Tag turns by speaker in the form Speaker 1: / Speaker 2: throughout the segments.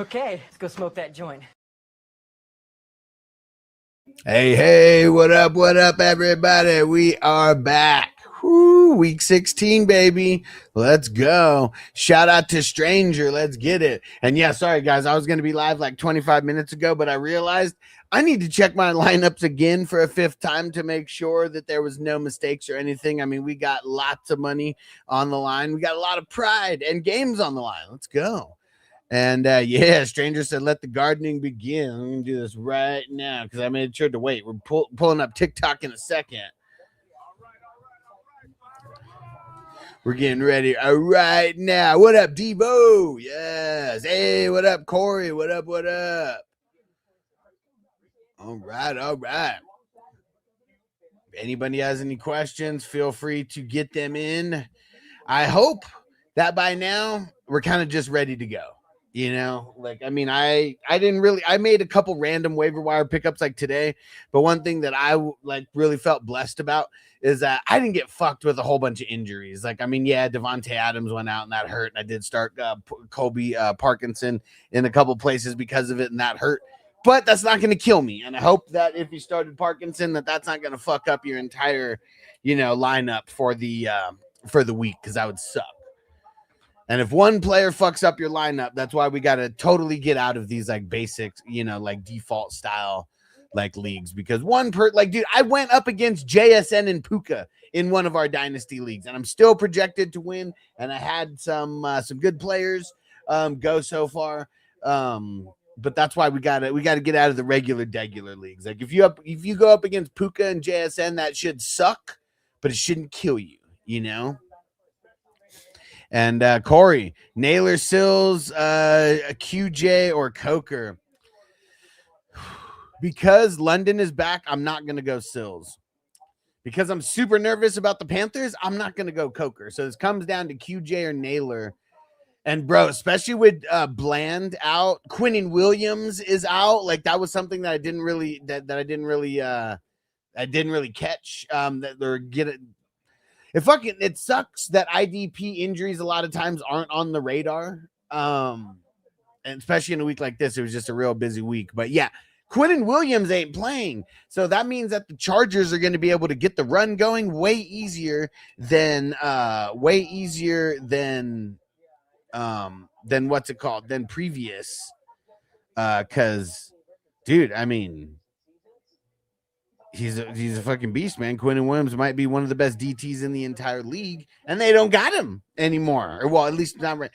Speaker 1: Okay, let's go smoke that joint.
Speaker 2: Hey, what up, everybody? We are back. Woo, week 16, baby. Let's go. Shout out to Stranger. Let's get it. And yeah, sorry, guys. I was going to be live like 25 minutes ago, but I realized I need to check my lineups again for a fifth time to make sure that there was no mistakes or anything. I mean, we got lots of money on the line. We got a lot of pride and games on the line. Let's go. And yeah, Stranger said, let the gardening begin. I'm going to do this right now because I made sure to wait. We're pulling up TikTok in a second. We're getting ready right now. What up, Devo? Yes. Hey, what up, Corey? What up? All right. If anybody has any questions, feel free to get them in. I hope that by now we're kind of just ready to go. You know, like, I mean, I made a couple random waiver wire pickups like today, but one thing that I like really felt blessed about is that I didn't get fucked with a whole bunch of injuries. Like, I mean, yeah, Devontae Adams went out and that hurt, and I did start Kobe Parkinson in a couple places because of it, and that hurt. But that's not going to kill me, and I hope that if you started Parkinson, that's not going to fuck up your entire, lineup for the week, because that would suck. And if one player fucks up your lineup, that's why we got to totally get out of these like basics, like default style like leagues. Because dude, I went up against JSN and Puka in one of our dynasty leagues, and I'm still projected to win. And I had some good players go so far. But that's why we gotta get out of the regular leagues. Like if you go up against Puka and JSN, that should suck, but it shouldn't kill you, And Corey, Naylor, Sills, QJ, or Coker. Because London is back, I'm not going to go Sills. Because I'm super nervous about the Panthers, I'm not going to go Coker. So this comes down to QJ or Naylor. And, bro, especially with Bland out, Quinnen Williams is out. Like, that was something that I didn't really catch. That they're getting. It sucks that IDP injuries a lot of times aren't on the radar. And especially in a week like this, it was just a real busy week. But yeah, Quinnen Williams ain't playing. So that means that the Chargers are going to be able to get the run going way easier than what's it called? Than previous. Cause dude, I mean, he's a fucking beast, man. Quinnen Williams might be one of the best DTs in the entire league, and they don't got him anymore. Or well, at least not right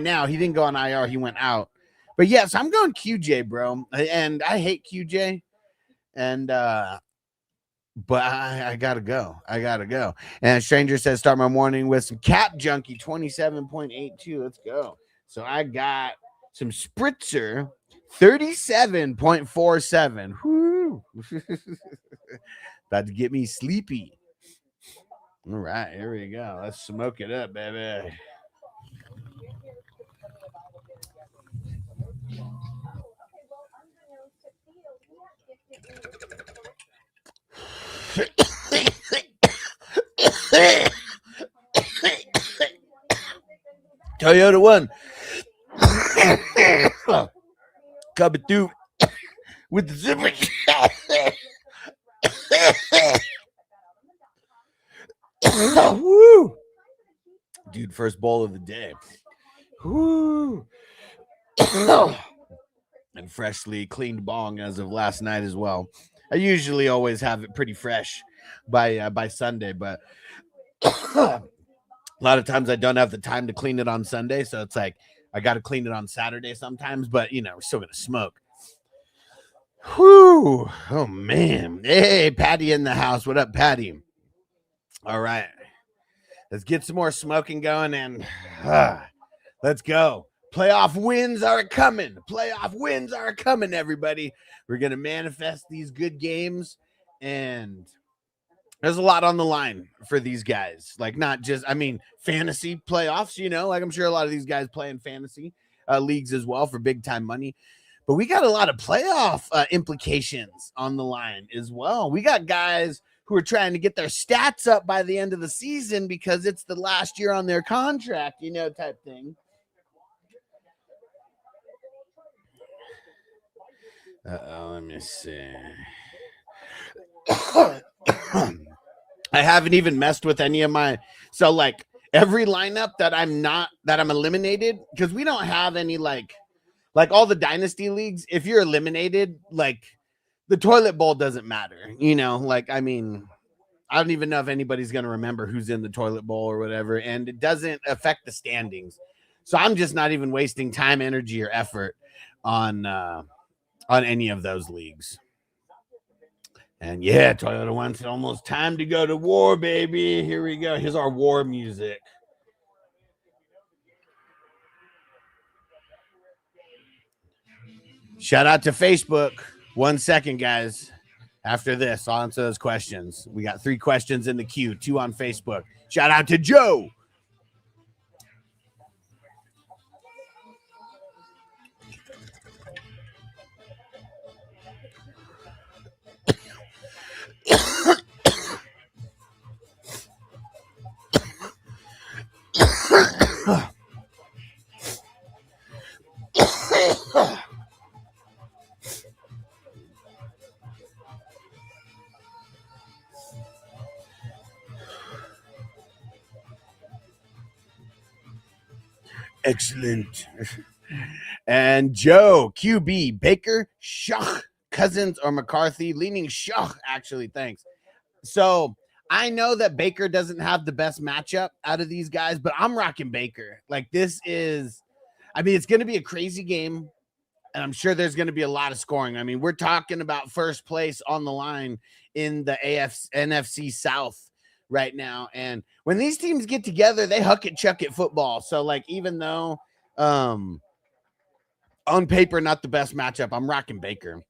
Speaker 2: now. He didn't go on IR; he went out. But yes, I'm going QJ, bro, and I hate QJ, and but I gotta go. And Stranger says, start my morning with some Cap Junkie 27.82. Let's go. So I got some Spritzer 37.47. Whoo. About to get me sleepy. All right, here we go. Let's smoke it up, baby. Toyota 1. Coming through with the zipper. Woo. Dude, first bowl of the day. Woo. And freshly cleaned bong as of last night as well. I usually always have it pretty fresh by Sunday, but a lot of times I don't have the time to clean it on Sunday, so it's like I got to clean it on Saturday sometimes, but we're still going to smoke. Whew. Oh, man. Hey, Patty in the house. What up, Patty? All right. Let's get some more smoking going, and let's go. Playoff wins are coming. Everybody. We're going to manifest these good games, and there's a lot on the line for these guys. Like, not just, fantasy playoffs, like I'm sure a lot of these guys play in fantasy leagues as well for big time money. But we got a lot of playoff implications on the line as well. We got guys who are trying to get their stats up by the end of the season because it's the last year on their contract, type thing. Let me see. I haven't even messed with any of my, so like every lineup that I'm eliminated, because we don't have any like all the dynasty leagues. If you're eliminated, like the toilet bowl doesn't matter, like, I mean, I don't even know if anybody's going to remember who's in the toilet bowl or whatever, and it doesn't affect the standings. So I'm just not even wasting time, energy, or effort on any of those leagues. And yeah, Toyota wants it almost time to go to war, baby. Here we go. Here's our war music. Shout out to Facebook. 1 second, guys. After this, I'll answer those questions. We got 3 questions in the queue, 2 on Facebook. Shout out to Joe. Excellent. And Joe, QB, Baker, Schach, Cousins, or McCarthy, leaning Schach, actually. Thanks. So I know that Baker doesn't have the best matchup out of these guys, but I'm rocking Baker. Like, this is, I mean, it's going to be a crazy game, and I'm sure there's going to be a lot of scoring. I mean, we're talking about first place on the line in the NFC South right now. And when these teams get together, they huck it, chuck it football. So, like, even though on paper, not the best matchup, I'm rocking Baker.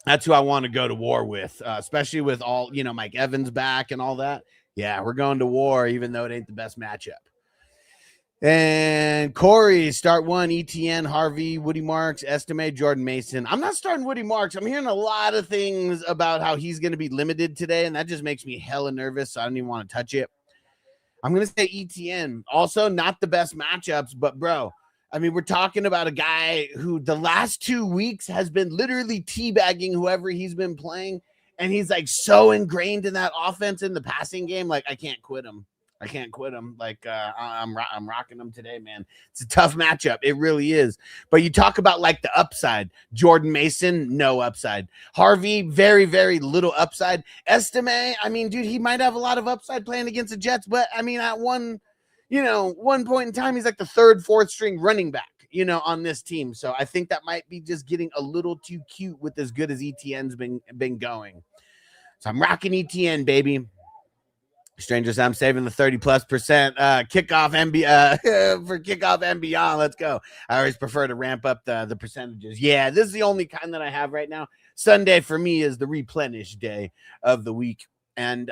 Speaker 2: That's who I want to go to war with, especially with all, Mike Evans back and all that. Yeah, we're going to war, even though it ain't the best matchup. And Corey, start 1, ETN, Harvey, Woody Marks, Estimate, Jordan Mason. I'm not starting Woody Marks. I'm hearing a lot of things about how he's going to be limited today, and that just makes me hella nervous, so I don't even want to touch it. I'm going to say ETN. Also, not the best matchups, but, bro, I mean, we're talking about a guy who the last 2 weeks has been literally teabagging whoever he's been playing, and he's, like, so ingrained in that offense in the passing game, like, I can't quit him. Like, I'm rocking him today, man. It's a tough matchup. It really is. But you talk about, like, the upside. Jordan Mason, no upside. Harvey, very, very little upside. Estime, I mean, dude, he might have a lot of upside playing against the Jets, but, I mean, at one point in time, he's like the 3rd, 4th string running back, on this team. So I think that might be just getting a little too cute with as good as ETN's been going. So I'm rocking ETN, baby. Strangers, I'm saving the 30+% kickoff for kickoff and beyond. Let's go. I always prefer to ramp up the percentages. Yeah, this is the only kind that I have right now. Sunday for me is the replenish day of the week. And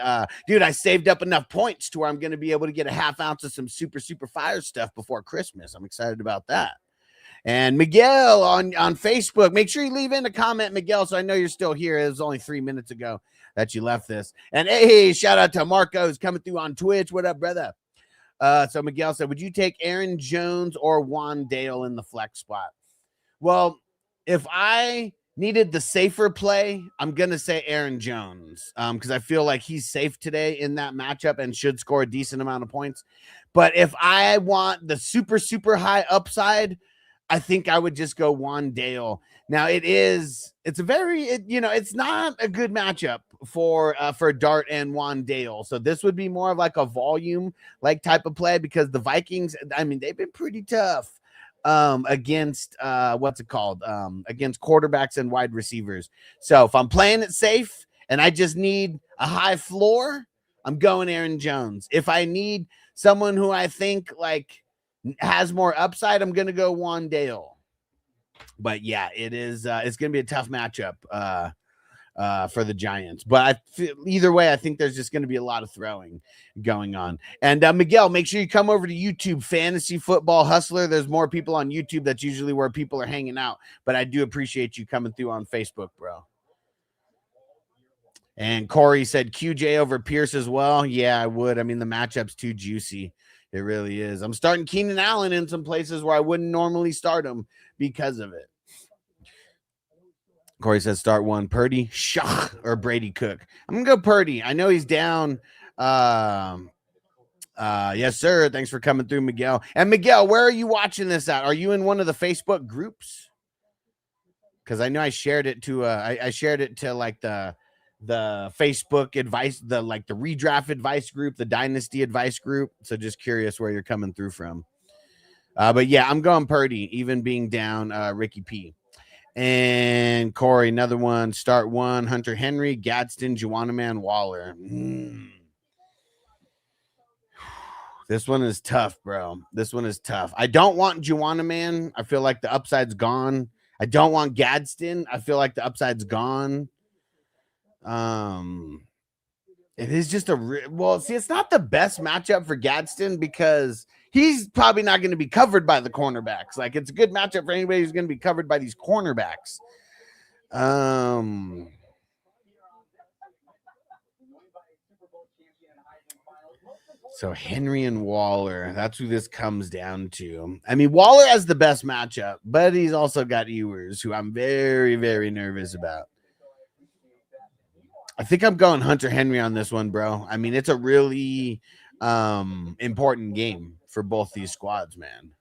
Speaker 2: dude, I saved up enough points to where I'm going to be able to get a half ounce of some super fire stuff before Christmas. I'm excited about that. And Miguel on Facebook, make sure you leave in a comment, Miguel, so I know you're still here. It was only 3 minutes ago that you left this. And hey, shout out to Marco who's coming through on Twitch. What up, brother? So Miguel said, would you take Aaron Jones or Juan Dale in the flex spot? Well, if I needed the safer play, I'm going to say Aaron Jones because I feel like he's safe today in that matchup and should score a decent amount of points. But if I want the super high upside, I think I would just go Juan Dale. Now it's not a good matchup for Dart and Juan Dale. So this would be more of like a volume like type of play because the Vikings, I mean, they've been pretty tough against against quarterbacks and wide receivers. So if I'm playing it safe and I just need a high floor, I'm going Aaron Jones. If I need someone who I think like has more upside, I'm going to go Juan Dale. But yeah, it is. It's going to be a tough matchup for the Giants. But either way, I think there's just going to be a lot of throwing going on. And Miguel, make sure you come over to YouTube, Fantasy Football Hustler. There's more people on YouTube. That's usually where people are hanging out. But I do appreciate you coming through on Facebook, bro. And Corey said QJ over Pierce as well. Yeah, I would. I mean, the matchup's too juicy. It really is. I'm starting Keenan Allen in some places where I wouldn't normally start him because of it. Corey says start one. Purdy, Shach, or Brady Cook. I'm gonna go Purdy. I know he's down. Yes, sir. Thanks for coming through, Miguel. And Miguel, where are you watching this at? Are you in one of the Facebook groups? Because I know I shared it to I shared it to like the Facebook advice, the redraft advice group, the dynasty advice group. So just curious where you're coming through from. But yeah, I'm going Purdy, even being down Ricky P. And Corey, another one. Start one. Hunter Henry, Gadsden, Juwanna Waller. This one is tough, bro. This one is tough. I don't want Juwanna. I feel like the upside's gone. I don't want Gadsden. I feel like the upside's gone. It is just it's not the best matchup for Gadsden because he's probably not going to be covered by the cornerbacks. Like, it's a good matchup for anybody who's going to be covered by these cornerbacks. So Henry and Waller, that's who this comes down to. I mean, Waller has the best matchup, but he's also got Ewers, who I'm very, very nervous about. I think I'm going Hunter Henry on this one, bro. I mean, it's a really important game for both these squads, man.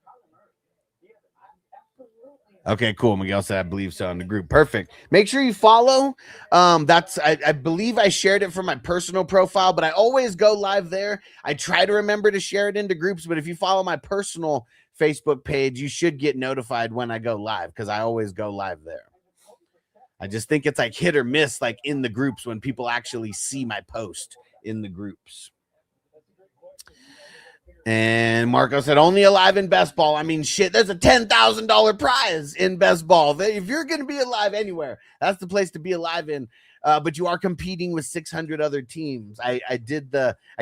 Speaker 2: Okay, cool. Miguel said, I believe so in the group. Perfect. Make sure you follow. I believe I shared it from my personal profile, but I always go live there. I try to remember to share it into groups, but if you follow my personal Facebook page, you should get notified when I go live because I always go live there. I just think it's like hit or miss, like in the groups when people actually see my post in the groups. And Marco said, only alive in best ball. I mean, shit, there's a $10,000 prize in best ball. If you're going to be alive anywhere, that's the place to be alive in. But you are competing with 600 other teams. I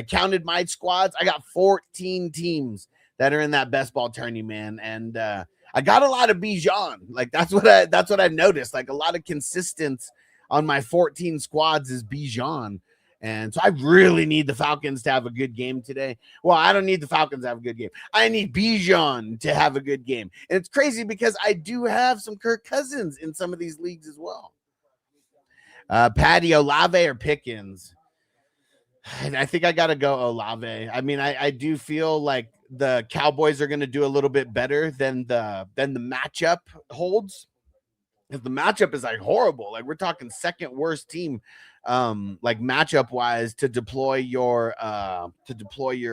Speaker 2: counted my squads. I got 14 teams that are in that best ball tourney, man. And I got a lot of Bijan. Like, that's what I noticed. Like, a lot of consistency on my 14 squads is Bijan. And so I really need the Falcons to have a good game today. Well, I don't need the Falcons to have a good game. I need Bijan to have a good game. And it's crazy because I do have some Kirk Cousins in some of these leagues as well. Patty, Olave, or Pickens? I think I got to go Olave. I mean, I do feel like the Cowboys are going to do a little bit better than the matchup holds. Because the matchup is like horrible. Like, we're talking second worst team, like matchup wise, to deploy your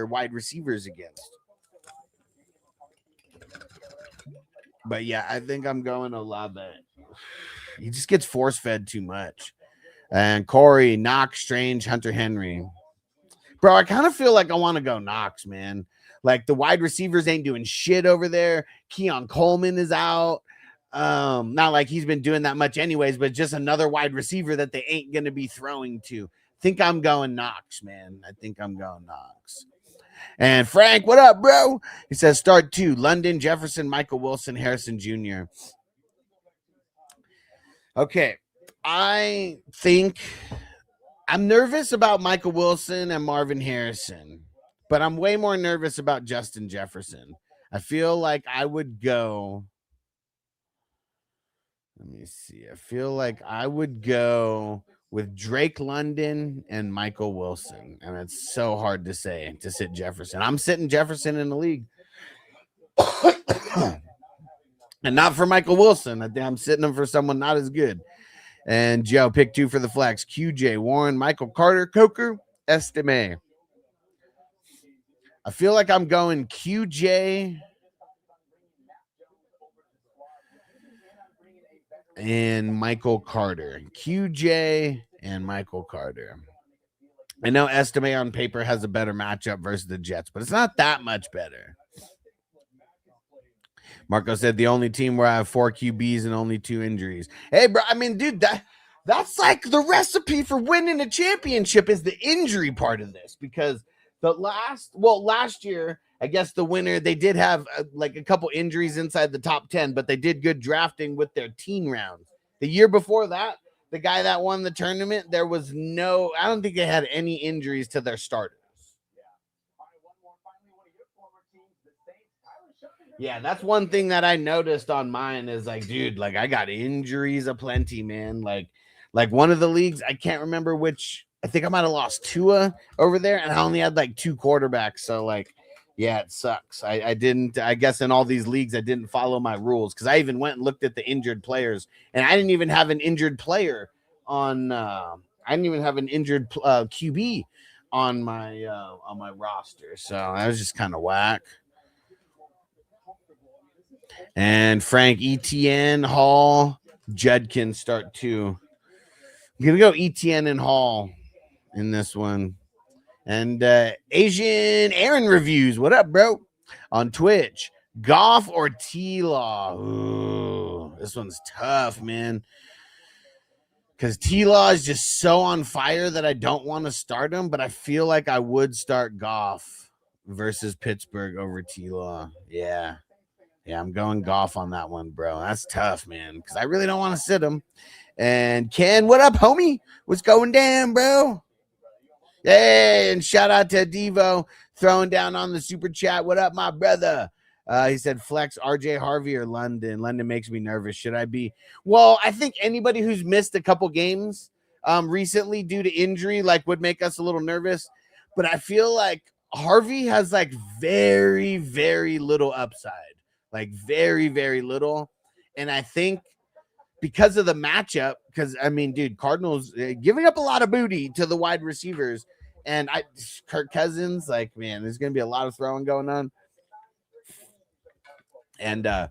Speaker 2: wide receivers against. But yeah, I think I'm going Olave. He just gets force fed too much. And Corey, Knox, Strange, Hunter Henry. Bro, I kind of feel like I want to go Knox, man. Like, the wide receivers ain't doing shit over there. Keon Coleman is out. Not like he's been doing that much anyways, but just another wide receiver that they ain't going to be throwing to. Think I'm going Knox, man. I think I'm going Knox. And Frank, what up, bro? He says start two. London, Jefferson, Michael Wilson, Harrison Jr. Okay. I think I'm nervous about Michael Wilson and Marvin Harrison, but I'm way more nervous about Justin Jefferson. I feel like I would go. Let me see. I feel like I would go with Drake London and Michael Wilson. And it's so hard to say to sit Jefferson. I'm sitting Jefferson in the league. And not for Michael Wilson. I'm sitting him for someone not as good. And Joe, pick two for the flex. QJ, Warren, Michael Carter, Coker, Estime. I feel like I'm going QJ and Michael Carter. QJ and Michael Carter. I know Estime on paper has a better matchup versus the Jets, but it's not that much better. Marco said the only team where I have 4 QBs and only 2 injuries. Hey, bro, I mean, dude, that's like the recipe for winning a championship is the injury part of this, because last year, I guess the winner, they did have like a couple injuries inside the top 10, but they did good drafting with their teen rounds. The year before that, the guy that won the tournament, I don't think they had any injuries to their starters. Yeah, that's one thing that I noticed on mine is like, dude, like I got injuries aplenty, man. Like one of the leagues, I can't remember which. I think I might have lost Tua over there, and I only had like 2 quarterbacks. So like, yeah, it sucks. I didn't. I guess in all these leagues, I didn't follow my rules because I even went and looked at the injured players, and I didn't even have an injured player on. I didn't even have an injured QB on my roster. So that was just kind of whack. And Frank Etienne Hall Judkins start 2. I'm gonna go Etienne and Hall in this one. And Asian Aaron reviews. What up, bro? On Twitch. Goff or T-Law? Ooh, this one's tough, man. Because T-Law is just so on fire that I don't want to start him, but I feel like I would start Goff versus Pittsburgh over T-Law. Yeah. Yeah, I'm going Goff on that one, bro. That's tough, man, because I really don't want to sit him. And Ken, what up, homie? What's going down, bro? Hey, and shout out to Devo throwing down on the super chat. What up, my brother? He said, flex RJ Harvey or London. London makes me nervous. Should I be? Well, I think anybody who's missed a couple games recently due to injury like would make us a little nervous. But I feel like Harvey has like very, very little upside. Like very, very little. And I think because of the matchup, because I mean, dude, Cardinals giving up a lot of booty to the wide receivers. And Kirk Cousins, like, man, there's going to be a lot of throwing going on. And I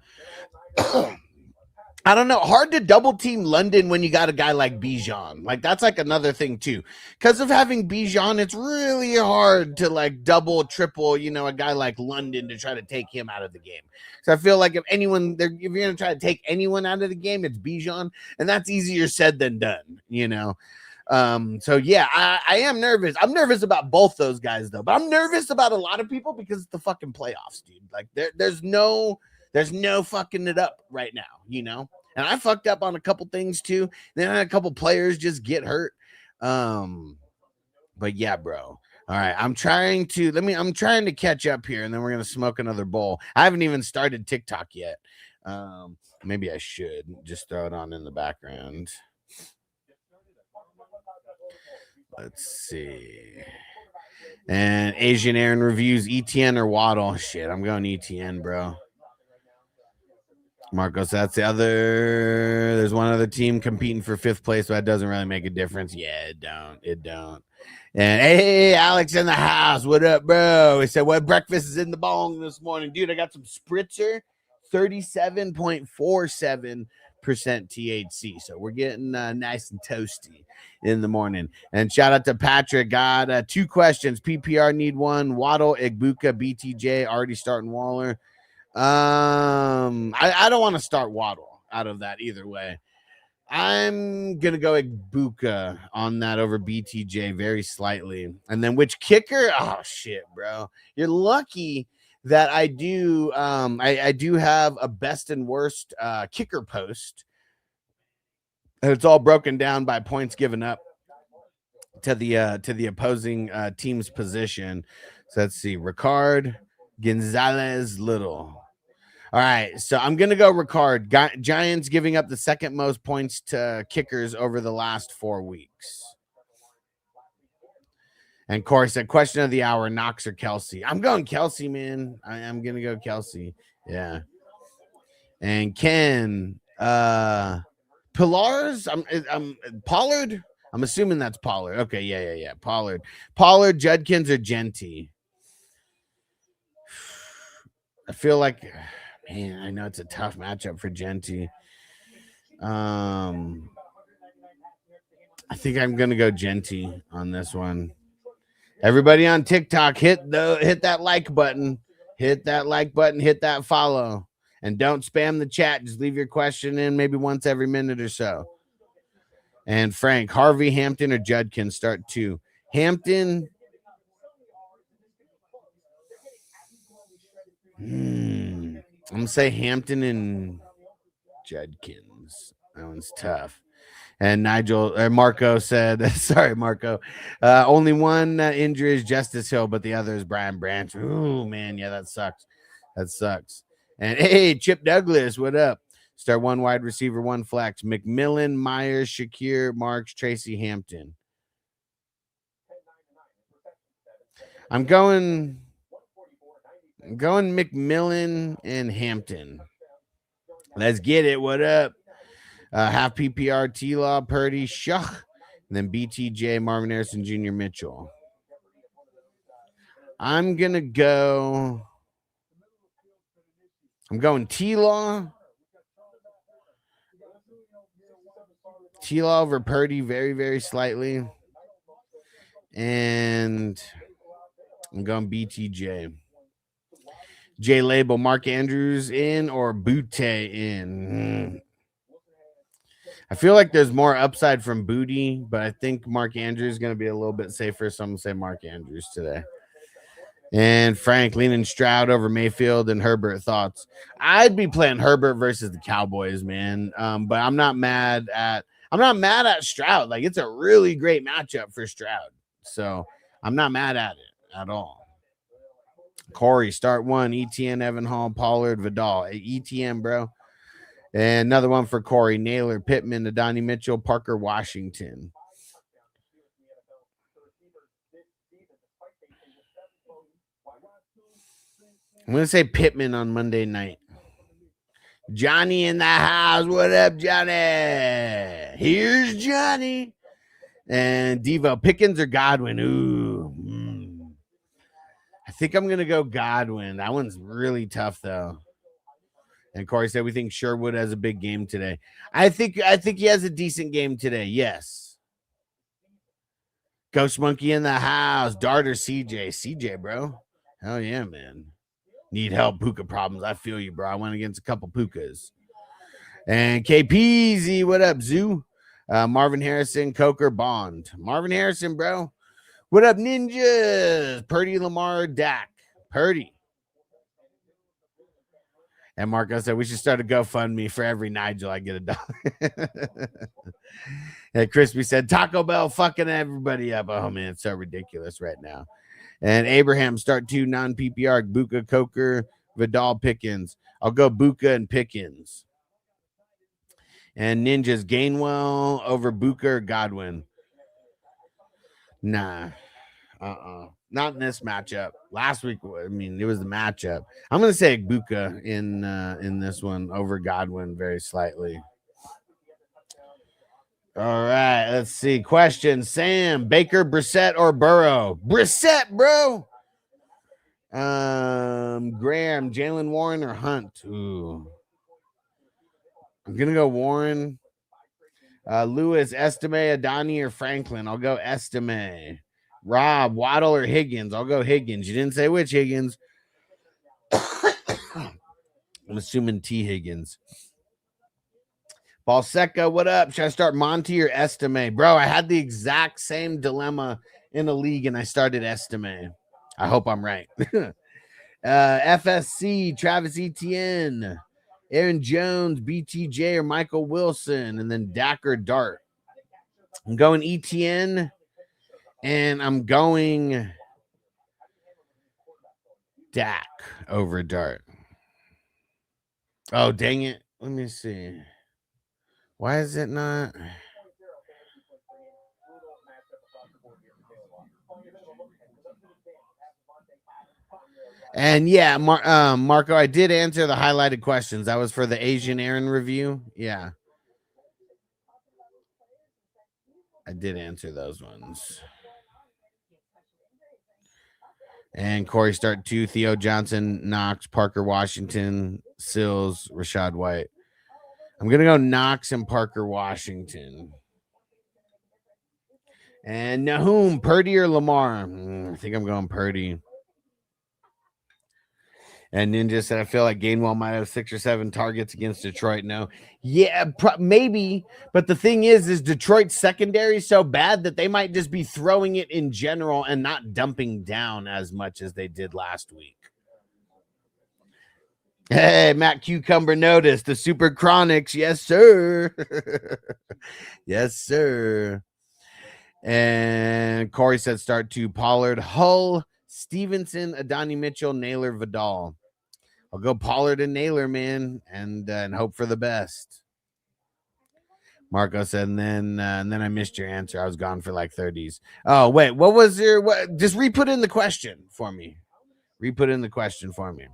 Speaker 2: don't know. Hard to double team London when you got a guy like Bijan. Like, that's like another thing, too. Because of having Bijan, it's really hard to like double, triple, a guy like London to try to take him out of the game. So I feel like if you're going to try to take anyone out of the game, it's Bijan. And that's easier said than done, So yeah, I am nervous. I'm nervous about both those guys, though. But I'm nervous about a lot of people because it's the fucking playoffs, dude. Like, there's no fucking it up right now, And I fucked up on a couple things too. Then I had a couple players just get hurt. But yeah, bro. All right, I'm trying to catch up here, and then we're gonna smoke another bowl. I haven't even started TikTok yet. Maybe I should just throw it on in the background. Let's see. And Asian Aaron reviews ETN or Waddle. Shit, I'm going ETN, bro. Marcos, that's the other. There's one other team competing for 5th place, but that doesn't really make a difference. Yeah, it don't. And hey, Alex in the house. What up, bro? He said, what breakfast is in the bong this morning? Dude, I got some Spritzer, 37.47% THC. So we're getting nice and toasty in the morning. And shout out to Patrick. Got 2 questions. PPR need 1. Waddle, Igbuka, BTJ, already starting Waller. I don't want to start Waddle out of that either way. I'm gonna go Igbuka on that over BTJ very slightly. And then which kicker? Oh shit, bro. You're lucky that I do I do have a best and worst kicker post. And it's all broken down by points given up to the opposing team's position. So let's see. Ricard, Gonzalez, Little. All right, so I'm going to go Ricard. Giants giving up the 2nd most points to kickers over the last 4 weeks. And of course, the question of the hour, Knox or Kelsey. I'm going Kelsey, man. I'm going to go Kelsey. Yeah. And Ken, Pillars? I'm Pollard? I'm assuming that's Pollard. Okay, yeah. Pollard, Judkins, or Genty? I feel like... Man, I know it's a tough matchup for Genty. I think I'm gonna go Genty on this one. Everybody on TikTok, hit that like button, hit that follow, and don't spam the chat. Just leave your question in maybe once every minute or so. And Frank, Harvey, Hampton, or Judkins start 2. Hampton. I'm gonna say Hampton and Judkins. That one's tough. And Marco said, sorry, Marco. Only one injury is Justice Hill, but the other is Brian Branch. Ooh, man, yeah, that sucks. And hey, Chip Douglas, what up? Start 1 wide receiver, 1 flex. McMillan, Myers, Shakir, Marks, Tracy, Hampton. I'm going McMillan and Hampton. Let's get it. What up? Half PPR, T-Law, Purdy, Shuck, and then BTJ, Marvin Harrison Jr., Mitchell. I'm going T-Law. T-Law over Purdy very, very slightly. And I'm going BTJ. J Label, Mark Andrews in or Butte in? I feel like there's more upside from Booty, but I think Mark Andrews is going to be a little bit safer. So I'm going to say Mark Andrews today. And Frank leaning Stroud over Mayfield and Herbert. Thoughts? I'd be playing Herbert versus the Cowboys, man. But I'm not mad at Stroud. Like, it's a really great matchup for Stroud. So I'm not mad at it at all. Corey, start 1. ETN, Evan Hall, Pollard, Vidal. ETN, bro. And another one for Corey. Naylor, Pittman, Adonai Mitchell, Parker, Washington. I'm going to say Pittman on Monday night. Johnny in the house. What up, Johnny? Here's Johnny. And Devo, Pickens or Godwin? Ooh. I think I'm going to go Godwin. That one's really tough, though. And Corey said we think Sherwood has a big game today. I think he has a decent game today. Yes. Ghost Monkey in the house. Darter, CJ. CJ, bro. Hell yeah, man. Need help, Puka problems. I feel you, bro. I went against a couple Pukas. And KPZ, what up, Zoo? Marvin Harrison, Coker, Bond. Marvin Harrison, bro. What up, Ninjas? Purdy, Lamar, Dak. Purdy. And Marco said we should start a GoFundMe for every Nigel I get $1. And Crispy said Taco Bell fucking everybody up. Oh, man, it's so ridiculous right now. And Abraham, start 2 non-PPR, Buka, Coker, Vidal, Pickens. I'll go Buka and Pickens. And Ninjas, Gainwell over Buka or Godwin. Nah. Not in this matchup. Last week, I mean, it was the matchup. I'm going to say Buka in this one over Godwin very slightly. All right, let's see. Question, Sam, Baker, Brissett, or Burrow? Brissett, bro. Graham, Jalen Warren, or Hunt? Ooh. I'm going to go Warren. Lewis, Estime, Adani, or Franklin? I'll go Estime. Rob, Waddle, or Higgins? I'll go Higgins. You didn't say which Higgins. I'm assuming T. Higgins. Balseca, what up? Should I start Monty or Estime? Bro, I had the exact same dilemma in a league, and I started Estime. I hope I'm right. FSC, Travis Etienne, Aaron Jones, BTJ, or Michael Wilson, and then Dak or Dart. I'm going Etienne, and I'm going Dak over Dart. Oh, dang it. Let me see. Why is it not? And yeah, Marco, I did answer the highlighted questions. That was for the Asian Aaron review. Yeah. I did answer those ones. And Corey start 2, Theo Johnson, Knox, Parker Washington, Sills, Rashad White. I'm going to go Knox and Parker Washington. And Nahum, Purdy or Lamar? I think I'm going Purdy. And Ninja said, I feel like Gainwell might have 6 or 7 targets against Detroit. No. Yeah, maybe. But the thing is Detroit's secondary so bad that they might just be throwing it in general and not dumping down as much as they did last week. Hey, Matt Cucumber noticed the Super Chronics. Yes, sir. Yes, sir. And Corey said start 2, Pollard, Hull, Stevenson, Adani Mitchell, Naylor, Vidal. I'll go Pollard and Naylor, man, and hope for the best. Marco said, and then I missed your answer. I was gone for like 30s. Oh, wait, what was your what? Just re-put in the question for me. Re-put in the question for me.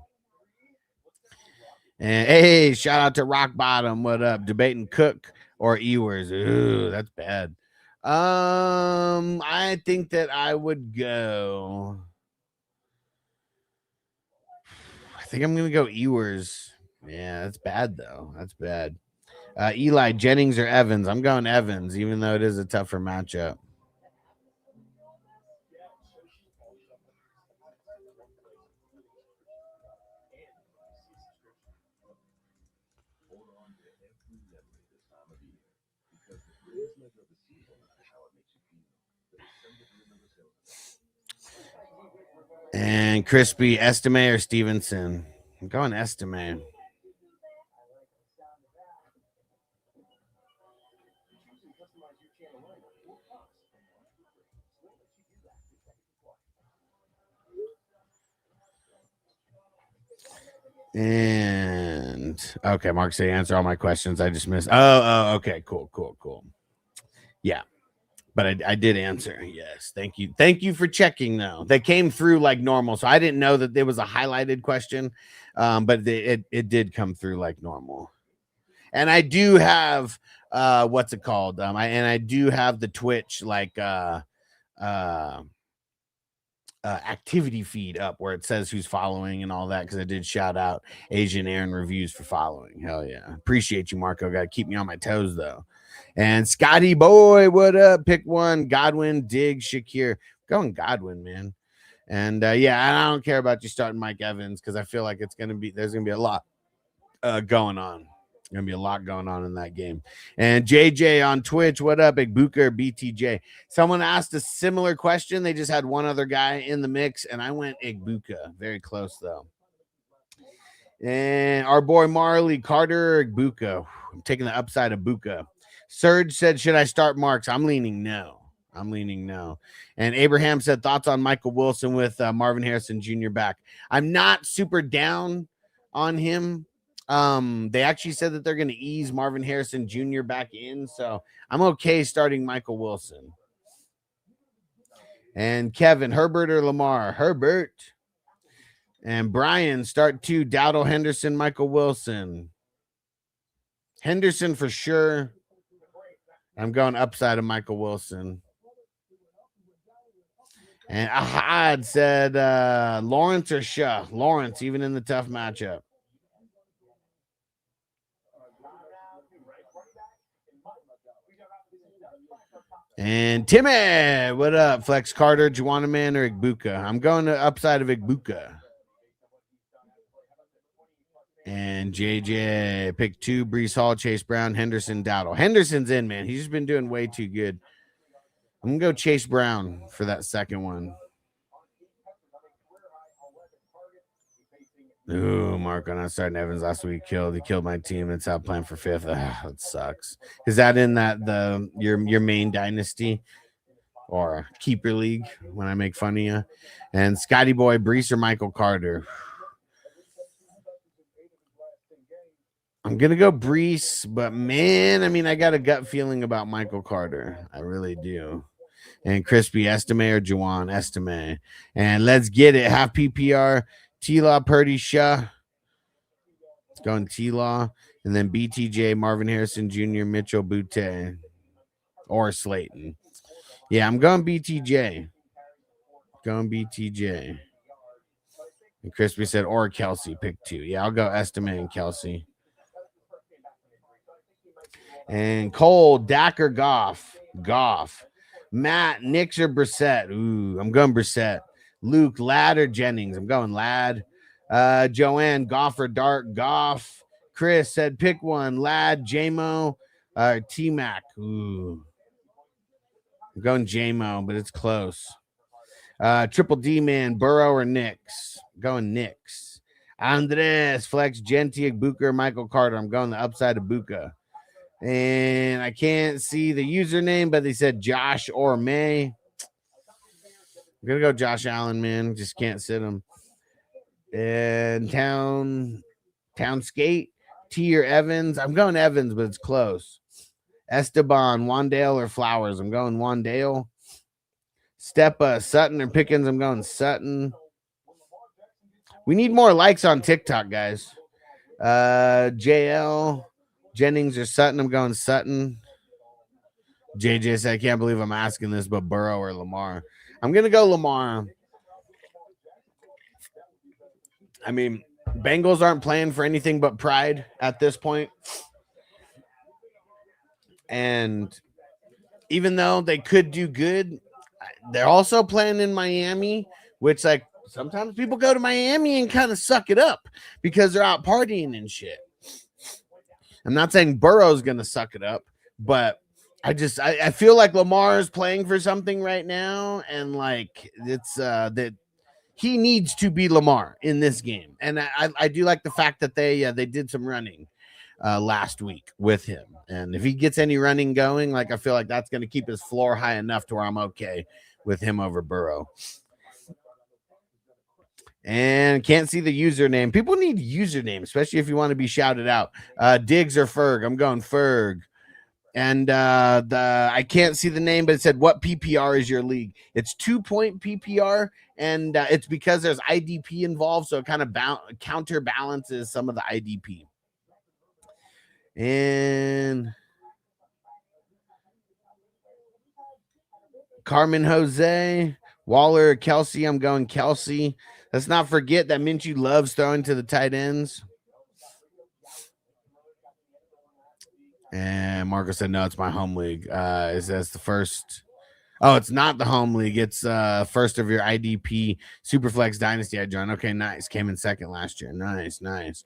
Speaker 2: And hey, shout out to Rock Bottom. What up? Debating Cook or Ewers. Ooh, that's bad. I think that I would go. I think I'm gonna go Ewers. Yeah, that's bad though. That's bad. Eli, Jennings or Evans? I'm going Evans, even though it is a tougher matchup. And Crispy, Estime or Stevenson? I'm going Estime. And okay, Mark said answer all my questions. I just missed. Oh, okay, cool. Yeah, but I did answer. Yes, thank you for checking. Though they came through like normal, so I didn't know that there was a highlighted question, but it did come through like normal. And I do have what's it called? I do have the Twitch like activity feed up where it says who's following and all that, because I did shout out Asian Aaron Reviews for following. Hell yeah, appreciate you, Marco. Got to keep me on my toes though. And Scotty boy, what up? Pick one. Godwin, Diggs, Shakir. Going Godwin, man. And yeah, I don't care about you starting Mike Evans because I feel like there's gonna be a lot going on. Gonna be a lot going on in that game. And JJ on Twitch, what up, Igbuka or BTJ? Someone asked a similar question. They just had one other guy in the mix, and I went Igbuka. Very close though. And our boy Marley, Carter or Igbuka. I'm taking the upside of Buka. Serge said, should I start Marks? I'm leaning no. And Abraham said, thoughts on Michael Wilson with Marvin Harrison Jr. back. I'm not super down on him. They actually said that they're going to ease Marvin Harrison Jr. back in, so I'm okay starting Michael Wilson. And Kevin, Herbert or Lamar? Herbert. And Brian, start 2, Dowdle, Henderson, Michael Wilson. Henderson for sure. I'm going upside of Michael Wilson. And Ahad said Lawrence or Shah. Lawrence, even in the tough matchup. And Timmy, what up? Flex Carter, Juana Man, or Igbuka? I'm going to upside of Igbuka. And JJ, pick 2, Brees Hall, Chase Brown, Henderson, Dowdle. Henderson's in, man. He's just been doing way too good. I'm going to go Chase Brown for that second one. Ooh, Marco, not starting Evans last week. He killed my team. It's out playing for 5th. That sucks. Is that in your main dynasty or keeper league when I make fun of you? And Scotty Boy, Brees or Michael Carter? I'm gonna go Brees, but man, I mean, I got a gut feeling about Michael Carter. I really do. And Crispy, Estime or Juwan? Estime. And let's get it. Half PPR. T-Law, Purdy, Shah. It's going T-Law. And then BTJ, Marvin Harrison Jr., Mitchell, Butte, or Slayton. Yeah, I'm going BTJ. And Crispy said, or Kelsey, pick 2. Yeah, I'll go Estime and Kelsey. And Cole, Dak or Goff? Matt, Nix or Brissett? Ooh, I'm going Brissett. Luke, Ladd or Jennings? I'm going Ladd. Joanne, Goff or Dart? Goff. Chris said pick one. Ladd, J-Mo, T-Mac. Ooh. I'm going J-Mo, but it's close. Triple D man, Burrow or Nix? I'm going Nix. Andres, Flex, Genti, Buka, Michael Carter. I'm going the upside of Buka. And I can't see the username, but they said Josh or May. I'm going to go Josh Allen, man. Just can't sit him. And Town Skate, T or Evans. I'm going Evans, but it's close. Esteban, Wandale or Flowers. I'm going Wandale. Steppa, Sutton or Pickens. I'm going Sutton. We need more likes on TikTok, guys. JL, Jennings or Sutton. I'm going Sutton. JJ said, I can't believe I'm asking this, but Burrow or Lamar. I'm going to go Lamar. I mean, Bengals aren't playing for anything but pride at this point. And even though they could do good, they're also playing in Miami, which, like, sometimes people go to Miami and kind of suck it up because they're out partying and shit. I'm not saying Burrow's going to suck it up, but I feel like Lamar is playing for something right now, and like it's that he needs to be Lamar in this game. And I do like the fact that they did some running last week with him. And if he gets any running going, like I feel like that's going to keep his floor high enough to where I'm okay with him over Burrow. And can't see the username. People need usernames, especially if you want to be shouted out. Diggs or Ferg. I'm going Ferg. And I can't see the name, but it said, what PPR is your league? It's 2-point PPR, and it's because there's IDP involved, so it kind of counterbalances some of the IDP. And Carmen Jose, Waller, Kelsey. I'm going Kelsey. Let's not forget that Minshew loves throwing to the tight ends. And Marco said, no, it's my home league. Is that the first? Oh, it's not the home league. It's first of your IDP Superflex Dynasty I joined. Okay, nice. Came in second last year. Nice.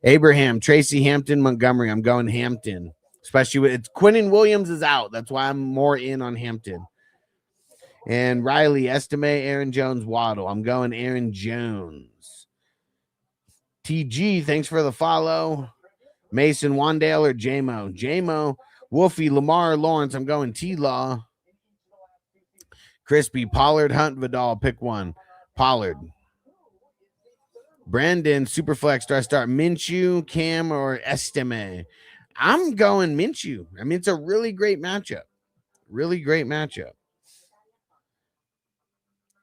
Speaker 2: Abraham, Tracy, Hampton, Montgomery. I'm going Hampton. Especially with it's Quinnen Williams is out. That's why I'm more in on Hampton. And Riley, Estime, Aaron Jones, Waddle. I'm going Aaron Jones. TG, thanks for the follow. Mason, Wandale, or JMO? JMO, Wolfie, Lamar, Lawrence. I'm going T-Law. Crispy, Pollard, Hunt, Vidal. Pick one. Pollard. Brandon, Superflex. Do I start Minshew, Cam, or Estime? I'm going Minshew. I mean, it's a really great matchup.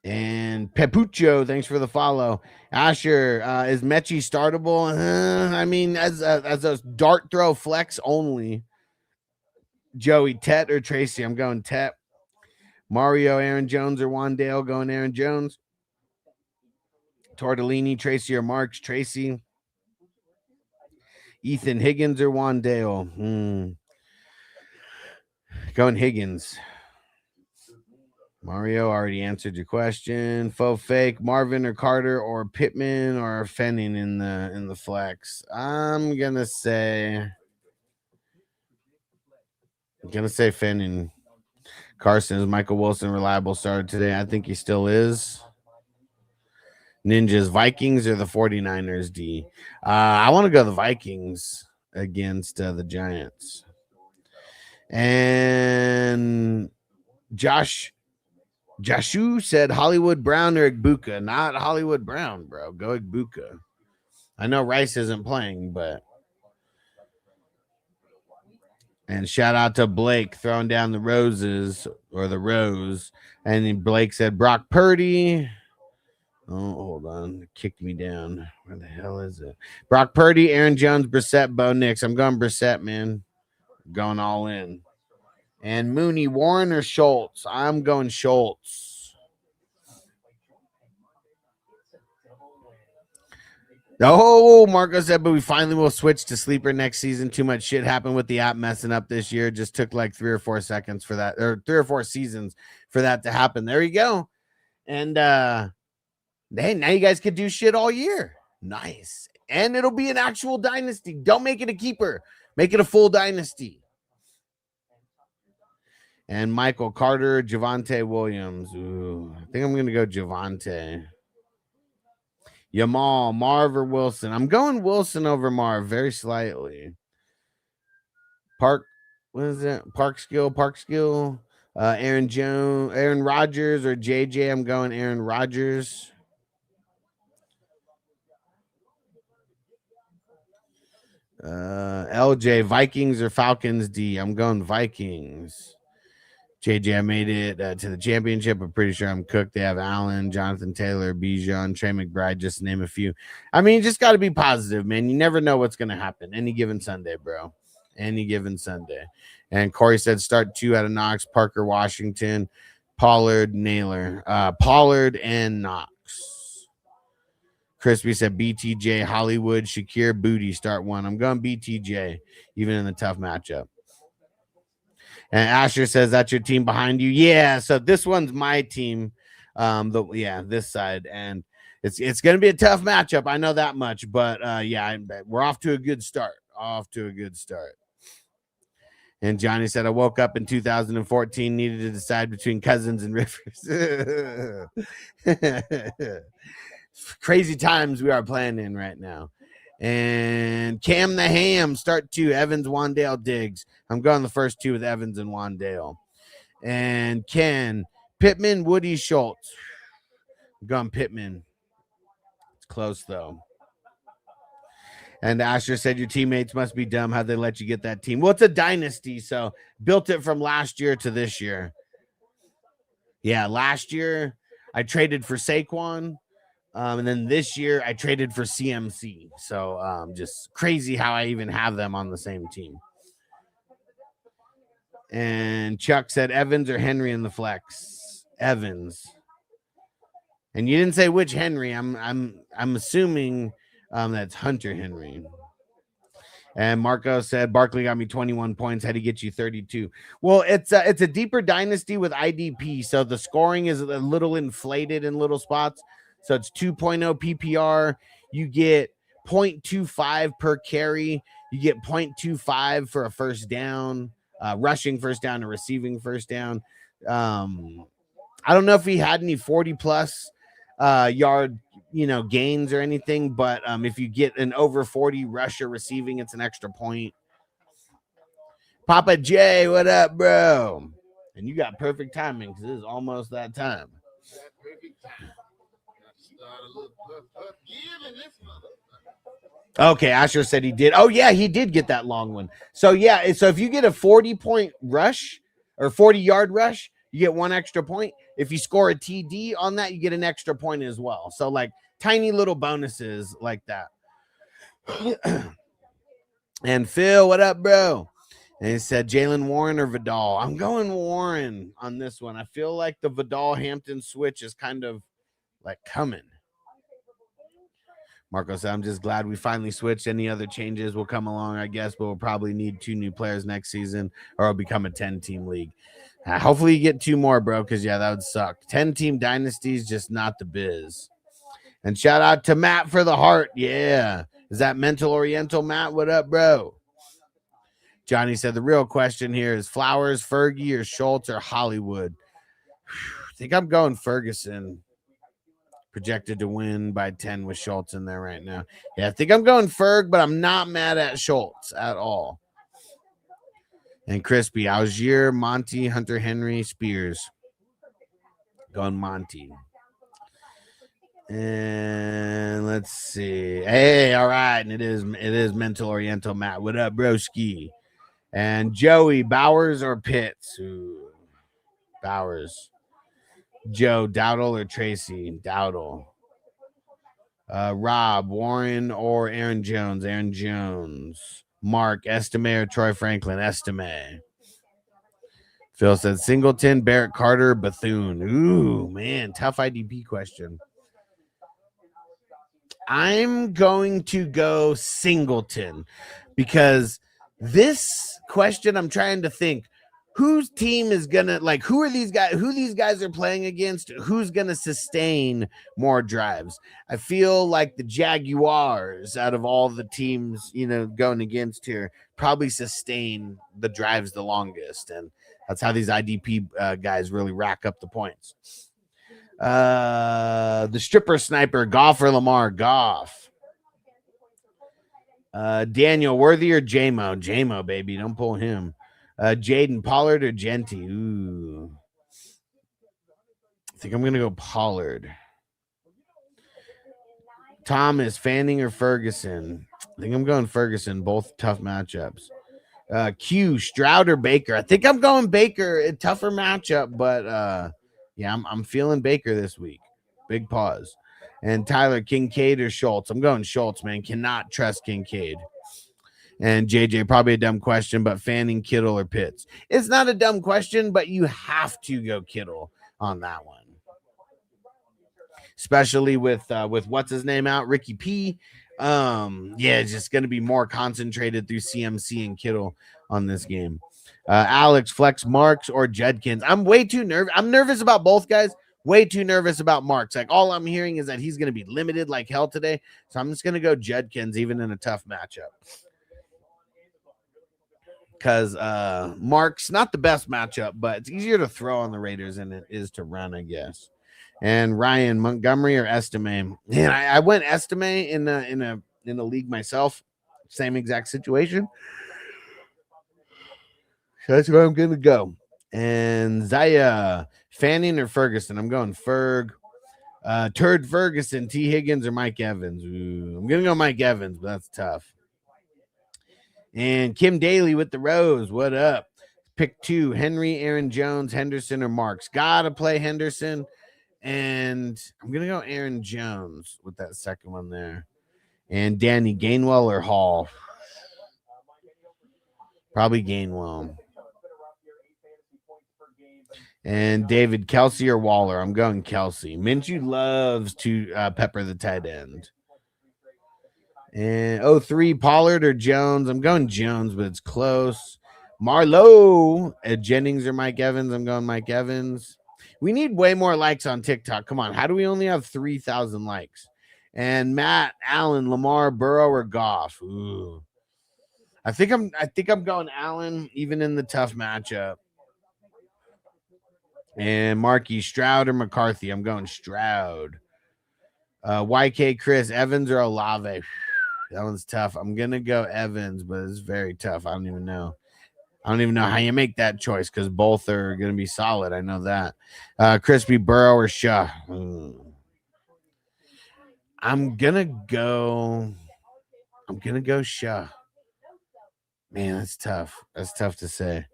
Speaker 2: And Pepucho, thanks for the follow. Asher, is Mechie startable? I mean, as a dart throw flex only. Joey, Tet or Tracy? I'm going Tet. Mario, Aaron Jones or Wandale? Going Aaron Jones. Tortellini, Tracy or Marks? Tracy. Ethan, Higgins or Wandale? Going Higgins. Mario already answered your question. Faux fake, Marvin or Carter or Pittman or Fenning in the flex. I'm gonna say Fenning. Carson, is Michael Wilson reliable starter today? I think he still is. Ninjas, Vikings or the 49ers, D? I want to go the Vikings against the Giants. And Jashu said Hollywood Brown or Igbuka. Not Hollywood Brown, bro. Go Igbuka. I know Rice isn't playing, but. And shout out to Blake throwing down the roses or the rose. And then Blake said Brock Purdy. Oh, hold on. It kicked me down. Where the hell is it? Brock Purdy, Aaron Jones, Brissett, Bo Nix. I'm going Brissett, man. Going all in. And Mooney, Warren or Schultz? I'm going Schultz. Oh, Marco said, but we finally will switch to sleeper next season. Too much shit happened with the app messing up this year. It just took like 3 or 4 seconds for that, or 3 or 4 seasons for that to happen. There you go. And hey, now you guys could do shit all year. Nice. And it'll be an actual dynasty. Don't make it a keeper. Make it a full dynasty. And Michael Carter, Javonte Williams. Ooh, I think I'm going to go Javonte. Yamal, Marv or Wilson? I'm going Wilson over Marv very slightly. What is it? Park skill. Aaron Jones, Aaron Rodgers or JJ? I'm going Aaron Rodgers. LJ, Vikings or Falcons D? I'm going Vikings. JJ, I made it to the championship. I'm pretty sure I'm cooked. They have Allen, Jonathan Taylor, Bijan, Trey McBride, just to name a few. I mean, you just got to be positive, man. You never know what's going to happen any given Sunday, bro. Any given Sunday. And Corey said start 2 out of Knox, Parker, Washington, Pollard, Naylor. Pollard and Knox. Crispy said BTJ, Hollywood, Shakir, Booty, start 1. I'm going BTJ, even in the tough matchup. And Asher says that's your team behind you. Yeah, so this one's my team. This side, and it's going to be a tough matchup. I know that much, but we're off to a good start. And Johnny said, I woke up in 2014, needed to decide between Cousins and Rivers. Crazy times we are playing in right now. And Cam the Ham, start 2, Evans, Wandale, Diggs. I'm going the first 2 with Evans and Wandale. And Ken, Pittman, Woody, Schultz. I'm going Pittman. It's close, though. And Asher said your teammates must be dumb. How'd they let you get that team? Well, it's a dynasty, so built it from last year to this year. Yeah, last year I traded for Saquon. And then this year I traded for CMC. So just crazy how I even have them on the same team. And Chuck said Evans or Henry in the flex. Evans. And you didn't say which Henry. I'm assuming that's Hunter Henry. And Marco said Barkley got me 21 points. Had to get you 32. Well, it's a deeper dynasty with IDP, so the scoring is a little inflated in little spots. So it's 2.0 PPR. You get 0.25 per carry. You get 0.25 for a first down, rushing first down, or receiving first down. I don't know if he had any 40-plus yard gains or anything, but if you get an over 40 rusher receiving, it's an extra point. Papa J, what up, bro? And you got perfect timing because it is almost that time. Okay, Asher said he did. Oh, yeah, he did get that long one. So, yeah, so if you get a 40-point rush or 40-yard rush, you get 1 extra point. If you score a TD on that, you get an extra point as well. So, like, tiny little bonuses like that. And Phil, what up, bro? And he said Jalen Warren or Vidal. I'm going Warren on this one. I feel like the Vidal-Hampton switch is kind of, like, coming. Marco said, I'm just glad we finally switched. Any other changes will come along, I guess, but we'll probably need 2 new players next season or it'll become a 10-team league. Hopefully you get 2 more, bro, because, yeah, that would suck. 10-team dynasties, just not the biz. And shout out to Matt for the heart. Yeah. Is that Mental Oriental, Matt? What up, bro? Johnny said the real question here is Flowers, Fergie, or Schultz, or Hollywood? I think I'm going Ferguson. Projected to win by 10 with Schultz in there right now. Yeah, I think I'm going Ferg, but I'm not mad at Schultz at all. And Crispy, Algier, Monty, Hunter Henry, Spears. Going Monty. And let's see. Hey, all right. And it is Mental Oriental, Matt. What up, broski? And Joey, Bowers or Pitts? Ooh, Bowers. Joe, Dowdle or Tracy? Dowdle. Rob, Warren or Aaron Jones? Aaron Jones. Mark, Estime or Troy Franklin? Estime. Phil said Singleton, Barrett Carter, Bethune. Ooh, man, tough IDP question. I'm going to go Singleton because this question, I'm trying to think whose team is gonna, like, who these guys are playing against, who's gonna sustain more drives. I feel like the Jaguars, out of all the teams going against here, probably sustain the drives the longest, and that's how these IDP guys really rack up the points. The stripper sniper, Goff or Lamar? Goff. Daniel, Worthy or J-Mo? J-Mo, baby. Don't pull him. Jaden, Pollard or Genty? Ooh. I think I'm going to go Pollard. Thomas, Fanning, or Ferguson? I think I'm going Ferguson. Both tough matchups. Q, Stroud or Baker? I think I'm going Baker. A tougher matchup, but yeah, I'm feeling Baker this week. Big pause. And Tyler, Kincaid or Schultz? I'm going Schultz, man. Cannot trust Kincaid. And JJ, probably a dumb question, but Fanning, Kittle, or Pitts? It's not a dumb question, but you have to go Kittle on that one. Especially with what's his name out, Ricky P. Yeah, it's just going to be more concentrated through CMC and Kittle on this game. Alex, Flex, Marks, or Judkins? I'm way too nervous. I'm nervous about both guys. Way too nervous about Marks. Like, all I'm hearing is that he's going to be limited like hell today. So I'm just going to go Judkins, even in a tough matchup. Because Mark's not the best matchup, but it's easier to throw on the Raiders than it is to run, I guess. And Ryan, Montgomery or Estime? Man, I went Estime in a league myself. Same exact situation. So that's where I'm gonna go. And Zaya, Fanning or Ferguson? I'm going Ferg. Turd Ferguson, T. Higgins or Mike Evans? Ooh, I'm gonna go Mike Evans, but that's tough. And Kim Daly with the Rose. What up? Pick 2, Henry, Aaron Jones, Henderson, or Marks. Gotta play Henderson. And I'm going to go Aaron Jones with that second one there. And Danny, Gainwell or Hall? Probably Gainwell. And David, Kelsey or Waller? I'm going Kelsey. Minshew loves to pepper the tight end. And 03, Pollard or Jones? I'm going Jones, but it's close. Marlowe, Jennings or Mike Evans? I'm going Mike Evans. We need way more likes on TikTok. Come on. How do we only have 3,000 likes? And Matt, Allen, Lamar, Burrow, or Goff? Ooh. I think I'm going Allen, even in the tough matchup. And Marky, Stroud or McCarthy? I'm going Stroud. YK, Chris, Evans or Olave? That one's tough. I'm gonna go Evans, but it's very tough. I don't even know how you make that choice because both are gonna be solid. I know that. Crispy, Burrow or Shaw? I'm gonna go Shaw. Man, that's tough. That's tough to say.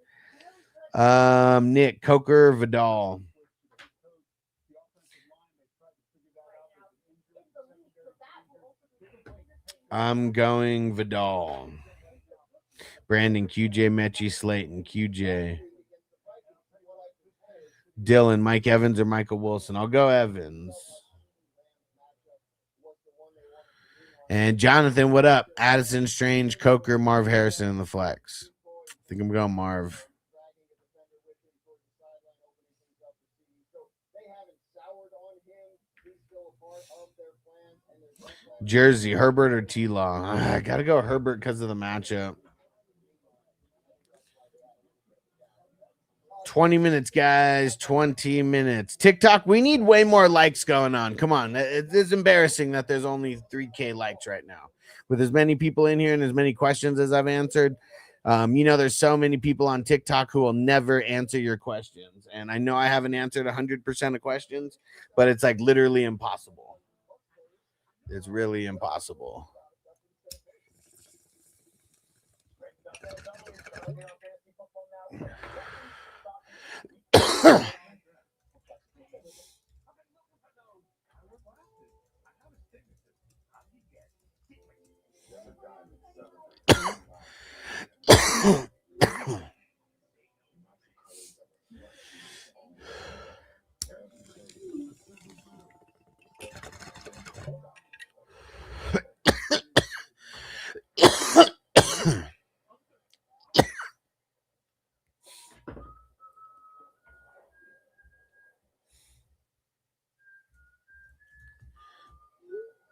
Speaker 2: Nick, Coker, Vidal. I'm going Vidal. Brandon, QJ, Mechie, Slayton, QJ. Dylan, Mike Evans or Michael Wilson? I'll go Evans. And Jonathan, what up? Addison, Strange, Coker, Marv Harrison in the flex. I think I'm going Marv. Jersey, Herbert or T-Law? I got to go Herbert because of the matchup. 20 minutes, guys. 20 minutes. TikTok, we need way more likes going on. Come on. It's embarrassing that there's only 3K likes right now. With as many people in here and as many questions as I've answered, there's so many people on TikTok who will never answer your questions. And I know I haven't answered 100% of questions, but it's like literally impossible. It's really impossible.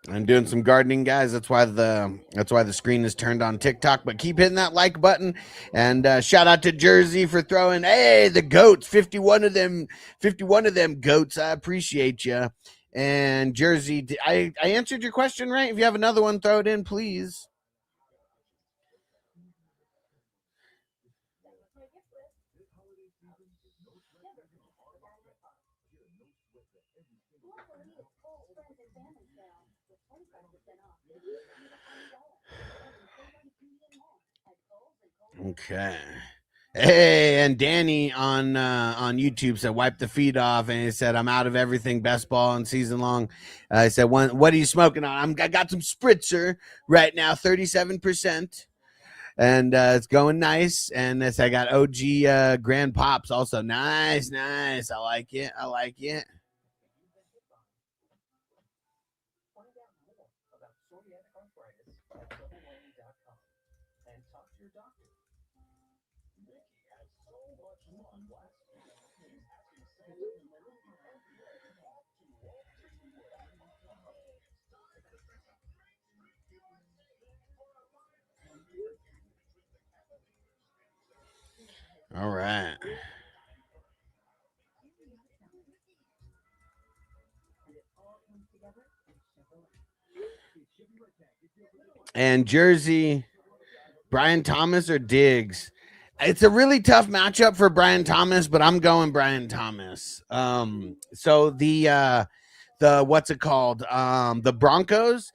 Speaker 2: I'm doing some gardening, guys. That's why the screen is turned on TikTok. But keep hitting that like button. And shout out to Jersey for throwing. Hey, the goats, 51 of them goats. I appreciate you. And Jersey, I answered your question right. If you have another one, throw it in, please. Okay. Hey, and Danny on YouTube said wipe the feet off, and he said I'm out of everything best ball and season long. I said, what are you smoking on? I got some spritzer right now, 37%, and it's going nice. And this I got OG Grand Pops also, nice. I like it. All right. And Jersey, Brian Thomas or Diggs? It's a really tough matchup for Brian Thomas, but I'm going Brian Thomas. So the what's it called? The Broncos,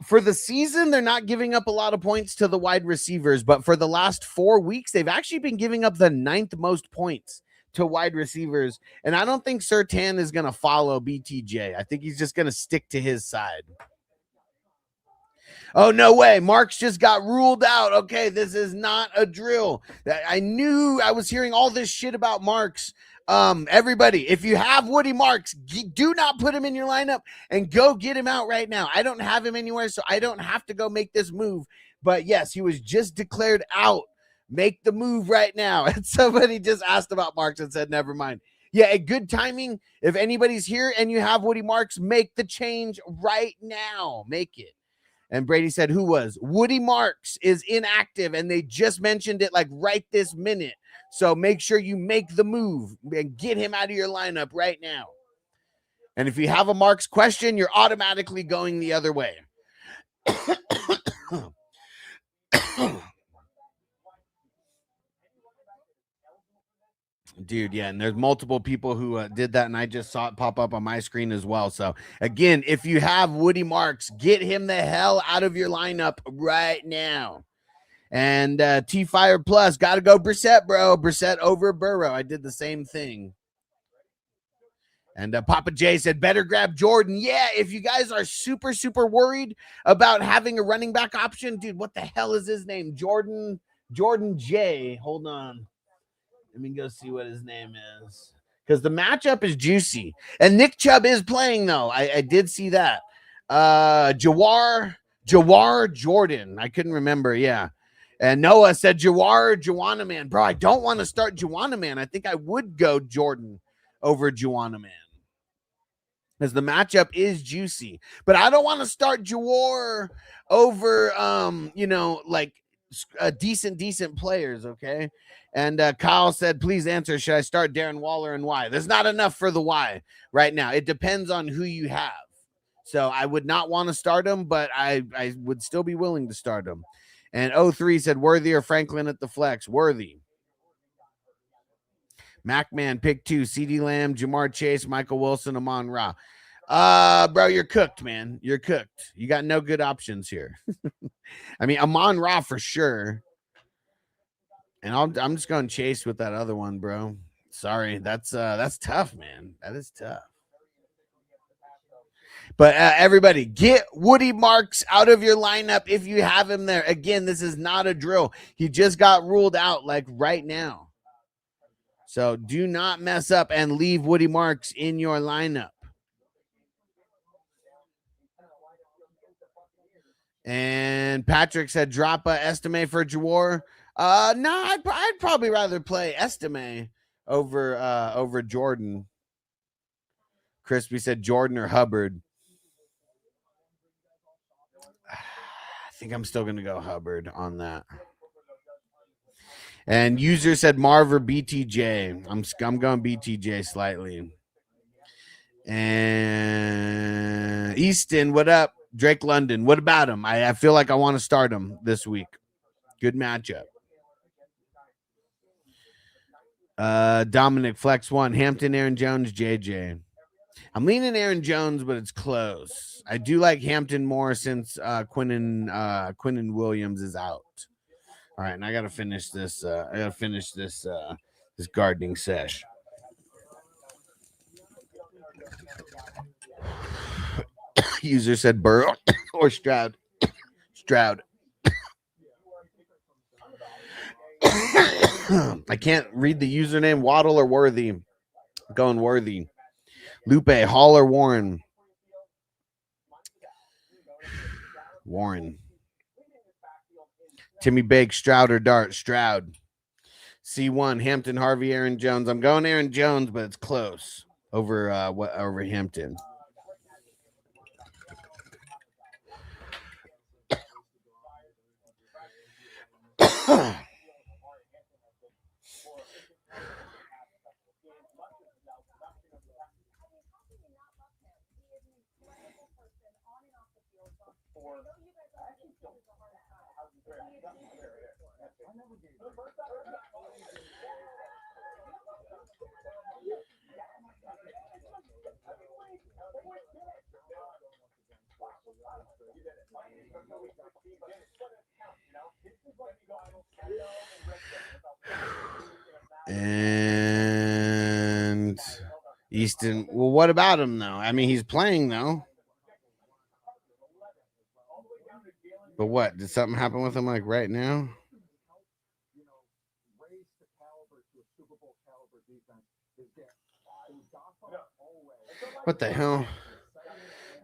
Speaker 2: for the season, they're not giving up a lot of points to the wide receivers, but for the last 4 weeks, they've actually been giving up the 9th most points to wide receivers. And I don't think Surtain is going to follow BTJ. I think he's just going to stick to his side. Oh, no way. Marks just got ruled out. Okay, this is not a drill. I knew I was hearing all this shit about Marks. Everybody, if you have Woody Marks, do not put him in your lineup and go get him out right now. I don't have him anywhere, so I don't have to go make this move. But yes, he was just declared out. Make the move right now. And somebody just asked about Marks and said, never mind. Yeah, a good timing. If anybody's here and you have Woody Marks, make the change right now. Make it. And Brady said, who was? Woody Marks is inactive, and they just mentioned it like right this minute. So make sure you make the move and get him out of your lineup right now. And if you have a Marks question, you're automatically going the other way. Dude, yeah, and there's multiple people who did that, and I just saw it pop up on my screen as well. So again, if you have Woody Marks, get him the hell out of your lineup right now. And T Fire Plus, got to go Brissett, bro. Brissett over Burrow. I did the same thing. And Papa J said, better grab Jordan. Yeah, if you guys are super, super worried about having a running back option, dude, what the hell is his name? Jordan J. Hold on. Let me go see what his name is. Because the matchup is juicy. And Nick Chubb is playing, though. I did see that. Jawar Jordan. I couldn't remember. Yeah. And Noah said Juwanna Man. Bro, I don't want to start Juwanna Man. I think I would go Jordan over Juwanna Man. Because the matchup is juicy. But I don't want to start Jawar over like decent players, okay? And Kyle said, please answer, should I start Darren Waller and why? There's not enough for the why right now. It depends on who you have. So I would not want to start him, but I would still be willing to start him. And 03 said, Worthy or Franklin at the flex? Worthy. MacMan, pick 2, CeeDee Lamb, Jamar Chase, Michael Wilson, Amon Ra. Bro, you're cooked, man. You're cooked. You got no good options here. I mean, Amon Ra for sure. And I'm just going Chase with that other one, bro. Sorry, that's tough, man. That is tough. But everybody, get Woody Marks out of your lineup if you have him there. Again, this is not a drill. He just got ruled out like right now. So do not mess up and leave Woody Marks in your lineup. And Patrick said, drop a Estime for Jawar. No, I'd probably rather play Estime over Jordan. Crispy said Jordan or Hubbard. I think I'm still going to go Hubbard on that. And user said Marv or BTJ. I'm going BTJ slightly. And Easton, what up? Drake London, what about him? I feel like I want to start him this week. Good matchup. Dominic Flex 1, Hampton, Aaron Jones, JJ. I'm leaning Aaron Jones, but it's close. I do like Hampton more since Quinnen Williams is out. All right, and I gotta finish this. This gardening sesh. User said Burrow or Stroud. Stroud. I can't read the username. Waddle or Worthy. Going Worthy. Lupe, Hall or Warren. Warren. Timmy Bake, Stroud or Dart. Stroud. C1, Hampton, Harvey, Aaron Jones. I'm going Aaron Jones, but it's close over over Hampton. And Easton, well, what about him though? I mean, he's playing though. But what? Did something happen with him like right now? What the hell?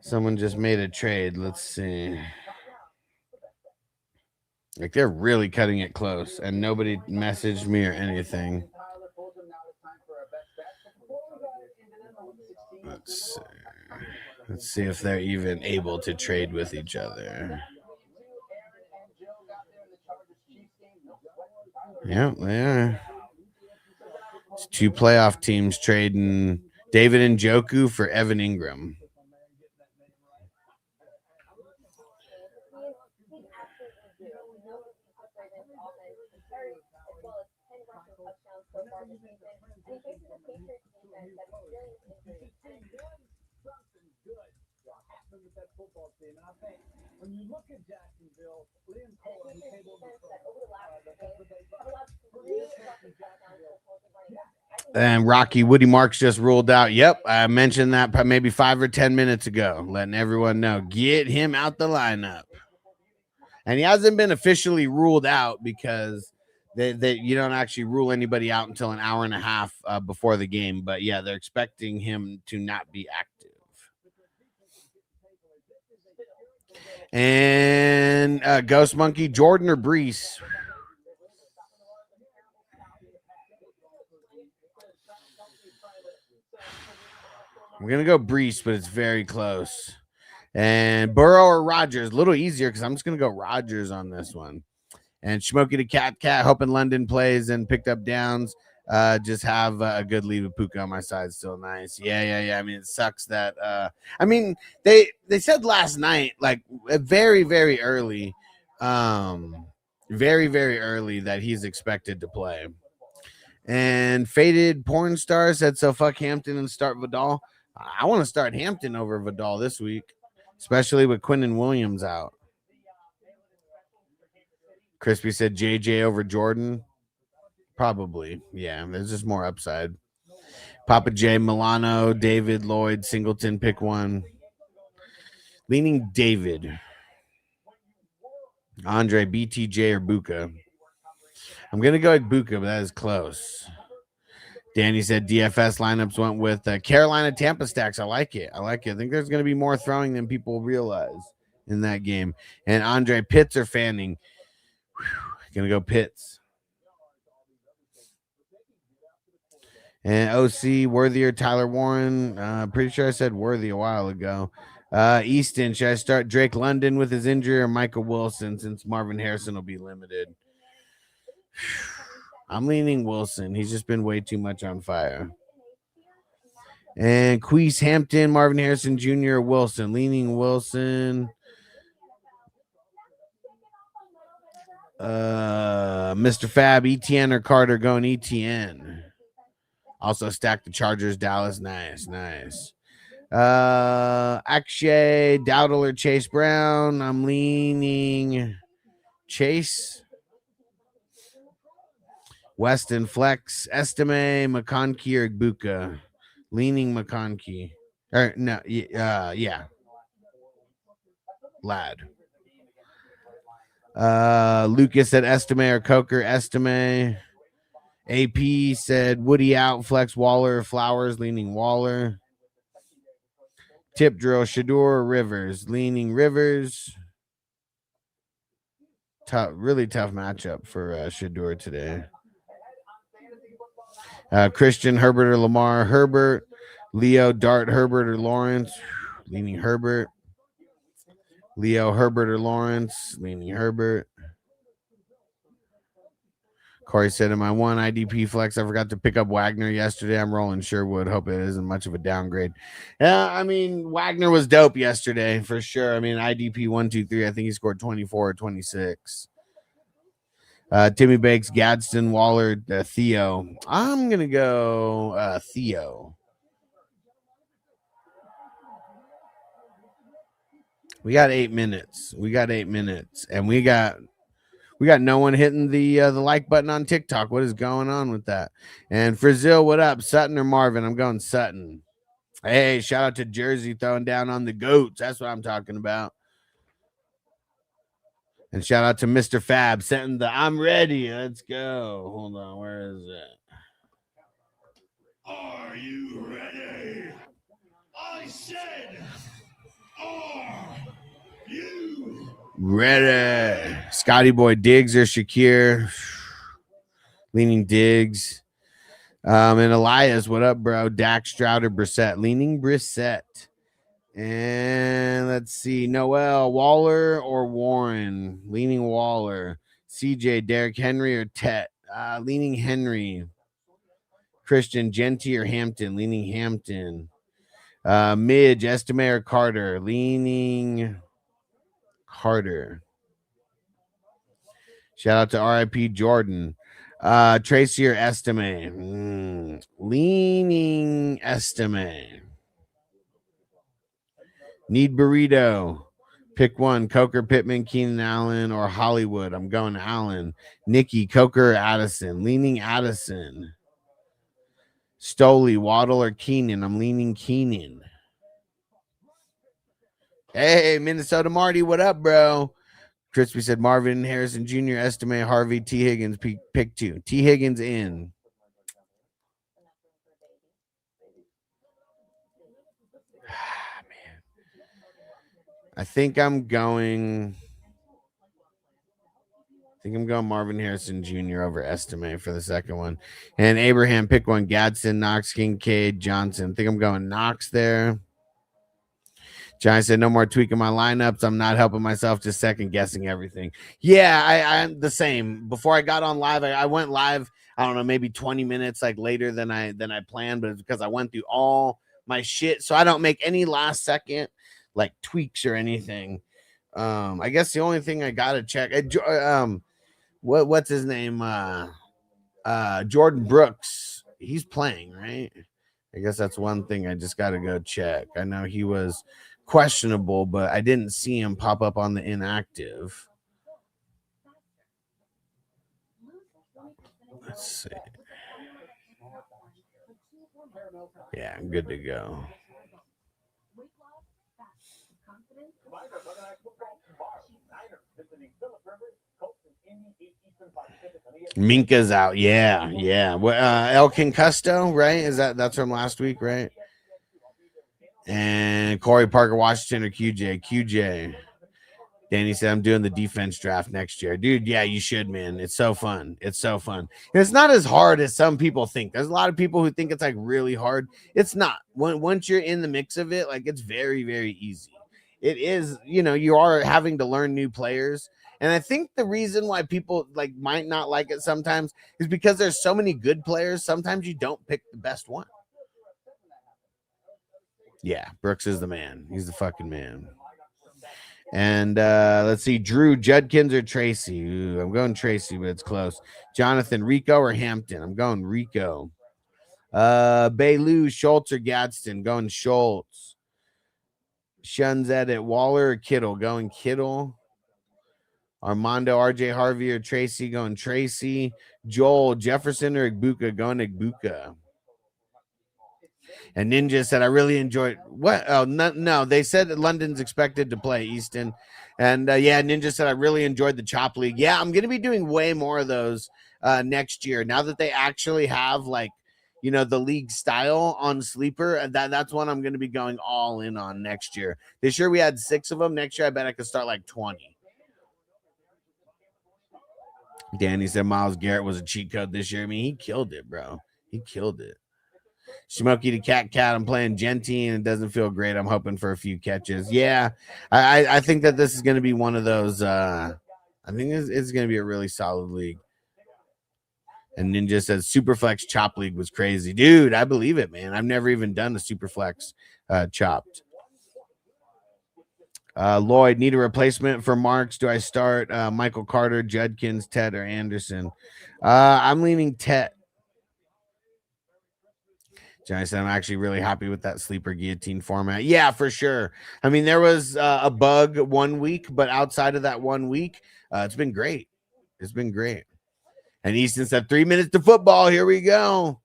Speaker 2: Someone just made a trade. Let's see. Like they're really cutting it close, and nobody messaged me or anything. Let's see if they're even able to trade with each other. Yeah, they are. It's 2 playoff teams trading David Njoku for Evan Ingram. And Rocky Woody Marks just ruled out. Yep, I mentioned that maybe 5 or 10 minutes ago, letting everyone know. Get him out the lineup. And he hasn't been officially ruled out because you don't actually rule anybody out until an hour and a half before the game. But yeah, they're expecting him to not be active. And Ghost Monkey, Jordan or Brees? I'm going to go Brees, but it's very close. And Burrow or Rodgers, a little easier because I'm just going to go Rodgers on this one. And Smokey the Cat, hoping London plays and picked up downs. Just have a good lead with Puka on my side. Still nice. Yeah. I mean, it sucks that. I mean, they said last night, like very, very early, very, very early that he's expected to play. And Faded Porn Star said, so fuck Hampton and start Vidal. I want to start Hampton over Vidal this week, especially with Quinnen Williams out. Crispy said JJ over Jordan. Probably. Yeah, there's just more upside. Papa J, Milano, David, Lloyd, Singleton, pick one. Leaning David. Andre, BTJ, or Buka. I'm going to go with Buka, but that is close. Danny said DFS lineups went with Carolina Tampa stacks. I like it. I think there's going to be more throwing than people realize in that game. And Andre, Pitts or Fanning? Going to go Pitts. And OC, Worthy or Tyler Warren? Pretty sure I said Worthy a while ago. Easton, should I start Drake London with his injury or Michael Wilson since Marvin Harrison will be limited? I'm leaning Wilson. He's just been way too much on fire. And Queese, Hampton, Marvin Harrison Jr., Wilson. Leaning Wilson. Mr. Fab, ETN or Carter going ETN. Also stack the Chargers, Dallas. Nice. Akshay, Dowdle, or Chase Brown. I'm leaning Chase. Weston, Flex, Estime, McConkey, or Buka. Leaning McConkey. Or no, yeah. Lad. Lucas said Estime or Coker. Estime. AP said Woody out, Flex Waller, Flowers, leaning Waller. Tip drill, Shador, Rivers, leaning Rivers. Really tough matchup for Shador today. Christian, Herbert, or Lamar. Herbert. Leo, Dart, Herbert, or Lawrence. Leaning Herbert. Leo, Herbert, or Lawrence. Leaning Herbert. Corey said, in my one IDP flex, I forgot to pick up Wagner yesterday. I'm rolling Sherwood. Hope it isn't much of a downgrade. Yeah, I mean, Wagner was dope yesterday for sure. I mean, IDP 1, 2, 3. I think he scored 24 or 26. Timmy Bakes, Gadsden, Waller, Theo. I'm going to go Theo. We got 8 minutes. And we got no one hitting the like button on TikTok. What is going on with that? And Frizil, what up? Sutton or Marvin? I'm going Sutton. Hey, shout out to Jersey throwing down on the goats. That's what I'm talking about. And shout out to Mr. Fab setting the I'm ready. Let's go. Hold on. Where is it?
Speaker 3: Are you ready? I said, are you
Speaker 2: ready? Scotty Boy, Diggs or Shakir? Leaning Diggs. And Elias, what up, bro? Dak, Stroud, or Brissett? Leaning Brissett. And let's see, Noel, Waller or Warren? Leaning Waller. CJ, Derrick Henry or Tet? Leaning Henry. Christian, Genty or Hampton? Leaning Hampton. Midge, Estime or Carter? Leaning Carter. Shout out to RIP Jordan. Tracy or Estime? Leaning Estime. Need burrito. Pick one. Coker, Pittman, Keenan Allen, or Hollywood. I'm going Allen. Nikki, Coker, or Addison. Leaning Addison. Stoley, Waddle, or Keenan. I'm leaning Keenan. Hey, Minnesota Marty, what up, bro? Crispy said Marvin, Harrison Jr., Estime, Harvey, T. Higgins, pick 2. T. Higgins in. Man. I think I'm going Marvin Harrison Jr. over Estime for the second one. And Abraham, pick one. Gadsden, Knox, Kincaid, Johnson. I think I'm going Knox there. Johnny said, no more tweaking my lineups. I'm not helping myself, just second guessing everything. Yeah, I'm the same. Before I got on live, I went live, I don't know, maybe 20 minutes like later than I planned, but it's because I went through all my shit. So I don't make any last second like tweaks or anything. I guess the only thing I gotta check, what's his name? Jordan Brooks. He's playing, right? I guess that's one thing I just gotta go check. I know he was questionable, but I didn't see him pop up on the inactive. Let's see. Yeah, I'm good to go. Minka's out. Yeah. El Concusto, right? That's from last week, right? And Corey Parker, Washington, or QJ. Danny said, I'm doing the defense draft next year. Dude, yeah, you should, man. It's so fun. And it's not as hard as some people think. There's a lot of people who think it's like really hard. It's not. Once you're in the mix of it, like it's very, very easy. It is, you are having to learn new players. And I think the reason why people like might not like it sometimes is because there's so many good players. Sometimes you don't pick the best one. Yeah, Brooks is the man. He's the fucking man. And let's see, Drew, Judkins, or Tracy. Ooh, I'm going Tracy, but it's close. Jonathan, Rico, or Hampton. I'm going Rico. Baylou, Schultz, or Gadsden. Going Schultz. Shun's edit. Waller or Kittle? Going Kittle. Armando, RJ Harvey or Tracy? Going Tracy. Joel, Jefferson or Igbuka? Going Igbuka. And Ninja said, I really enjoyed what? Oh, no. They said that London's expected to play Easton. And yeah, Ninja said, I really enjoyed the Chop League. Yeah, I'm going to be doing way more of those next year. Now that they actually have like, you know, the league style on Sleeper, that's one I'm going to be going all in on next year. This year we had 6 of them. Next year I bet I could start like 20. Danny said Myles Garrett was a cheat code this year. I mean, he killed it, bro. He killed it. Smokey the Cat. I'm playing Genty and it doesn't feel great. I'm hoping for a few catches. Yeah, I think that this is going to be one of those. I think it's going to be a really solid league. And Ninja says Superflex Chop League was crazy. Dude, I believe it, man. I've never even done a Superflex chopped. Lloyd, need a replacement for Marks. Do I start Michael Carter, Judkins, Ted, or Anderson? I'm leaning Ted. Johnny said, I'm actually really happy with that sleeper guillotine format. Yeah, for sure. I mean, there was a bug 1 week, but outside of that 1 week, it's been great. It's been great. And Easton said 3 minutes to football. Here we go.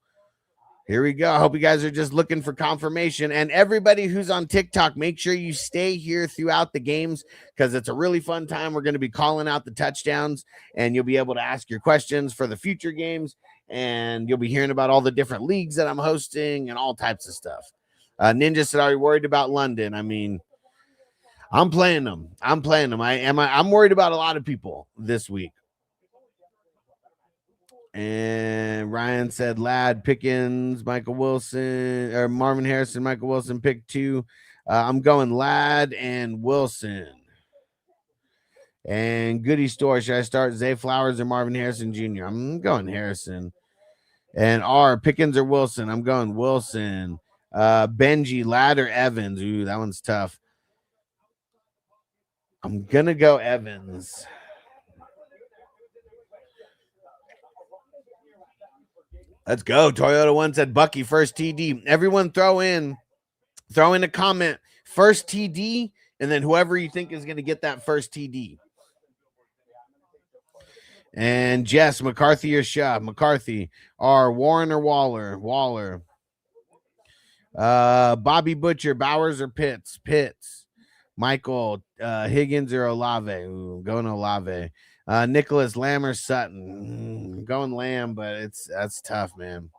Speaker 2: Here we go. I hope you guys are just looking for confirmation. And everybody who's on TikTok, make sure you stay here throughout the games because it's a really fun time. We're going to be calling out the touchdowns, and you'll be able to ask your questions for the future games. And you'll be hearing about all the different leagues that I'm hosting and all types of stuff. Ninja said, are you worried about London? I mean, I'm playing them. I'm worried about a lot of people this week. And Ryan said, Ladd, Pickens, Michael Wilson, or Marvin Harrison, Michael Wilson, pick 2. I'm going Ladd and Wilson. And Goody Store, should I start Zay Flowers or Marvin Harrison Jr.? I'm going Harrison. And R, Pickens or Wilson? I'm going Wilson. Benji, Ladd or Evans? Ooh, that one's tough. I'm going to go Evans. Let's go. Toyota 1 said Bucky first TD. Everyone throw in a comment. First TD, and then whoever you think is going to get that first TD. And Jess, McCarthy or Shaw? McCarthy. R, Warren or Waller? Waller. Bobby Butcher, Bowers or Pitts? Pitts. Michael, Higgins or Olave? Ooh, going Olave. Nicholas, Lamb or Sutton? Going Lamb, but that's tough, man.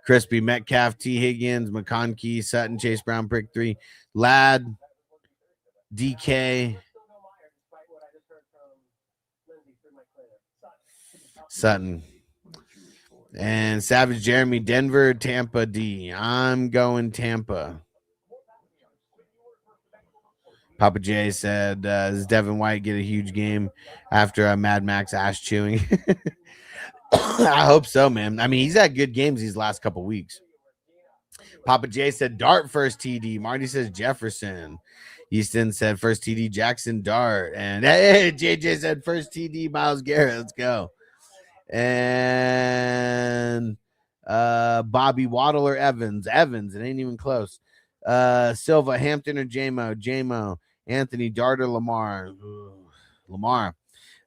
Speaker 2: Crispy, Metcalf, T. Higgins, McConkey, Sutton, Chase Brown, pick 3. Ladd, DK, Sutton. And Savage Jeremy, Denver, Tampa, D. I'm going Tampa. Papa J said, does Devin White get a huge game after a Mad Max ass chewing? I hope so, man. I mean, he's had good games these last couple weeks. Papa J said Dart first TD. Marty says Jefferson. Easton said first TD Jackson Dart. And hey, JJ said first TD Myles Garrett. Let's go. And Bobby Waddle or Evans. Evans. It ain't even close. Silva, Hampton or JMO. Anthony Dart or Lamar. Ooh, Lamar.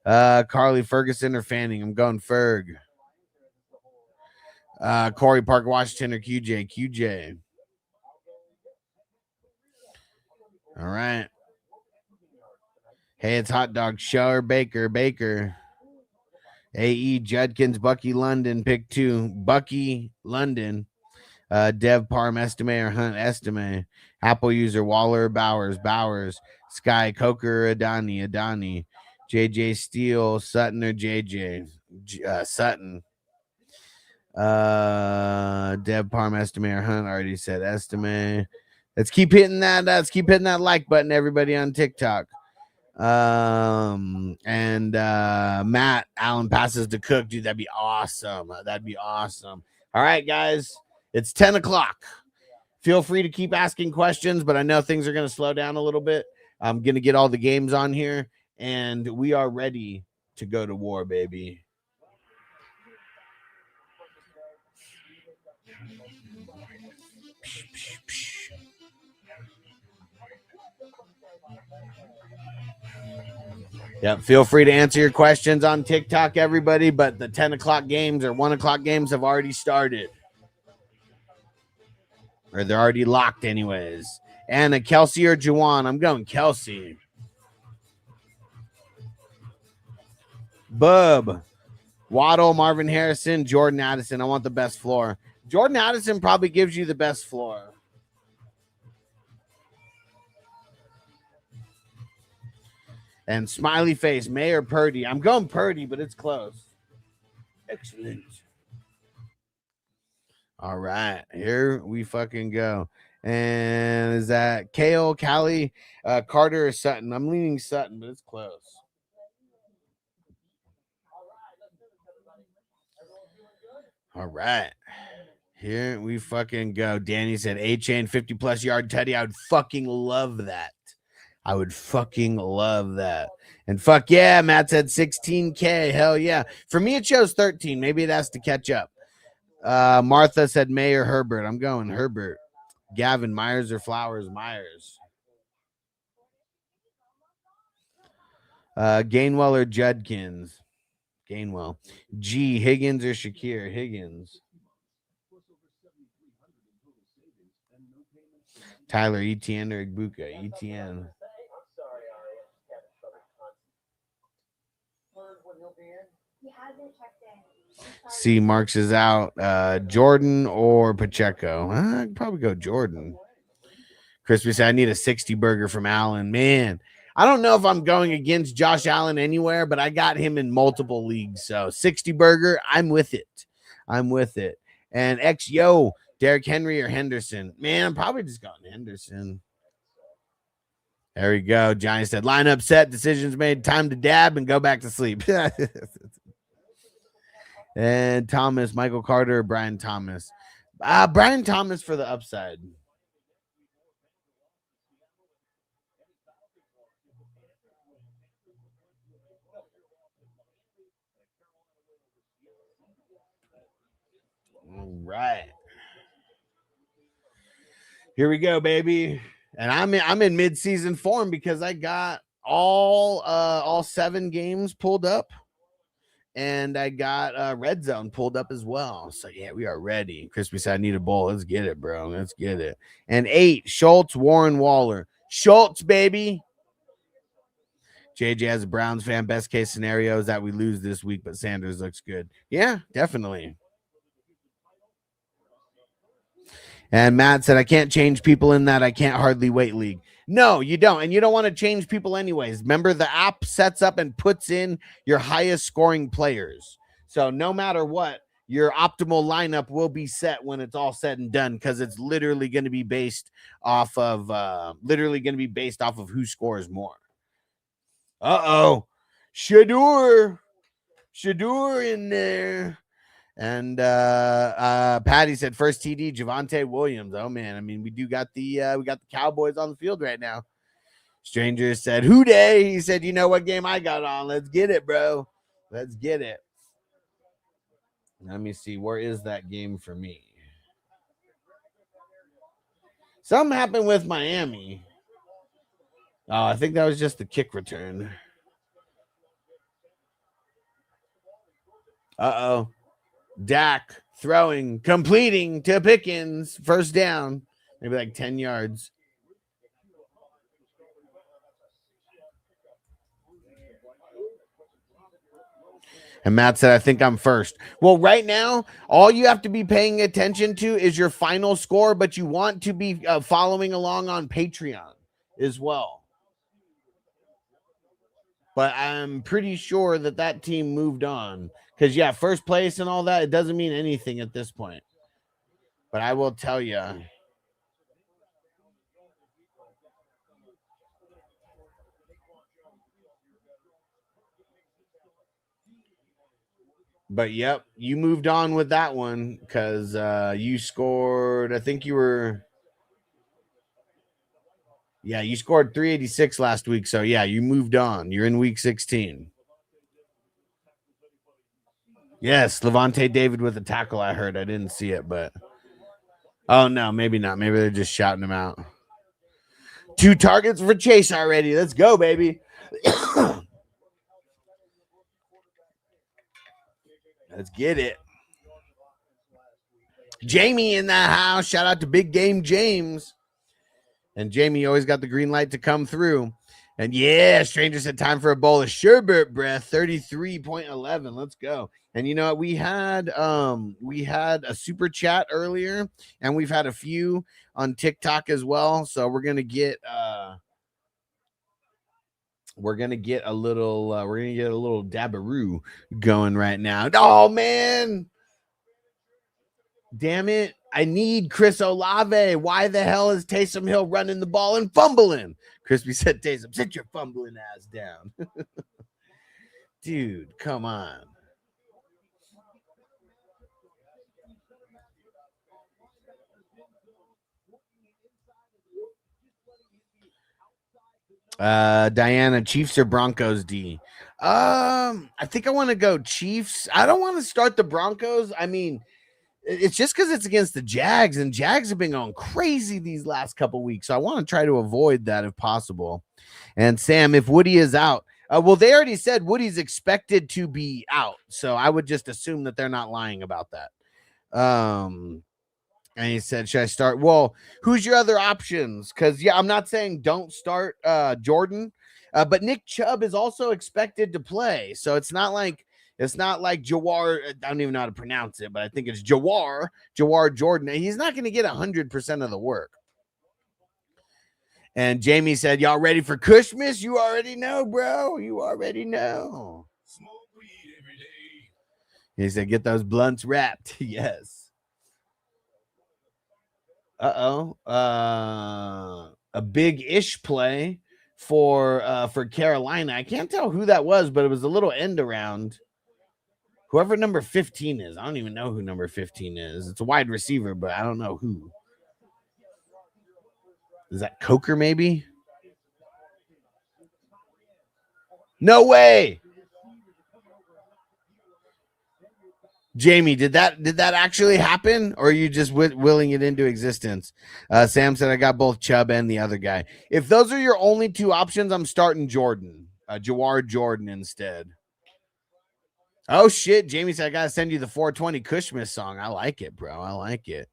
Speaker 2: Carly Ferguson or Fanning. I'm going Ferg. Corey Parker Washington or QJ. All right. Hey, it's Hot Dog Show or Baker. AE Judkins, Bucky London, pick 2. Bucky London. Dev Parm Estime or Hunt Estime. Apple user Waller Bowers. Sky Coker Adani. JJ Steele, Sutton or JJ. Sutton. Dev Parm Estime or Hunt already said Estime. Let's keep hitting that. Like button, everybody on TikTok. And Matt Allen passes to Cook. Dude, that'd be awesome. All right, guys, it's 10 o'clock. Feel free to keep asking questions, but I know things are going to slow down a little bit. I'm going to get all the games on here, and we are ready to go to war, baby. Yep. Feel free to answer your questions on TikTok, everybody. But the 10 o'clock games or 1 o'clock games have already started. Or they're already locked, anyways. And Kelsey or Juwan? I'm going Kelsey. Bub. Waddle, Marvin Harrison, Jordan Addison. I want the best floor. Jordan Addison probably gives you the best floor. And smiley face, Mayor Purdy. I'm going Purdy, but it's close. Excellent. All right, here we fucking go. And is that Kale, Callie, Carter, or Sutton? I'm leaning Sutton, but it's close. All right. Here we fucking go. Danny said A-Chain 50-plus yard Teddy. I would fucking love that. I would fucking love that. And fuck yeah, Matt said 16K. Hell yeah. For me, it shows 13. Maybe it has to catch up. Martha said Mayor Herbert. I'm going Herbert. Gavin, Myers or Flowers? Myers. Gainwell or Judkins? Gainwell. G, Higgins or Shakir? Higgins. Tyler, ETN or Igbuka? ETN. C, Marks is out. Jordan or Pacheco? I'd probably go Jordan. Crispy said, I need a 60 burger from Allen. Man, I don't know if I'm going against Josh Allen anywhere, but I got him in multiple leagues. So 60 burger, I'm with it. I'm with it. And XYO, Derrick Henry or Henderson? Man, I'm probably just going Henderson. There we go. Johnny said, lineup set, decisions made, time to dab and go back to sleep. And Thomas, Michael Carter, Brian Thomas. Brian Thomas for the upside. All right. Here we go, baby. And I'm in mid-season form because I got all 7 games pulled up. And I got Red Zone pulled up as well. So, yeah, we are ready. Crispy said, I need a bowl. Let's get it, bro. Let's get it. And 8, Schultz, Warren, Waller. Schultz, baby. JJ as a Browns fan, best case scenario is that we lose this week, but Sanders looks good. Yeah, definitely. And Matt said, I can't change people in that I can't hardly wait league. No, you don't. And you don't want to change people anyways. Remember, the app sets up and puts in your highest scoring players. So no matter what, your optimal lineup will be set when it's all said and done, because it's literally going to be based off of who scores more. Shadur in there. And Patty said first TD, Javonte Williams. Oh man, I mean, we got the Cowboys on the field right now. Stranger said, who day? He said, you know what game I got on? Let's get it, bro. Let's get it. Let me see. Where is that game for me? Something happened with Miami. Oh, I think that was just the kick return. Uh-oh. Dak throwing, completing to Pickens. First down. Maybe like 10 yards. And Matt said, I think I'm first. Well, right now, all you have to be paying attention to is your final score, but you want to be following along on Patreon as well. But I'm pretty sure that team moved on. Because, yeah, first place and all that, it doesn't mean anything at this point. But I will tell you. But, yep, you moved on with that one because you scored, I think you were. Yeah, you scored 386 last week. So, yeah, you moved on. You're in week 16. Yes, Levante David with a tackle, I heard. I didn't see it, but. Oh, no, maybe not. Maybe they're just shouting him out. 2 targets for Chase already. Let's go, baby. Let's get it. Jamie in the house. Shout out to Big Game James. And Jamie always got the green light to come through. And yeah, Stranger said time for a bowl of sherbet breath. 33.11. Let's go. And you know what? We had a super chat earlier, and we've had a few on TikTok as well. So we're gonna get a little dabberoo going right now. Oh man. Damn it. I need Chris Olave. Why the hell is Taysom Hill running the ball and fumbling? Crispy said, Taysom, sit your fumbling ass down. Dude, come on. Diana, Chiefs or Broncos, D? I think I want to go Chiefs. I don't want to start the Broncos. I mean, it's just because it's against the Jags, and Jags have been going crazy these last couple weeks. So I want to try to avoid that if possible. And Sam, if Woody is out, well, they already said Woody's expected to be out. So I would just assume that they're not lying about that. And he said, should I start? Well, who's your other options? Because, yeah, I'm not saying don't start Jordan, but Nick Chubb is also expected to play. So it's not like Jawar. I don't even know how to pronounce it, but I think it's Jawar Jordan. He's not going to get 100% of the work. And Jamie said, y'all ready for Christmas? You already know, bro. You already know.
Speaker 3: Smoke weed every day.
Speaker 2: He said, get those blunts wrapped. Yes. A big-ish play for Carolina. I can't tell who that was, but it was a little end around. Whoever number 15 is. I don't even know who number 15 is. It's a wide receiver, but I don't know who. Is that Coker maybe? No way. Jamie, did that actually happen, or are you just willing it into existence? Sam said I got both Chubb and the other guy. If those are your only 2 options, I'm starting Jordan. Jawar Jordan instead. Oh shit, Jamie said I gotta send you the 420 Christmas song. I like it, bro. I like it.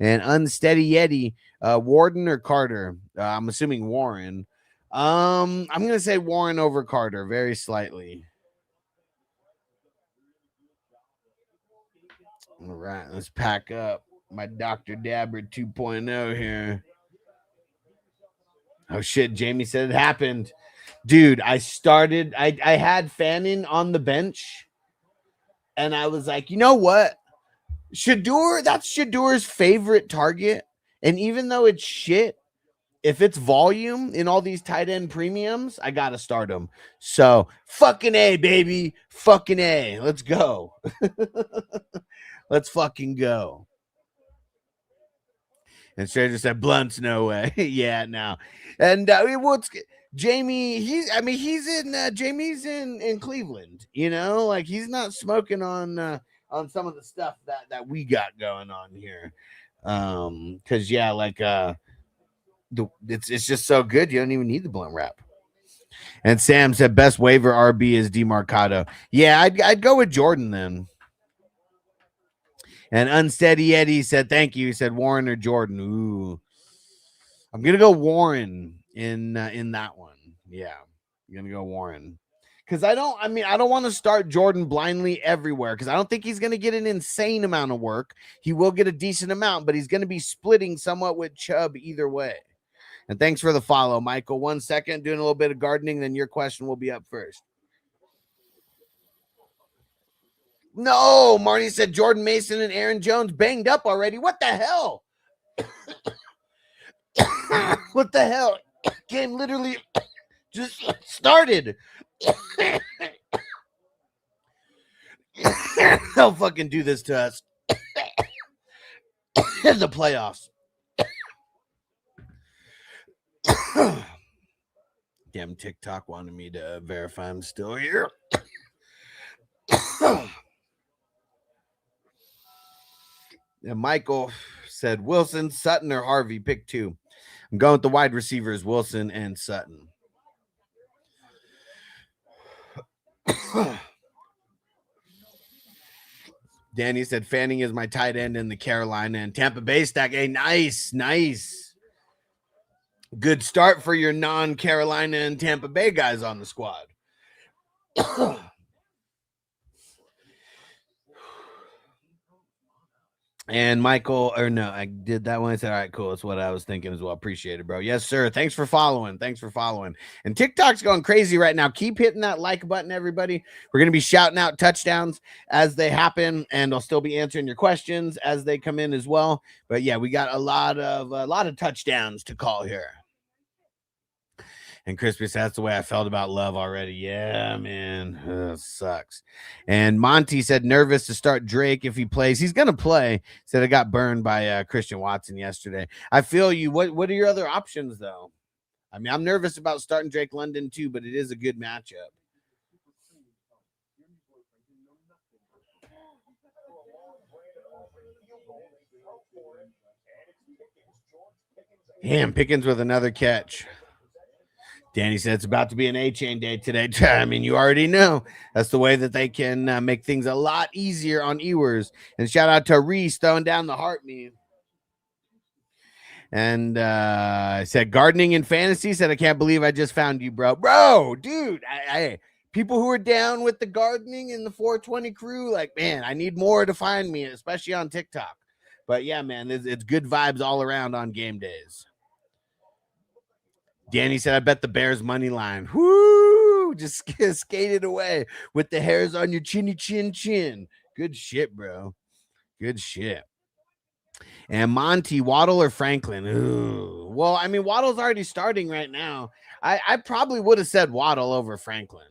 Speaker 2: And Unsteady Yeti, Warden or Carter? I'm assuming Warren. I'm gonna say Warren over Carter, very slightly. All right, let's pack up my Dr. Dabber 2.0 here. Oh shit, Jamie said it happened. Dude, I had Fannin on the bench, and I was like, you know what? That's Shadur's favorite target. And even though it's shit, if it's volume in all these tight end premiums, I got to start him. So fucking A, baby. Fucking A. Let's go. Let's fucking go. And Stranger said, blunts, no way. Yeah, no. And Jamie, Jamie's in Cleveland, you know, like he's not smoking on some of the stuff that we got going on here. Because yeah, like it's just so good you don't even need the blunt wrap. And Sam said best waiver RB is DeMarcado. Yeah, I'd go with Jordan then. And Unsteady Eddie said thank you. He said Warren or Jordan. Ooh, I'm gonna go Warren in that one. Yeah, I'm gonna go Warren. Because I don't want to start Jordan blindly everywhere because I don't think he's going to get an insane amount of work. He will get a decent amount, but he's going to be splitting somewhat with Chubb either way. And thanks for the follow, Michael. 1 second, doing a little bit of gardening, then your question will be up first. No, Marty said Jordan Mason and Aaron Jones banged up already. What the hell? What the hell? Game literally just started. They'll fucking do this to us in the playoffs. Damn, TikTok wanted me to verify I'm still here. And Michael said Wilson, Sutton, or Harvey. Pick 2. I'm I'm going with the wide receivers, Wilson and Sutton. Danny said Fanning is my tight end in the Carolina and Tampa Bay stack. Hey, nice. Good start for your non-Carolina and Tampa Bay guys on the squad. And Michael, or no, I did that one. I said, all right, cool. That's what I was thinking as well. Appreciate it, bro. Yes, sir. Thanks for following. And TikTok's going crazy right now. Keep hitting that like button, everybody. We're going to be shouting out touchdowns as they happen, and I'll still be answering your questions as they come in as well. But yeah, we got a lot of touchdowns to call here. And Crispy said, that's the way I felt about Love already. Yeah, man. Sucks. And Monty said, nervous to start Drake if he plays. He's going to play. Said I got burned by Christian Watson yesterday. I feel you. What are your other options, though? I mean, I'm nervous about starting Drake London, too, but it is a good matchup. Damn, Pickens with another catch. Danny said it's about to be an A-Chain day today. I mean, you already know. That's the way that they can make things a lot easier on Ewers. And shout out to Reese throwing down the heart meme. And I said gardening in fantasy. Said I can't believe I just found you, bro. Bro, dude, I people who are down with the gardening and the 420 crew, like, man, I need more to find me, especially on TikTok. But yeah, man, it's good vibes all around on game days. Danny said, I bet the Bears money line. Whoo! Just skated away with the hairs on your chinny chin. Good shit, bro. Good shit. And Monty, Waddle or Franklin? Ooh. Well, I mean, Waddle's already starting right now. I probably would have said Waddle over Franklin.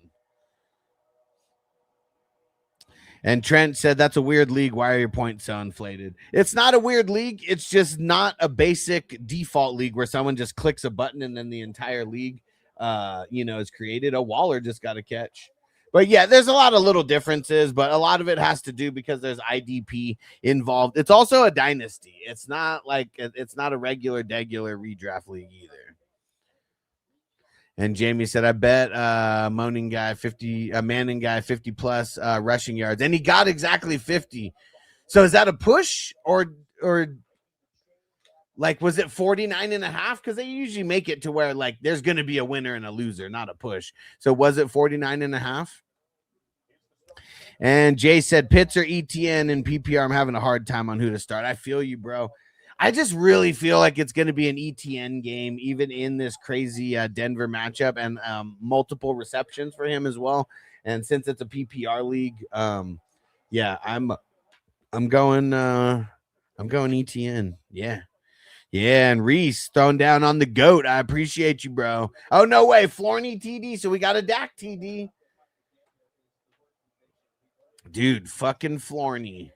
Speaker 2: And Trent said, that's a weird league. Why are your points so inflated? It's not a weird league. It's just not a basic default league where someone just clicks a button and then the entire league, is created. A Waller just got a catch. But yeah, there's a lot of little differences, but a lot of it has to do because there's IDP involved. It's also a dynasty. It's not a regular redraft league either. And Jamie said, I bet Manning guy 50 plus rushing yards. And he got exactly 50. So is that a push or like, was it 49.5? Because they usually make it to where like there's going to be a winner and a loser, not a push. So was it 49.5? And Jay said, Pitts or ETN in PPR. I'm having a hard time on who to start. I feel you, bro. I just really feel like it's going to be an ETN game, even in this crazy Denver matchup, and multiple receptions for him as well. And since it's a PPR league, I'm going ETN. Yeah. And Reese throwing down on the GOAT. I appreciate you, bro. Oh, no way. Florney TD. So we got a Dak TD. Dude, fucking Florney.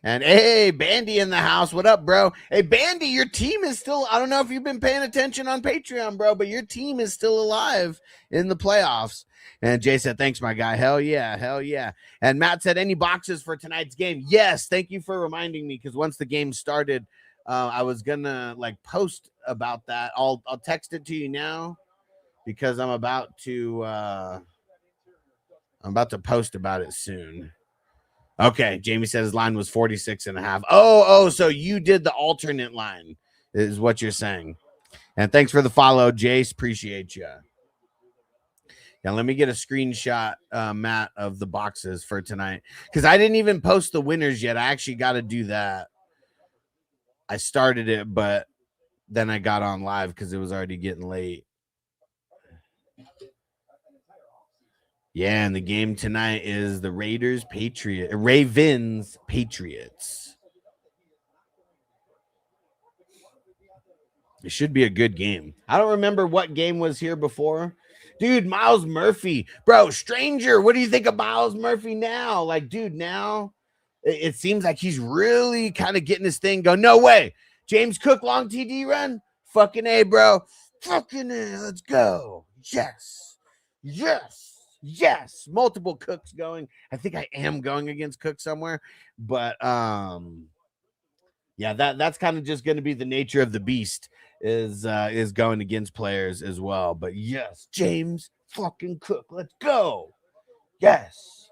Speaker 2: And hey, Bandy in the house. What up, bro? Hey, Bandy, your team is still, I don't know if you've been paying attention on Patreon, bro, but your team is still alive in the playoffs. And Jay said, thanks, my guy. Hell yeah. And Matt said, any boxes for tonight's game? Yes. Thank you for reminding me, because once the game started, I was going to post about that. I'll text it to you now because I'm about to post about it soon. Okay, Jamie said his line was 46.5. Oh, so you did the alternate line, is what you're saying. And thanks for the follow, Jace. Appreciate you. Now, let me get a screenshot, Matt, of the boxes for tonight, because I didn't even post the winners yet. I actually got to do that. I started it, but then I got on live because it was already getting late. Yeah, and the game tonight is the Ravens Patriots. It should be a good game. I don't remember what game was here before. Dude, Miles Murphy. Bro, stranger, what do you think of Miles Murphy now? Like, dude, now it seems like he's really kind of getting his thing going. No way. James Cook, long TD run? Fucking A, bro. Fucking A, let's go. Yes, multiple Cooks going. I think I am going against Cook somewhere, but yeah, that's kind of just going to be the nature of the beast. is going against players as well. But yes, James fucking Cook, let's go. Yes.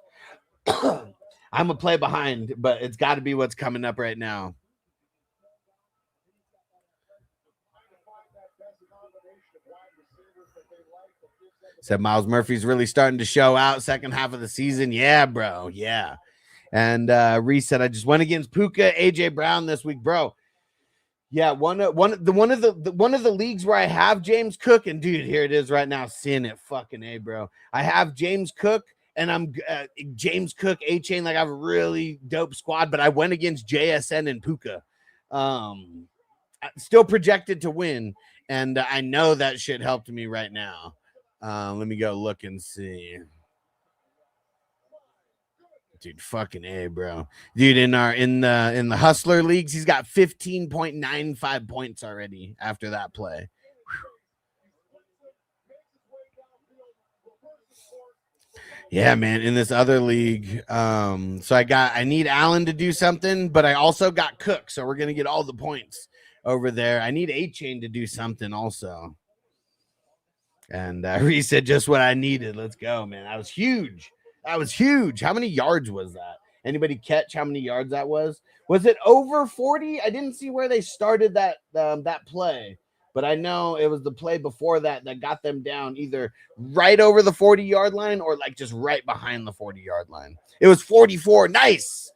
Speaker 2: I'm gonna play behind, but it's got to be what's coming up right now. Said Miles Murphy's really starting to show out second half of the season. Yeah, bro. Yeah. And Reese said, I just went against Puka, AJ Brown this week, bro. Yeah, one of the leagues where I have James Cook, and dude, here it is right now, seeing it, fucking A, bro. I have James Cook, and I'm James Cook, A-Chain, like I have a really dope squad, but I went against JSN and Puka. Still projected to win, and I know that shit helped me right now. Let me go look and see. Dude, fucking A, bro. Dude, in the Hustler leagues, he's got 15.95 points already after that play. Yeah, man. In this other league, so I need Allen to do something, but I also got Cook, so we're gonna get all the points over there. I need A-Chain to do something also. And Reese said just what I needed. Let's go, man. That was huge. That was huge. How many yards was that? Anybody catch how many yards that was? Was it over 40? I didn't see where they started that play, but I know it was the play before that got them down either right over the 40-yard line or like just right behind the 40-yard line. It was 44. Nice.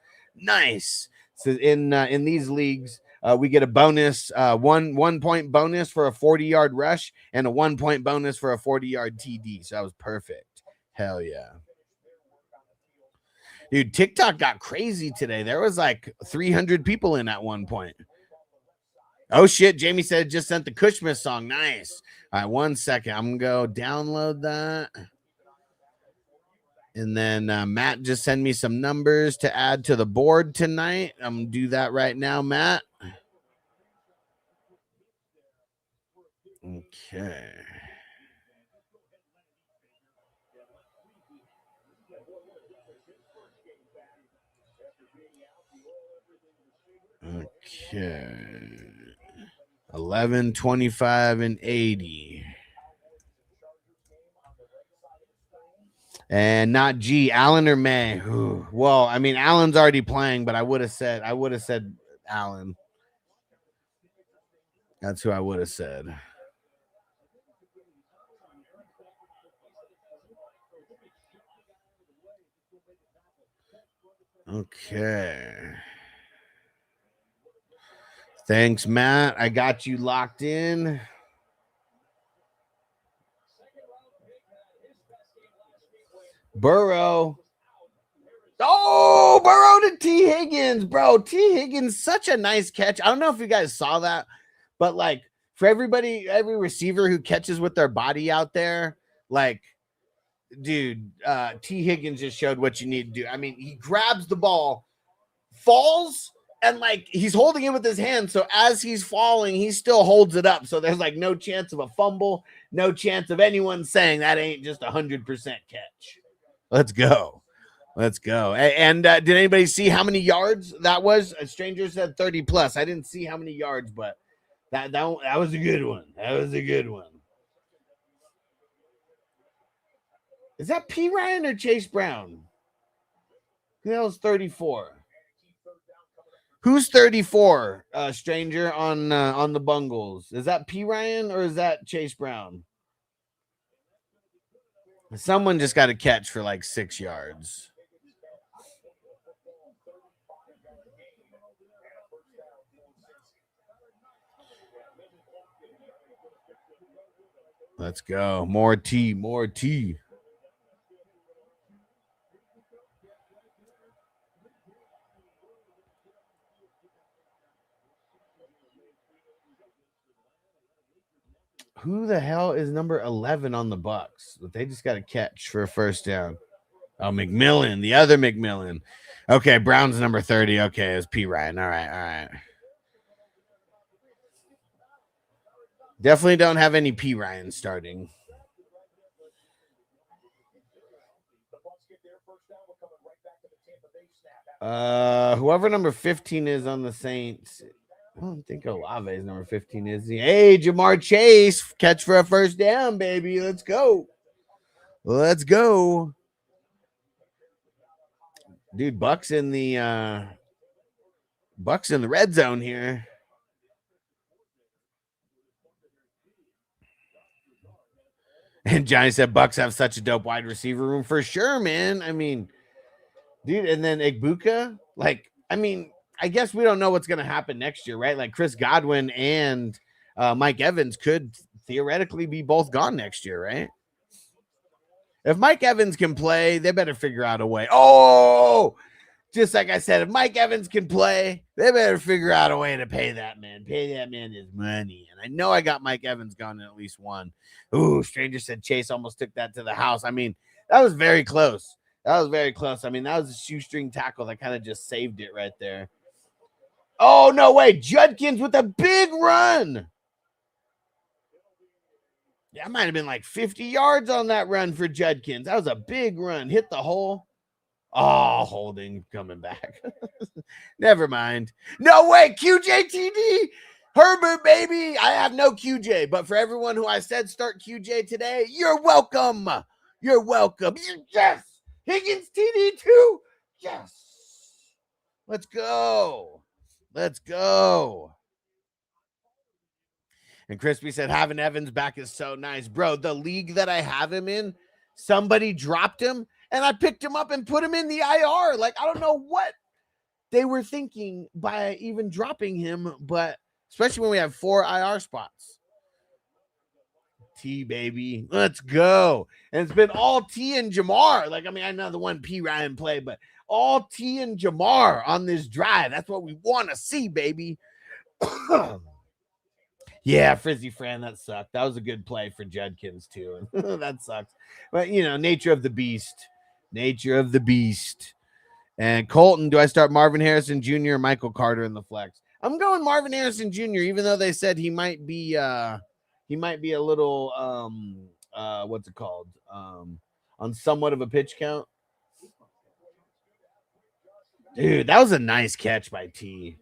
Speaker 2: So in these leagues, we get a bonus, 1 point bonus for a 40-yard rush and a 1 point bonus for a 40-yard TD. So that was perfect. Hell yeah. Dude, TikTok got crazy today. There was like 300 people in at one point. Oh, shit. Jamie said just sent the Kushmas song. Nice. All right, 1 second. I'm going to go download that. And then Matt just sent me some numbers to add to the board tonight. I'm going to do that right now, Matt. Okay. Okay. 11, 25, and 80. And not G, Allen or May. Ooh. Well, I mean, Allen's already playing, but I would have said Allen. That's who I would have said. Okay. Thanks, Matt. I got you locked in. Burrow. Oh, Burrow to T. Higgins, bro. T. Higgins, such a nice catch. I don't know if you guys saw that, but like for everybody, every receiver who catches with their body out there, like, dude, T. Higgins just showed what you need to do. I mean, he grabs the ball, falls, and like he's holding it with his hand. So as he's falling, he still holds it up. So there's like no chance of a fumble, no chance of anyone saying that ain't just 100% catch. Let's go. Let's go. And did anybody see how many yards that was? A stranger said 30 plus. I didn't see how many yards, but that was a good one. That was a good one. Is that P. Ryan or Chase Brown? Who else 34? Who's 34? Stranger on the Bungles. Is that P. Ryan or is that Chase Brown? Someone just got a catch for like 6 yards. Let's go. More T. Who the hell is number 11 on the Bucks? They just got a catch for a first down. Oh, McMillan, the other McMillan. Okay, Brown's number 30. Okay, it's P. Ryan. All right. Definitely don't have any P. Ryan starting. Whoever number 15 is on the Saints. I don't think Olave is number 15, is he? Hey, Jamar Chase, catch for a first down, baby. Let's go. Let's go. Dude, Bucks in the red zone here. And Johnny said Bucks have such a dope wide receiver room for sure, man. I mean, dude, and then Igbuka, like, I mean, I guess we don't know what's gonna happen next year, right? Like Chris Godwin and Mike Evans could theoretically be both gone next year, right? If Mike Evans can play, they better figure out a way. Oh, just like I said, if Mike Evans can play, they better figure out a way to pay that man. Pay that man his money. And I know I got Mike Evans gone in at least one. Ooh, Stranger said Chase almost took that to the house. I mean, that was very close. That was very close. I mean, that was a shoestring tackle that kind of just saved it right there. Oh, no way. Judkins with a big run. That might have been like 50 yards on that run for Judkins. That was a big run. Hit the hole. Oh, holding coming back. Never mind. No way. QJTD. Herbert, baby. I have no QJ, but for everyone who I said start QJ today, you're welcome. You're welcome. Yes. Higgins TD too. Yes. Let's go. Let's go. And Crispy said having Evans back is so nice. Bro, the league that I have him in, somebody dropped him and I picked him up and put him in the IR. Like, I don't know what they were thinking by even dropping him, but especially when we have 4 IR spots. T, baby. Let's go. And it's been all T and Jamar. Like, I mean, I know the one P Ryan played, but all T and Jamar on this drive. That's what we want to see, baby. Yeah, Frizzy Fran, that sucked. That was a good play for Judkins, too. That sucks. But, you know, nature of the beast. Nature of the beast. And Colton, do I start Marvin Harrison Jr. or Michael Carter in the flex? I'm going Marvin Harrison Jr., even though they said he might be a little what's it called? On somewhat of a pitch count. Dude, that was a nice catch by T.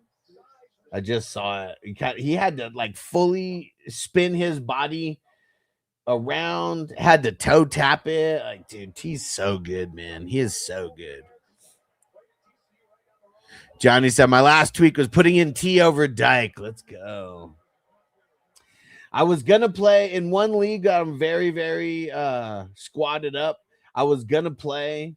Speaker 2: I just saw it. He had to like fully spin his body around, had to toe tap it. Like, dude, T's so good, man. He is so good. Johnny said, my last tweak was putting in T over Dyke. Let's go. I was going to play in one league. I'm very, very squatted up. I was going to play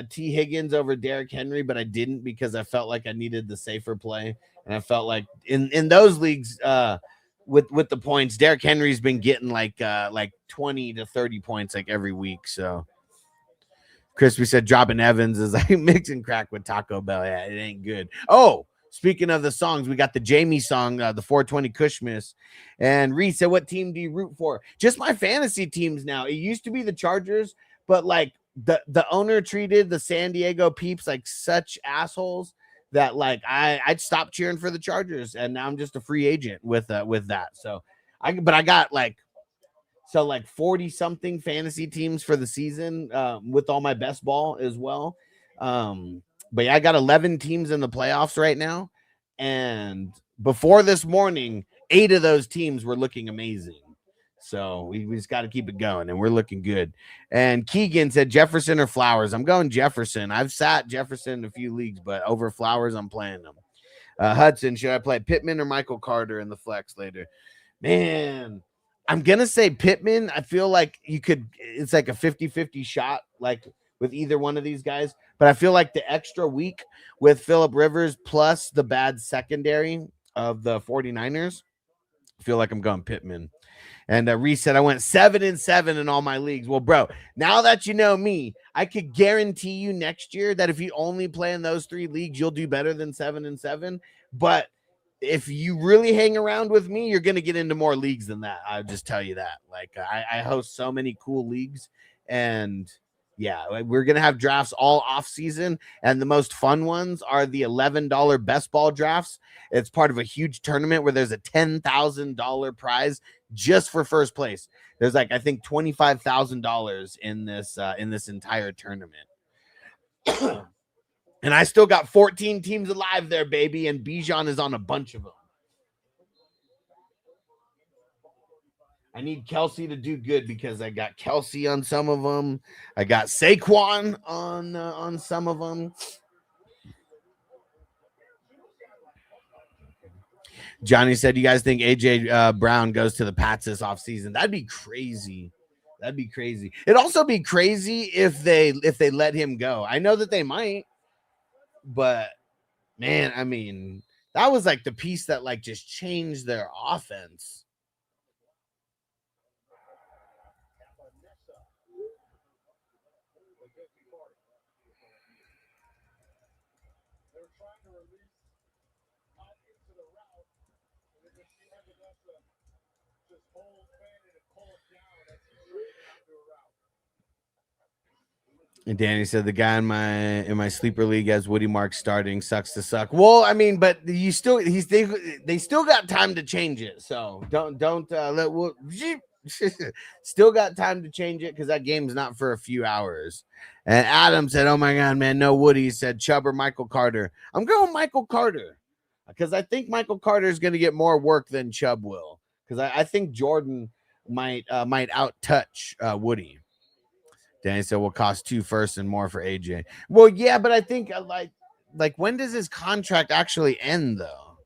Speaker 2: T Higgins over Derrick Henry, but I didn't because I felt like I needed the safer play. And I felt like in those leagues with the points, Derrick Henry's been getting like 20 to 30 points like every week. So Crispy said dropping Evans is like mixing crack with Taco Bell. Yeah, it ain't good. Oh, speaking of the songs, we got the Jamie song, the 420 Cushmas. And Reese said, what team do you root for? Just my fantasy teams now. It used to be the Chargers, but like the owner treated the San Diego peeps like such assholes that like I'd stop cheering for the Chargers, and now I'm just a free agent with that. So I got like 40 something fantasy teams for the season with all my best ball as well. But yeah, I got 11 teams in the playoffs right now, and before this morning, 8 of those teams were looking amazing. So we just got to keep it going, and we're looking good. And Keegan said Jefferson or Flowers. I'm going Jefferson. I've sat Jefferson in a few leagues, but over Flowers, I'm playing them. Hudson, should I play Pittman or Michael Carter in the flex later? Man, I'm going to say Pittman. I feel like it's like a 50-50 shot, like with either one of these guys. But I feel like the extra week with Phillip Rivers plus the bad secondary of the 49ers, I feel like I'm going Pittman. And Reese said, I went 7-7 in all my leagues. Well, bro, now that you know me, I could guarantee you next year that if you only play in those 3 leagues, you'll do better than 7-7. But if you really hang around with me, you're going to get into more leagues than that. I'll just tell you that. Like, I host so many cool leagues, and yeah, we're going to have drafts all off season. And the most fun ones are the $11 best ball drafts. It's part of a huge tournament where there's a $10,000 prize just for first place. There's like, I think $25,000 in this entire tournament. And I still got 14 teams alive there, baby. And Bijan is on a bunch of them. I need Kelsey to do good because I got Kelsey on some of them. I got Saquon on some of them. Johnny said, "You guys think AJ Brown goes to the Pats this offseason? That'd be crazy. That'd be crazy. It'd also be crazy if they let him go. I know that they might, but man, I mean, that was like the piece that like just changed their offense." And Danny said the guy in my sleeper league has Woody Mark starting. Sucks to suck. Well, I mean, but they still got time to change it. So don't let still got time to change it because that game's not for a few hours. And Adam said, "Oh my god, man, no Woody." He said Chubb or Michael Carter. I'm going Michael Carter because I think Michael Carter is going to get more work than Chubb will because I think Jordan might out touch Woody. Danny said we'll cost 2 firsts and more for AJ. Well, yeah, but I think like when does his contract actually end though?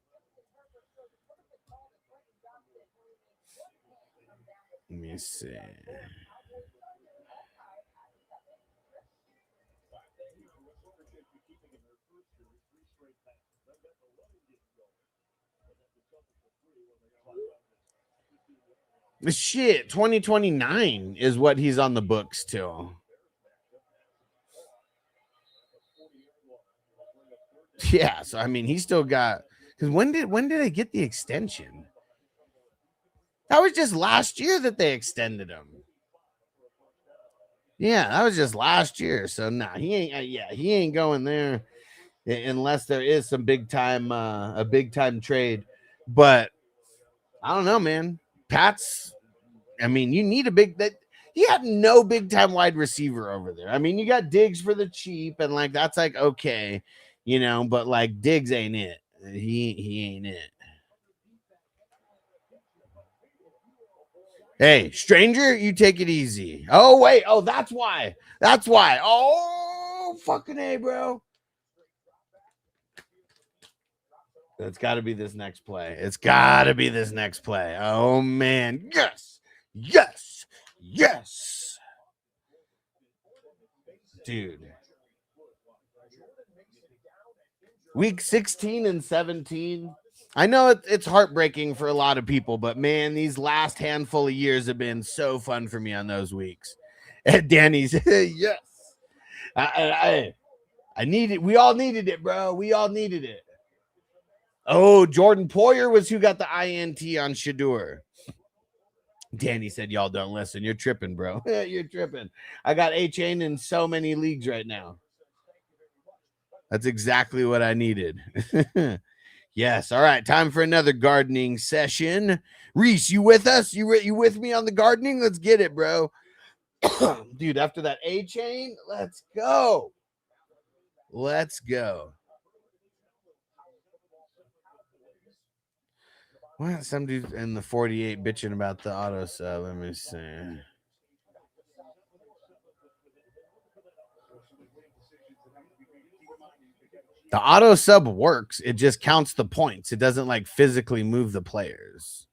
Speaker 2: Let me see. Shit, 2029 is what he's on the books till. Yeah, so I mean, he still got because when did they get the extension? That was just last year that they extended him. Yeah, that was just last year. So nah, he ain't going there unless there is some big time a big time trade. But I don't know, man. Pats. I mean, you need a big that. He had no big time wide receiver over there. I mean, you got Diggs for the cheap, and like that's like okay, you know, but like Diggs ain't it. He ain't it. Hey, stranger, you take it easy. Oh wait, oh that's why. That's why. Oh fucking A, bro. It's got to be this next play. It's got to be this next play. Oh man, yes, yes, yes, dude. Week 16 and 17. I know it's heartbreaking for a lot of people, but man, these last handful of years have been so fun for me on those weeks. And Danny's, yes. I need it. We all needed it, bro. We all needed it. Oh, Jordan Poyer was who got the INT on Shadur. Danny said, y'all don't listen. You're tripping, bro. You're tripping. I got A-Chain in so many leagues right now. That's exactly what I needed. Yes. All right. Time for another gardening session. Reese, you with us? You with me on the gardening? Let's get it, bro. Dude, after that A-Chain, let's go. Let's go. What? Some dude in the 48 bitching about the auto sub. Let me see. The auto sub works. It just counts the points. It doesn't like physically move the players.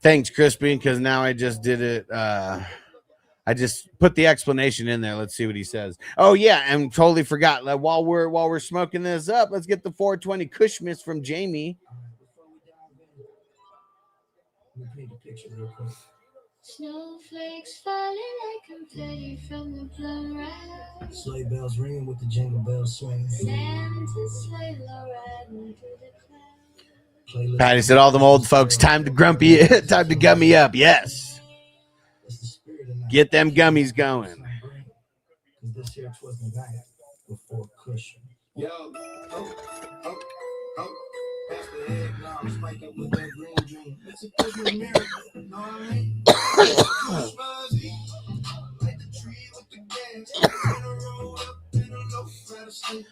Speaker 2: Thanks, Crispy, because now I just did it. I just put the explanation in there. Let's see what he says. Oh yeah, and totally forgot. Like, while we're smoking this up, let's get the 420 Kushmiss from Jamie.
Speaker 4: Let me paint a picture real quick. Snowflakes falling like confetti from the plum ride. Sleigh bells ringing with the jingle bells swinging. Santa's sleigh low riding through the clouds.
Speaker 2: Patty said, "All them old folks, time to gummy up." Yes, get them gummies going.
Speaker 4: Cause this here was the night before cushion. Yo, pass the head now, spike up with that green dream. It's a Christmas miracle, you know what I mean? Fuzzy, like the tree with the gas. In a roll up in a loaf, try to sleep.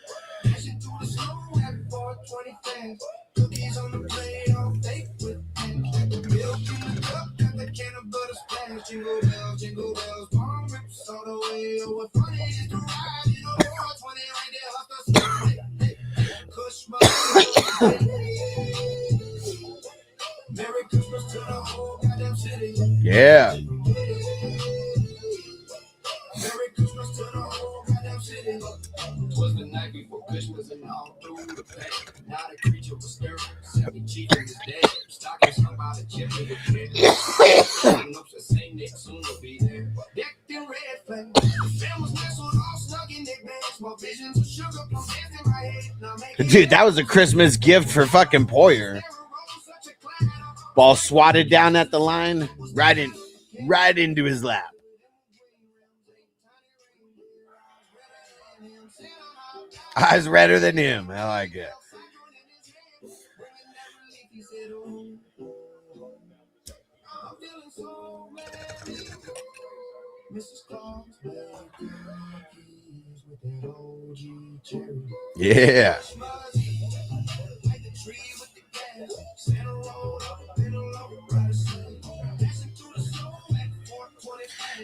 Speaker 4: Dashing through the snow at 420 fast. Cookies on the plate, all fake with milk in the cup, got the can of butter splash. Jingle bells, palm rips all the way. Oh, what fun it is to ride in a 420 right there off the street. Kush Merry Christmas to the whole goddamn city.
Speaker 2: Yeah.
Speaker 4: Merry Christmas to the whole goddamn city. Was the night before Christmas and all through the pain. Not a creature was stirring. Seven chief in his day. Stockings hung by the chip in the kid. Notes that same Nick soon will be there. Decked in red flames. The fam was nestled all snug in their beds. Small visions of sugar plums danced in my head.
Speaker 2: Dude, that was a Christmas gift for fucking Poyer. Ball swatted down at the line, right into his lap. Eyes redder than him. I like it. Yeah.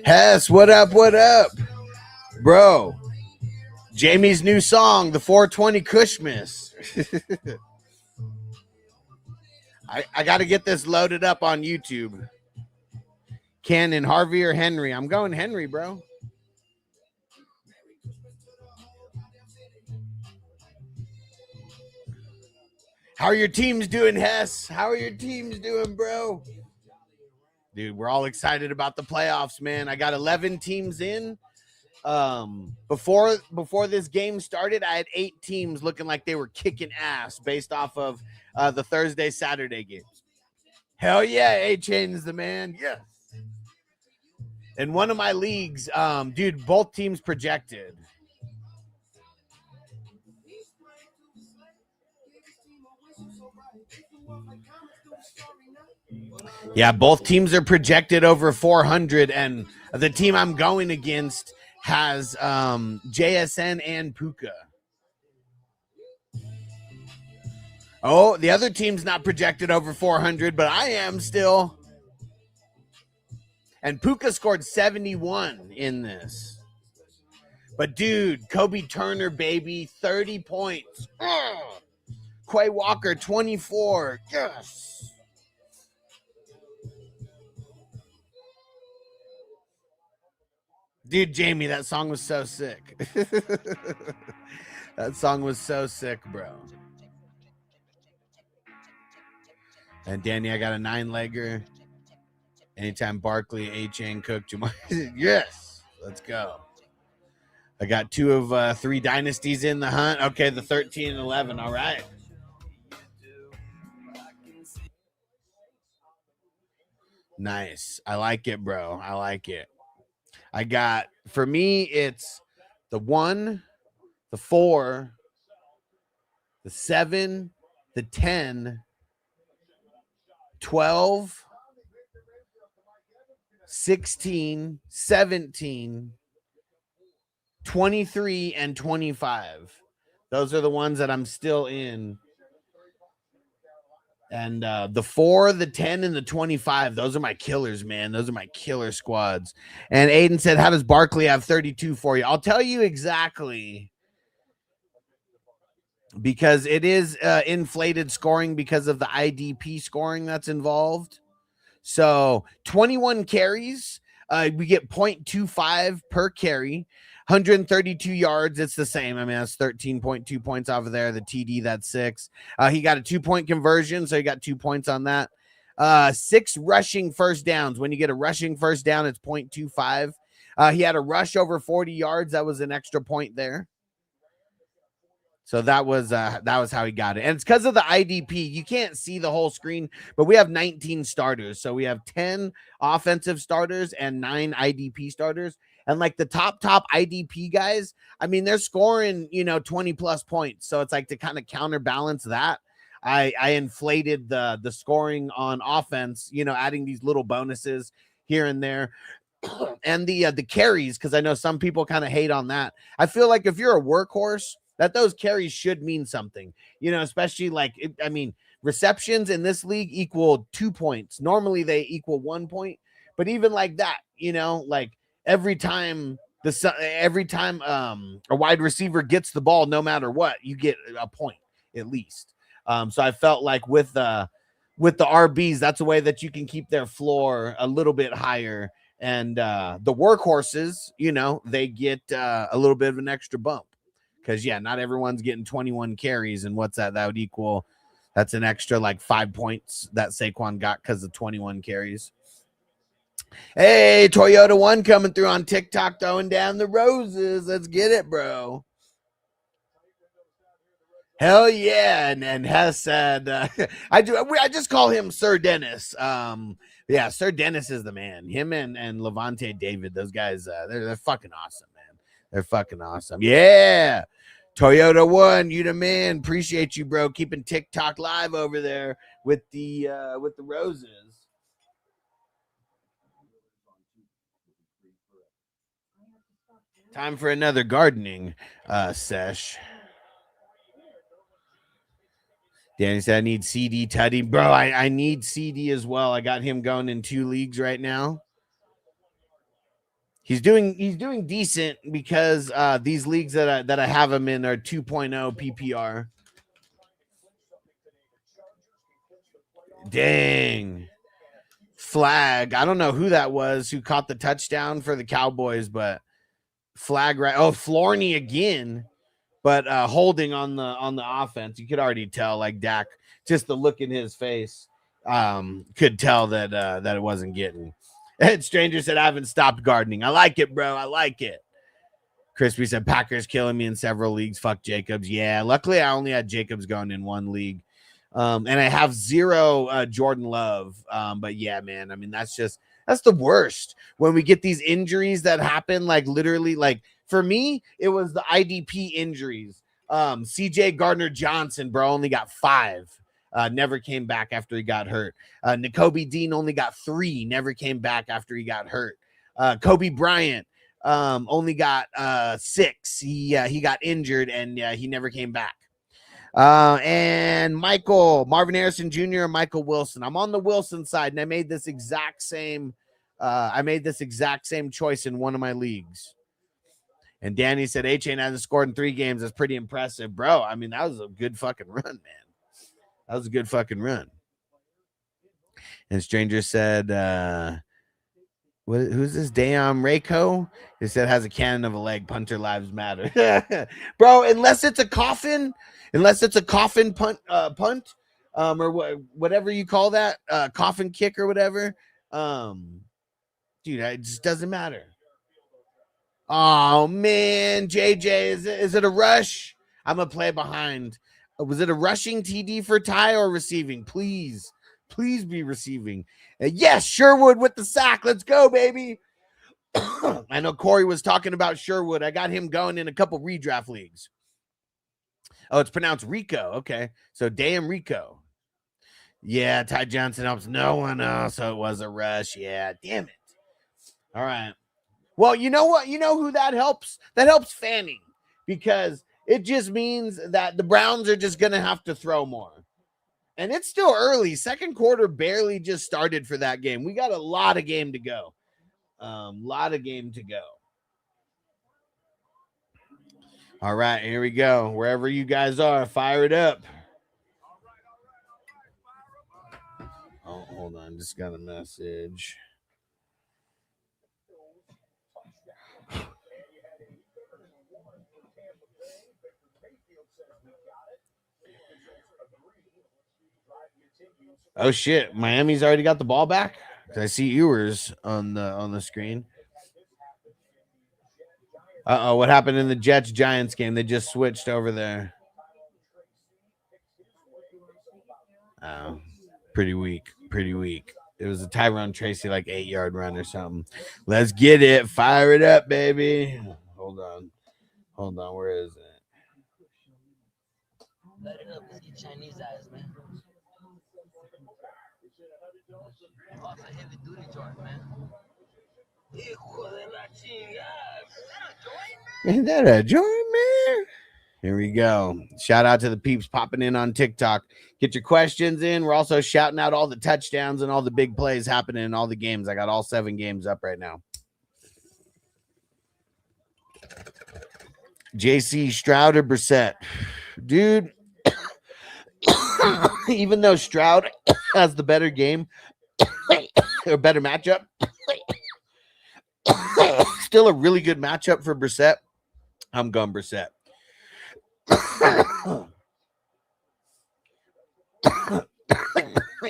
Speaker 2: Hess, what up? What up? Bro. Jamie's new song, the 420 Christmas. I got to get this loaded up on YouTube. Cannon, Harvey, or Henry? I'm going Henry, bro. How are your teams doing, Hess? How are your teams doing, bro? Dude, we're all excited about the playoffs, man. I got 11 teams in. Before this game started, I had 8 teams looking like they were kicking ass based off of the Thursday, Saturday games. Hell yeah, A-Chain's the man. Yes. In one of my leagues, dude, both teams projected. Yeah, both teams are projected over 400, and the team I'm going against has JSN and Puka. Oh, the other team's not projected over 400, but I am still. And Puka scored 71 in this. But, dude, Kobe Turner, baby, 30 points. Quay Walker, 24. Yes. Dude, Jamie, that song was so sick. That song was so sick, bro. And Danny, I got a 9-legger. Anytime Barkley, A-Chain, Cook, Jamal. Yes, let's go. I got 2 of 3 dynasties in the hunt. Okay, the 13 and 11. All right. Nice. I like it, bro. I like it. I got, for me, it's the 1, the 4, the 7, the 10, 12, 16, 17, 23, and 25. Those are the ones that I'm still in. And the 4, the 10, and the 25, those are my killers, man. Those are my killer squads. And Aiden said, how does Barkley have 32 for you? I'll tell you exactly. Because it is inflated scoring because of the IDP scoring that's involved. So 21 carries, we get 0.25 per carry. 132 yards, it's the same. I mean, that's 13.2 points off of there. The TD, that's 6. He got a 2-point conversion, so he got 2 points on that. 6 rushing first downs. When you get a rushing first down, it's 0.25. He had a rush over 40 yards. That was an extra point there. So that was how he got it. And it's because of the IDP. You can't see the whole screen, but we have 19 starters. So we have 10 offensive starters and 9 IDP starters. And like the top IDP guys, I mean, they're scoring, 20 plus points. So it's like to kind of counterbalance that. I inflated the scoring on offense, adding these little bonuses here and there. And the carries, because I know some people kind of hate on that. I feel like if you're a workhorse, that those carries should mean something, especially like, receptions in this league equal 2 points. Normally they equal 1 point, but even like that, like every time a wide receiver gets the ball, no matter what, you get a point at least. So I felt like with the RBs, that's a way that you can keep their floor a little bit higher. And the workhorses, they get a little bit of an extra bump because, not everyone's getting 21 carries. And what's that? That would equal, that's an extra like 5 points that Saquon got because of 21 carries. Hey, Toyota One coming through on TikTok, throwing down the roses. Let's get it, bro. Hell yeah. And Hess said, I just call him Sir Dennis. Sir Dennis is the man. Him and Levante David, those guys, they're fucking awesome, man. They're fucking awesome. Yeah. Toyota One, you the man. Appreciate you, bro. Keeping TikTok live over there with the roses. Time for another gardening sesh. Danny said, I need CD Tutty. Bro, I need CD as well. I got him going in 2 leagues right now. He's doing decent because these leagues that I have him in are 2.0 PPR. Dang. Flag. I don't know who that was who caught the touchdown for the Cowboys, but flag right. Oh, Florney again. But holding on the offense, you could already tell, like Dak, just the look in his face, could tell that it wasn't getting. And Stranger said, I haven't stopped gardening. I like it, bro. I like it. Crispy said, Packers killing me in several leagues. Fuck Jacobs. Yeah, luckily I only had Jacobs going in 1 league. And I have 0 Jordan Love. But yeah, man, I mean, that's the worst when we get these injuries that happen, like literally, like for me, it was the IDP injuries. CJ Gardner-Johnson, bro, only got 5. Never came back after he got hurt. Nakobe Dean only got 3, never came back after he got hurt. Kobe Bryant only got 6. He got injured and he never came back. And Marvin Harrison Jr. and Michael Wilson. I'm on the Wilson side, and I made this exact same choice in one of my leagues. And Danny said, A-Chain hasn't scored in 3 games. That's pretty impressive, bro. I mean, that was a good fucking run, man. That was a good fucking run. And Stranger said, who's this? Dayon Rayco? He said, has a cannon of a leg. Punter lives matter. Bro, unless it's a coffin punt, or whatever you call that, coffin kick or whatever. Dude, it just doesn't matter. Oh man, JJ, is it a rush? I'm gonna play behind. Was it a rushing TD for Ty or receiving? Please be receiving. Yes, Sherwood with the sack. Let's go, baby. I know Corey was talking about Sherwood. I got him going in a couple redraft leagues. Oh, it's pronounced Rico. Okay, so damn Rico. Yeah, Ty Johnson helps no one else, so it was a rush. Yeah, damn it. All right. Well, you know what? You know who that helps? That helps Fanning, because it just means that the Browns are just going to have to throw more. And it's still early. Second quarter barely just started for that game. We got a lot of game to go. All right, here we go. Wherever you guys are, fire it up. Oh, hold on. Just got a message. Oh shit! Miami's already got the ball back. I see Ewers on the screen. Uh-oh, what happened in the Jets-Giants game? They just switched over there. Oh, pretty weak. It was a Tyrone Tracy like 8-yard run or something. Let's get it. Fire it up, baby. Hold on. Where is it?
Speaker 4: Light it up. Let's get Chinese eyes, man. Oh, it's a heavy duty joint, man. Hijo de la chingada.
Speaker 2: Is that a joint, man? Here we go. Shout out to the peeps popping in on TikTok. Get your questions in. We're also shouting out all the touchdowns and all the big plays happening in all the games. I got all 7 games up right now. JC, Stroud or Brissett? Dude, even though Stroud has the better game or better matchup, still a really good matchup for Brissett. I'm going Brissett.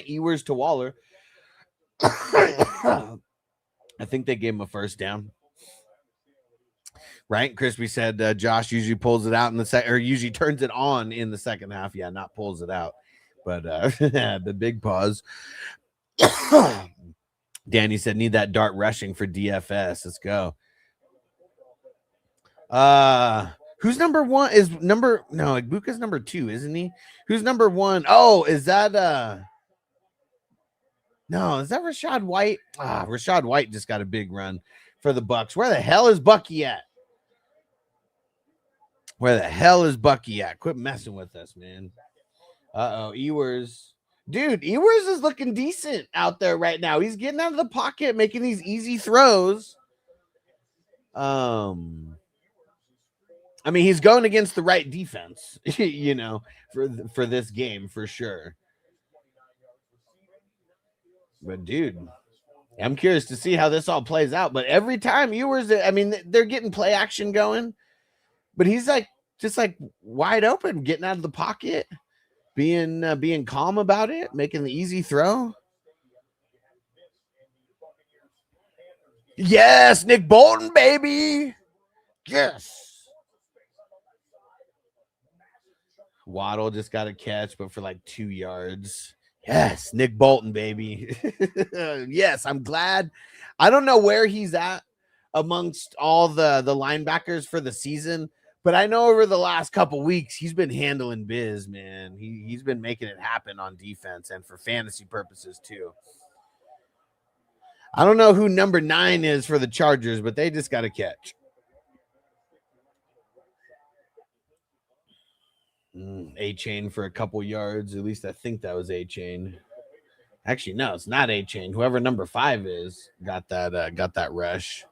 Speaker 2: Ewers to Waller. I think they gave him a first down. Right? Crispy said Josh usually pulls it out in the second, or usually turns it on in the second half. Yeah, not pulls it out. But the big pause. Danny said, need that dart rushing for DFS. Let's go. Who's number 1? Igbuka's number 2, isn't he? Who's number 1? Oh, is that no, is that Rashad White? Rashad White just got a big run for the Bucks. Where the hell is Bucky at? Quit messing with us, man. Ewers. Dude, Ewers is looking decent out there right now. He's getting out of the pocket, making these easy throws. I mean, he's going against the right defense, you know, for this game for sure. But dude, I'm curious to see how this all plays out. But every time Ewers, I mean, they're getting play action going, but he's like just like wide open, getting out of the pocket, being calm about it, making the easy throw. Yes, Nick Bolton, baby. Yes. Waddle just got a catch, but for like 2 yards. Yes, Nick Bolton, baby. Yes, I'm glad. I don't know where he's at amongst all the linebackers for the season, but I know over the last couple weeks he's been handling biz, man. He's been making it happen on defense and for fantasy purposes too. I don't know who number 9 is for the Chargers, but they just got a catch. A-Chain for a couple yards. At least I think that was A-Chain. Actually, no, it's not A-Chain. Whoever number 5 is got that rush.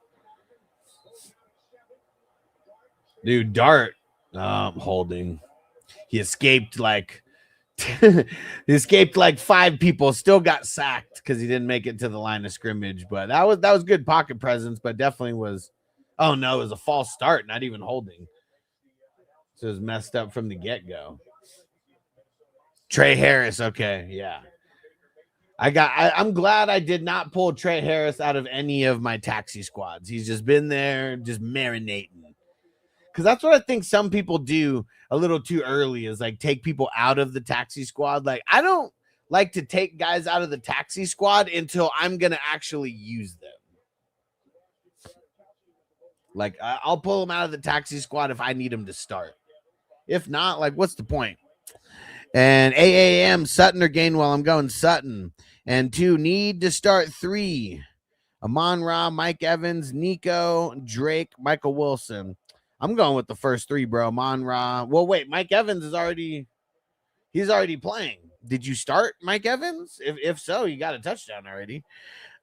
Speaker 2: Dude, Dart holding. He escaped like 5 people. Still got sacked because he didn't make it to the line of scrimmage. But that was good pocket presence, but definitely was. Oh no, it was a false start, not even holding. So it was messed up from the get-go. Trey Harris, okay, yeah. I'm glad I did not pull Trey Harris out of any of my taxi squads. He's just been there, just marinating. Because that's what I think some people do a little too early is like take people out of the taxi squad. Like I don't like to take guys out of the taxi squad until I'm going to actually use them. Like I'll pull them out of the taxi squad if I need them to start. If not, like what's the point? And AAM, Sutton or Gainwell? I'm going Sutton. And 2, need to start 3. Amon-Ra, Mike Evans, Nico, Drake, Michael Wilson. I'm going with the first 3, bro. Amon-Ra. Well, wait, Mike Evans he's already playing. Did you start Mike Evans? If so, you got a touchdown already.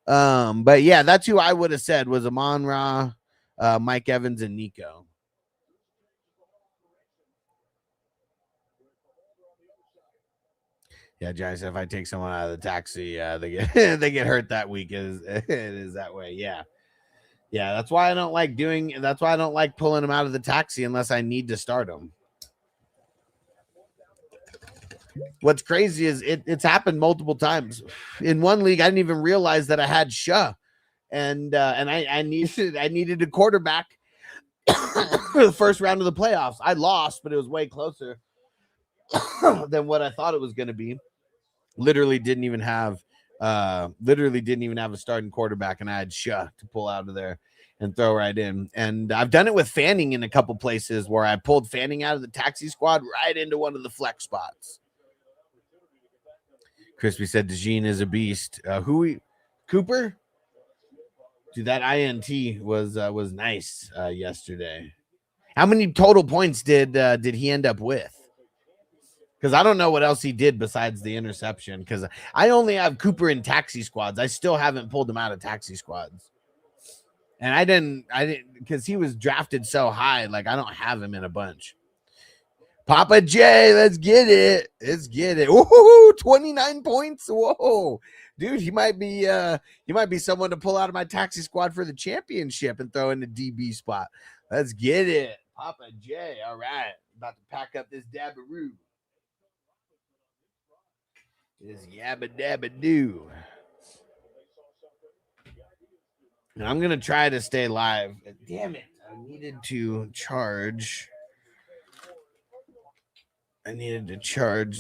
Speaker 2: But yeah, that's who I would have said was Amon-Ra, Mike Evans, and Nico. Yeah, Johnny said if I take someone out of the taxi, they get hurt that week. It is that way. Yeah. That's why I don't like pulling them out of the taxi unless I need to start them. What's crazy is it's happened multiple times. In one league, I didn't even realize that I had Shah, and I needed a quarterback for the first round of the playoffs. I lost, but it was way closer than what I thought it was going to be. Literally didn't even have Literally didn't even have a starting quarterback, and I had Shah to pull out of there and throw right in. And I've done it with Fanning in a couple places where I pulled Fanning out of the taxi squad right into one of the flex spots. Crispy said DeJean is a beast. Cooper? Dude, that INT was nice yesterday. How many total points did he end up with? Because I don't know what else he did besides the interception. Because I only have Cooper in taxi squads. I still haven't pulled him out of taxi squads. And I didn't because he was drafted so high. Like, I don't have him in a bunch. Papa J, let's get it. Let's get it. Woohoo, 29 points. Whoa. Dude, he might be someone to pull out of my taxi squad for the championship and throw in the DB spot. Let's get it. Papa J. All right. About to pack up this dabbaroo. This yabba dabba doo. And I'm gonna try to stay live. Damn it. I needed to charge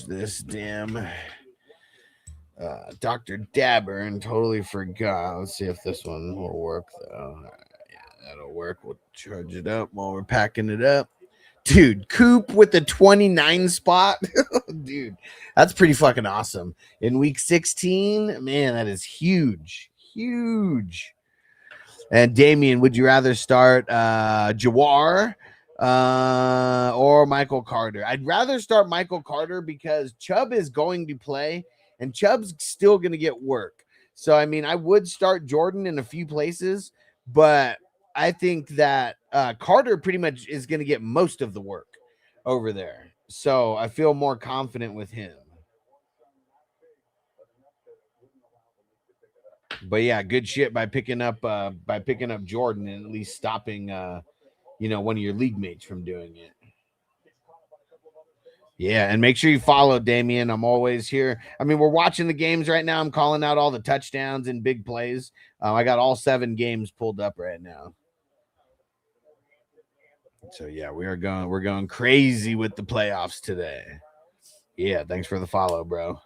Speaker 2: this damn Dr. Dabber and totally forgot. Let's see if this one will work though. Yeah, that'll work. We'll charge it up while we're packing it up. Dude, Coop with the 29 spot. Dude, that's pretty fucking awesome. In week 16, man, that is huge. Huge. And Damien, would you rather start Jawar or Michael Carter? I'd rather start Michael Carter because Chubb is going to play and Chubb's still going to get work. So, I mean, I would start Jordan in a few places, but I think that Carter pretty much is going to get most of the work over there. So I feel more confident with him. But yeah, good shit by picking up Jordan and at least stopping one of your league mates from doing it. Yeah, and make sure you follow Damien. I'm always here. I mean, we're watching the games right now. I'm calling out all the touchdowns and big plays. I got all 7 games pulled up right now. So yeah, we're going crazy with the playoffs today. Yeah, thanks for the follow, bro.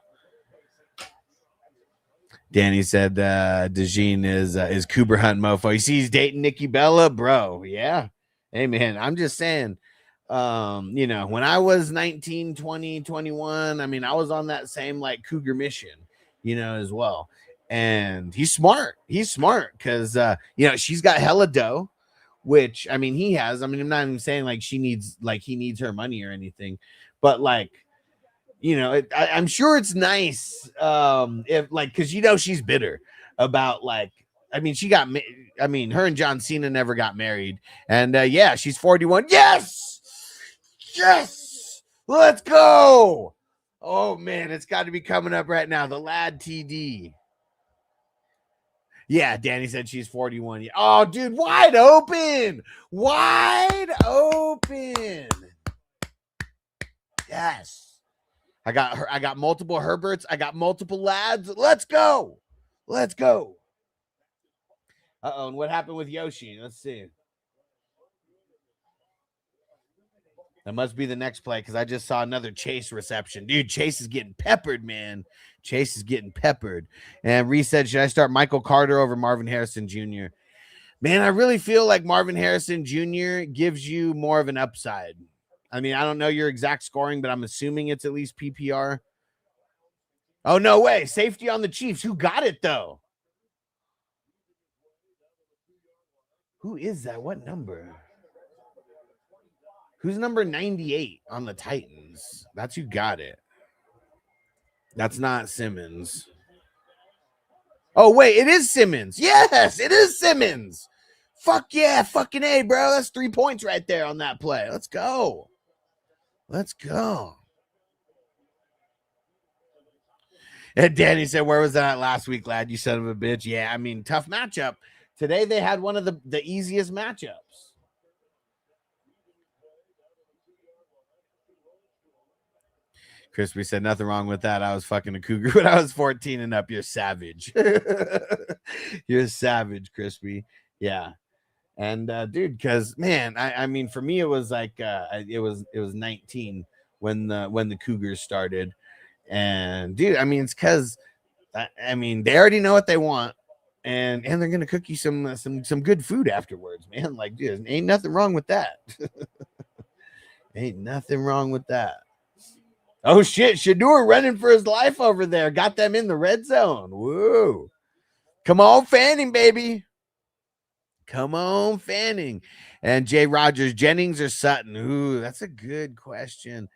Speaker 2: Danny said DeJean is Cooper Hunt mofo. You see he's dating Nikki Bella, bro. Yeah. Hey man, I'm just saying, when I was 19, 20, 21, I mean, I was on that same like Cougar mission, as well. And he's smart. He's smart because she's got hella dough. Which, I mean, he has. I mean, I'm not even saying like he needs her money or anything, but like, I'm sure it's nice if like, because she's bitter about like, I mean, her and John Cena never got married, and yeah, she's 41. Yes, let's go. Oh man, it's got to be coming up right now. The lad TD. Yeah, Danny said she's 41. Oh, dude, wide open. Yes. I got multiple Herberts. I got multiple lads. Let's go. Uh-oh, and what happened with Yoshi? Let's see. That must be the next play because I just saw another Chase reception. Dude, Chase is getting peppered, man. Chase is getting peppered. And Reese said, should I start Michael Carter over Marvin Harrison Jr.? Man, I really feel like Marvin Harrison Jr. gives you more of an upside. I mean, I don't know your exact scoring, but I'm assuming it's at least PPR. Oh, no way. Safety on the Chiefs. Who got it, though? Who is that? What number? Who's number 98 on the Titans? That's who got it. That's not Simmons. Oh, wait, it is Simmons. Yes, it is Simmons. Fuck yeah, fucking A, bro. That's 3 points right there on that play. Let's go. And Danny said, where was that last week, lad? You son of a bitch. Yeah, I mean, tough matchup. Today they had one of the easiest matchups. Crispy said, nothing wrong with that. I was fucking a cougar when I was 14 and up. You're savage. You're savage, Crispy. Yeah. And dude, because man, I mean, for me, it was like it was 19 when the Cougars started. And dude, I mean, it's because I mean, they already know what they want, and they're gonna cook you some good food afterwards, man. Like, dude, ain't nothing wrong with that. Ain't nothing wrong with that. Oh shit, Shador running for his life over there. Got them in the red zone. Woo. Come on, Fanning, baby. Come on, Fanning. And Jay Rogers, Jennings or Sutton? Ooh, that's a good question.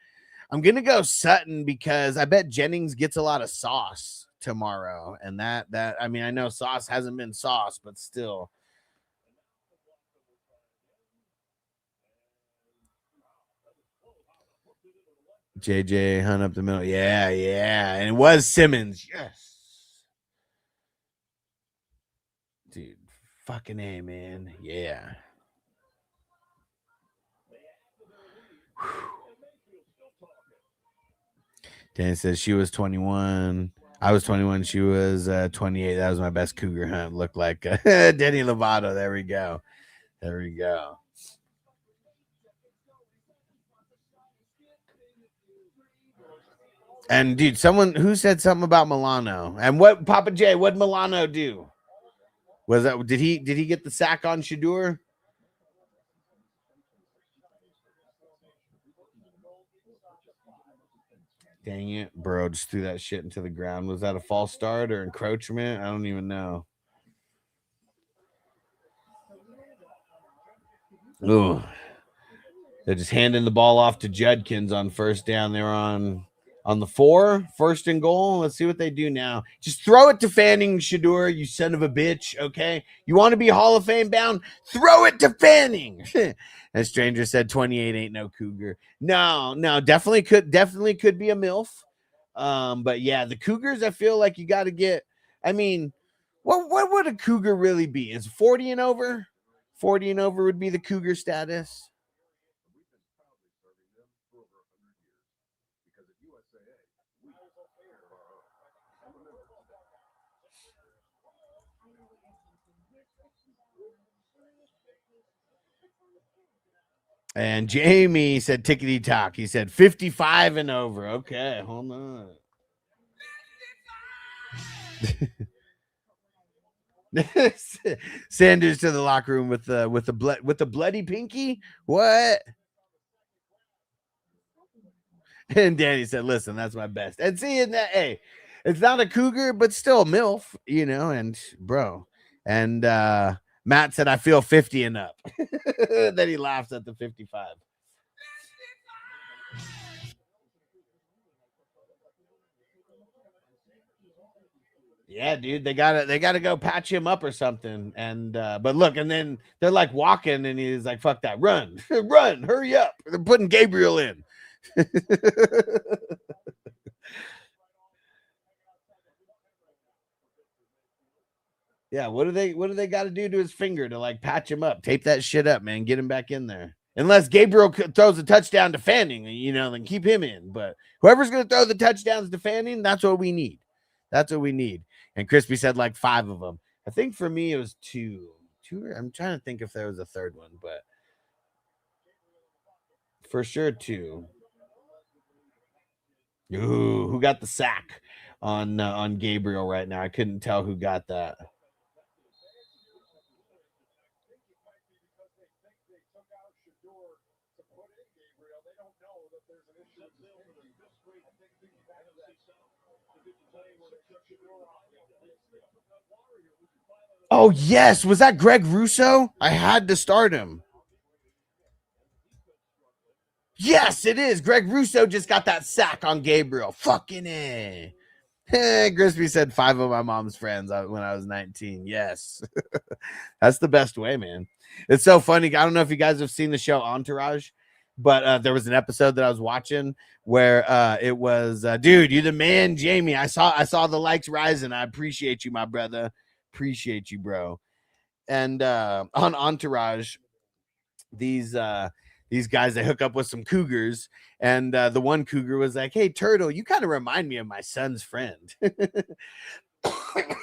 Speaker 2: I'm going to go Sutton because I bet Jennings gets a lot of sauce tomorrow. And that I mean, I know sauce hasn't been sauce, but still. JJ Hunt up the middle. Yeah. And it was Simmons. Yes. Dude, fucking A, man. Yeah. Dan says she was 21. I was 21. She was 28. That was my best cougar hunt. Looked like Denny Lovato. There we go. And dude, someone who said something about Milano and what Papa J, what'd Milano do? Was that did he get the sack on Shador? Dang it, bro, just threw that shit into the ground. Was that a false start or encroachment? I don't even know. Ooh. They're just handing the ball off to Judkins on first down. They're on the 4, first and goal. Let's see what they do now. Just throw it to Fanning, Shador, you son of a bitch, okay? You want to be Hall of Fame bound? Throw it to Fanning. As Stranger said, 28 ain't no cougar. No, definitely could be a MILF. But yeah, the Cougars, I feel like you got to get, I mean, what would a cougar really be? Is 40 and over? 40 and over would be the cougar status. And Jamie said tickety tock. He said 55 and over. Okay, hold on. Sanders to the locker room with the bloody pinky. What? And Danny said, "Listen, that's my best." And seeing that, hey, it's not a cougar, but still MILF, you know. And bro, and Matt said, "I feel 50 and up." Then he laughs at the 55. Yeah, dude, they gotta go patch him up or something. And but look, and then they're like walking, and he's like, "Fuck that, run, hurry up!" They're putting Gabriel in. Yeah, what do they got to do to his finger to like patch him up, tape that shit up, man, get him back in there. Unless Gabriel throws a touchdown to Fanning, you know, then keep him in. But whoever's going to throw the touchdowns to Fanning, that's what we need. And Crispy said like 5 of them. I think for me it was 2. I'm trying to think if there was a third one, but for sure 2. Ooh, who got the sack on Gabriel right now? I couldn't tell who got that. Oh, yes. Was that Greg Russo? I had to start him. Yes, it is. Greg Russo just got that sack on Gabriel. Fucking A. Crispy said 5 of my mom's friends when I was 19. Yes. That's the best way, man. It's so funny. I don't know if you guys have seen the show Entourage, but there was an episode that I was watching where it was, dude, you the man, Jamie. I saw the likes rising. I appreciate you, my brother. Appreciate you, bro. And on Entourage, these guys, they hook up with some cougars, and the one cougar was like, "Hey, Turtle, you kind of remind me of my son's friend." And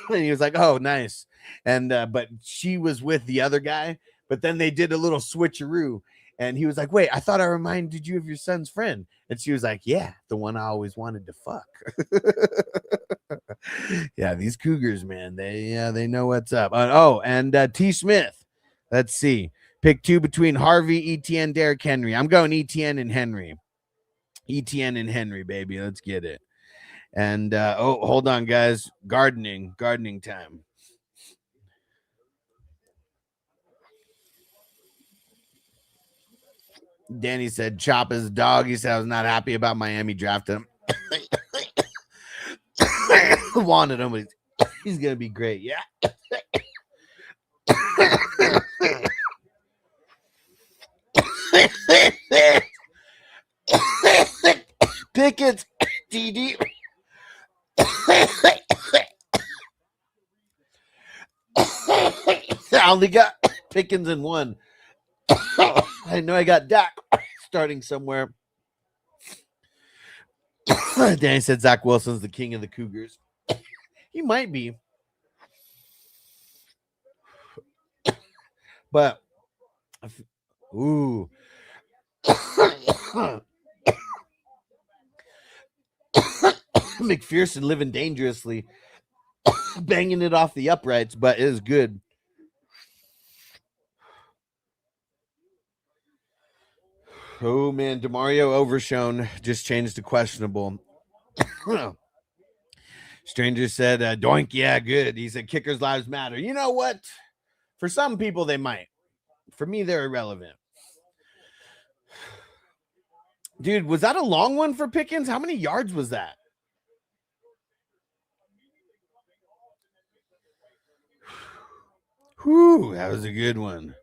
Speaker 2: he was like, "Oh, nice." And but she was with the other guy, but then they did a little switcheroo, and he was like, "Wait, I thought I reminded you of your son's friend." And she was like, "Yeah, the one I always wanted to fuck." Yeah, these Cougars, man, they know what's up. Oh, and T. Smith. Let's see. Pick 2 between Harvey, ETN, Derrick Henry. I'm going ETN and Henry. ETN and Henry, baby. Let's get it. And oh, hold on, guys. Gardening time. Danny said, chop his dog. He said, I was not happy about Miami drafting him. Wanted him, but he's going to be great. Yeah. Pickens, TD. I only got Pickens in one. I know I got Dak starting somewhere. Danny said Zach Wilson's the king of the Cougars. He might be. But, ooh. McPherson living dangerously, banging it off the uprights, but it is good. Oh, man, DeMario Overshone just changed to questionable. Stranger said, doink, yeah, good. He said, kickers' lives matter. You know what? For some people, they might. For me, they're irrelevant. Dude, was that a long one for Pickens? How many yards was that? Whew, that was a good one.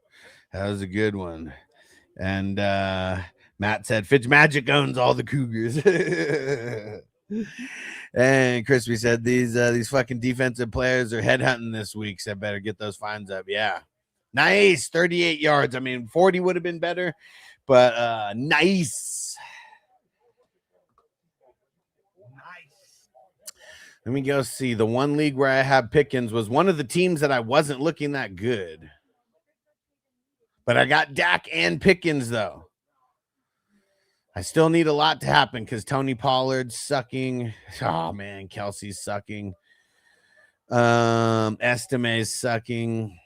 Speaker 2: That was a good one. And Matt said Fitzmagic owns all the Cougars. And Crispy said these fucking defensive players are headhunting this week, so I better get those fines up. Yeah. Nice. 38 yards. I mean, 40 would have been better, but nice. Let me go see. The one league where I have Pickens was one of the teams that I wasn't looking that good. But I got Dak and Pickens, though. I still need a lot to happen because Tony Pollard's sucking. Oh, man, Kelsey's sucking. Estime's sucking.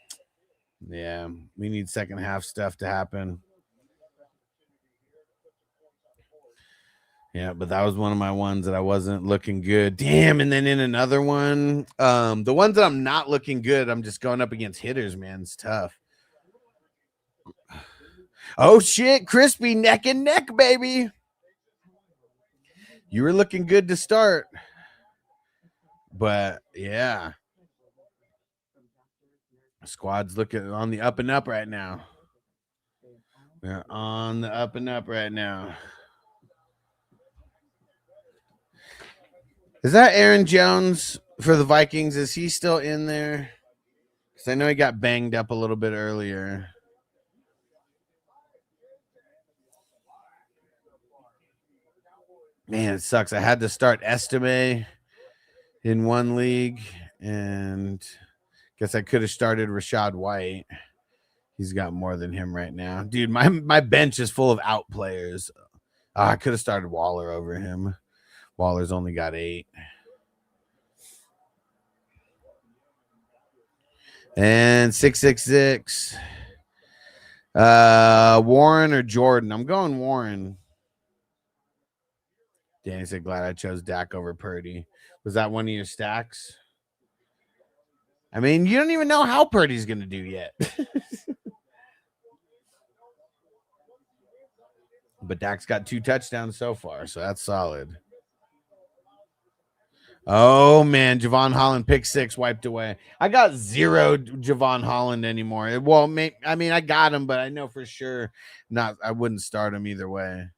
Speaker 2: Yeah, we need second half stuff to happen. Yeah, but that was one of my ones that I wasn't looking good. Damn, and then in another one, the ones that I'm not looking good, I'm just going up against hitters, man. It's tough. Oh, shit, Crispy, neck and neck, baby. You were looking good to start. But, yeah. Squad's looking on the up and up right now. We're on the up and up right now. Is that Aaron Jones for the Vikings? Is he still in there? Because I know he got banged up a little bit earlier. Man, it sucks. I had to start Estime in one league, and guess I could have started Rashad White. He's got more than him right now. Dude, my bench is full of out players. I could have started Waller over him. Waller's only got 8. And 666. Warren or Jordan? I'm going Warren. Danny said, glad I chose Dak over Purdy. Was that one of your stacks? I mean, you don't even know how Purdy's going to do yet. But Dak's got 2 touchdowns so far, so that's solid. Oh, man, Javon Holland, pick 6, wiped away. I got 0 Javon Holland anymore. Well, I mean, I got him, but I know for sure I wouldn't start him either way.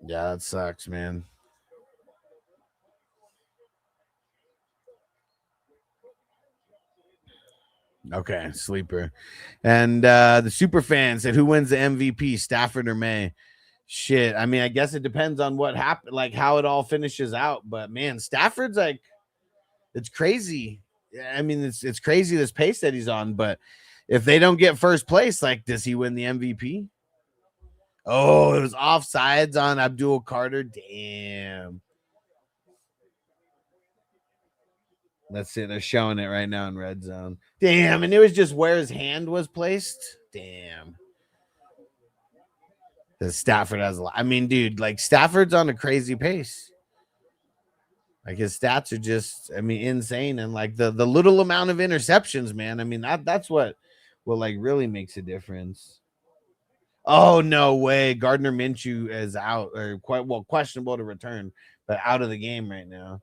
Speaker 2: Yeah, that sucks, man. Okay, sleeper. And the super fan said, who wins the MVP, Stafford or May? Shit, I mean, I guess it depends on what happened, like how it all finishes out. But man, Stafford's like, it's crazy. I mean, it's crazy this pace that he's on. But if they don't get first place, like, does he win the MVP? Oh, it was offsides on Abdul Carter. Damn. Let's see. They're showing it right now in red zone. Damn. And it was just where his hand was placed. Damn. The Stafford has a lot. I mean, dude, like Stafford's on a crazy pace. Like his stats are just, I mean, insane. And like the little amount of interceptions, man. I mean, that's what like really makes a difference. Oh, no way. Gardner Minshew is out, or questionable to return, but out of the game right now.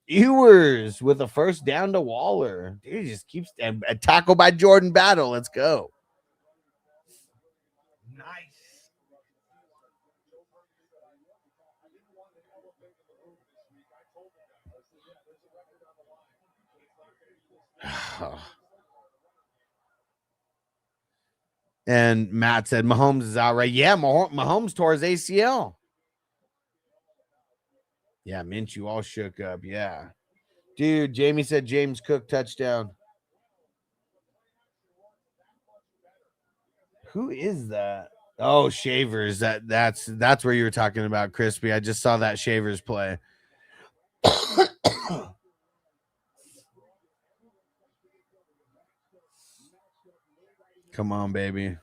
Speaker 2: Ewers with a first down to Waller. Dude, he just keeps a tackle by Jordan Battle. Let's go.
Speaker 3: Nice.
Speaker 2: And Matt said Mahomes is out, right? Yeah, Mahomes tore his ACL. Yeah, Minshew all shook up. Yeah. Dude, Jamie said James Cook touchdown. Who is that? Oh, Shavers. That's where you were talking about, Crispy. I just saw that Shavers play. Come on, baby.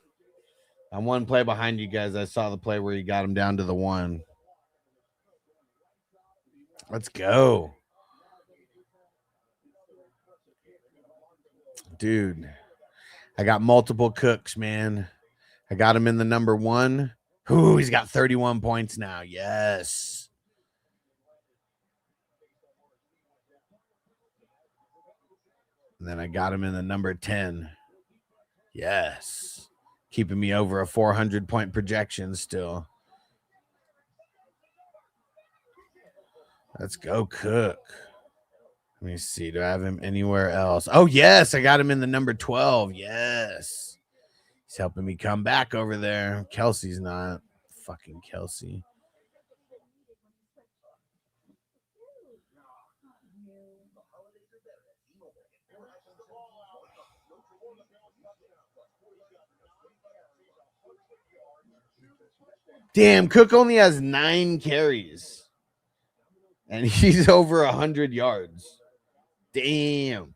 Speaker 2: I'm one play behind you guys. I saw the play where you got him down to the 1. Let's go. Dude, I got multiple Cooks, man. I got him in the number 1. Ooh, he's got 31 points now. Yes. And then I got him in the number 10. Yes. Keeping me over a 400-point projection still. Let's go, Cook. Let me see. Do I have him anywhere else? Oh, yes. I got him in the number 12. Yes. He's helping me come back over there. Kelsey's not. Fucking Kelsey. Damn, Cook only has 9 carries. And he's over 100 yards. Damn.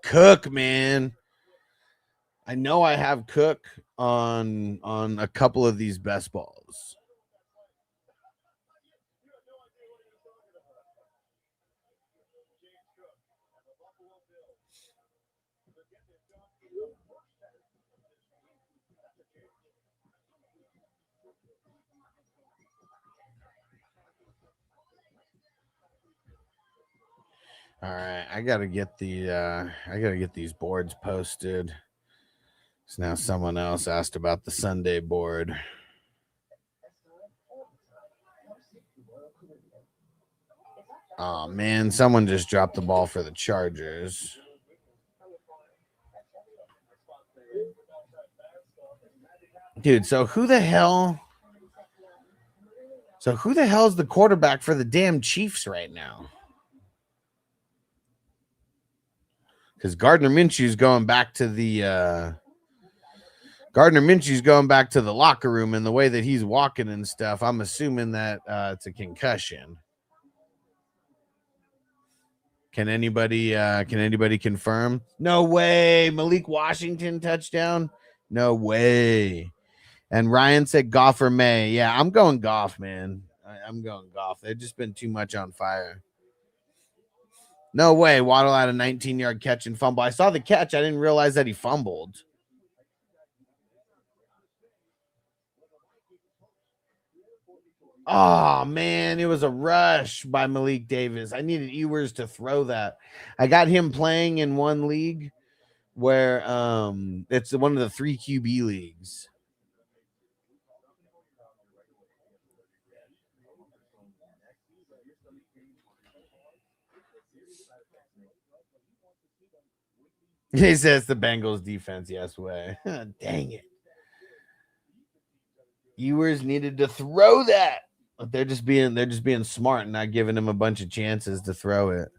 Speaker 2: Cook, man. I know I have Cook on a couple of these best balls. All right, I gotta get these boards posted. So now someone else asked about the Sunday board. Oh man, someone just dropped the ball for the Chargers. Dude, so who the hell is the quarterback for the damn Chiefs right now? Because Gardner Minshew's going back to the locker room, and the way that he's walking and stuff, I'm assuming that it's a concussion. Can anybody confirm? No way. Malik Washington touchdown? No way. And Ryan said Goff or May. Yeah, I'm going Goff, man. I'm going Goff. They've just been too much on fire. No way. Waddle had a 19-yard catch and fumble. I saw the catch. I didn't realize that he fumbled. Oh, man. It was a rush by Malik Davis. I needed Ewers to throw that. I got him playing in one league where it's one of the 3 QB leagues. He says the Bengals defense, yes way. Dang it. Ewers needed to throw that. But they're just being smart and not giving him a bunch of chances to throw it.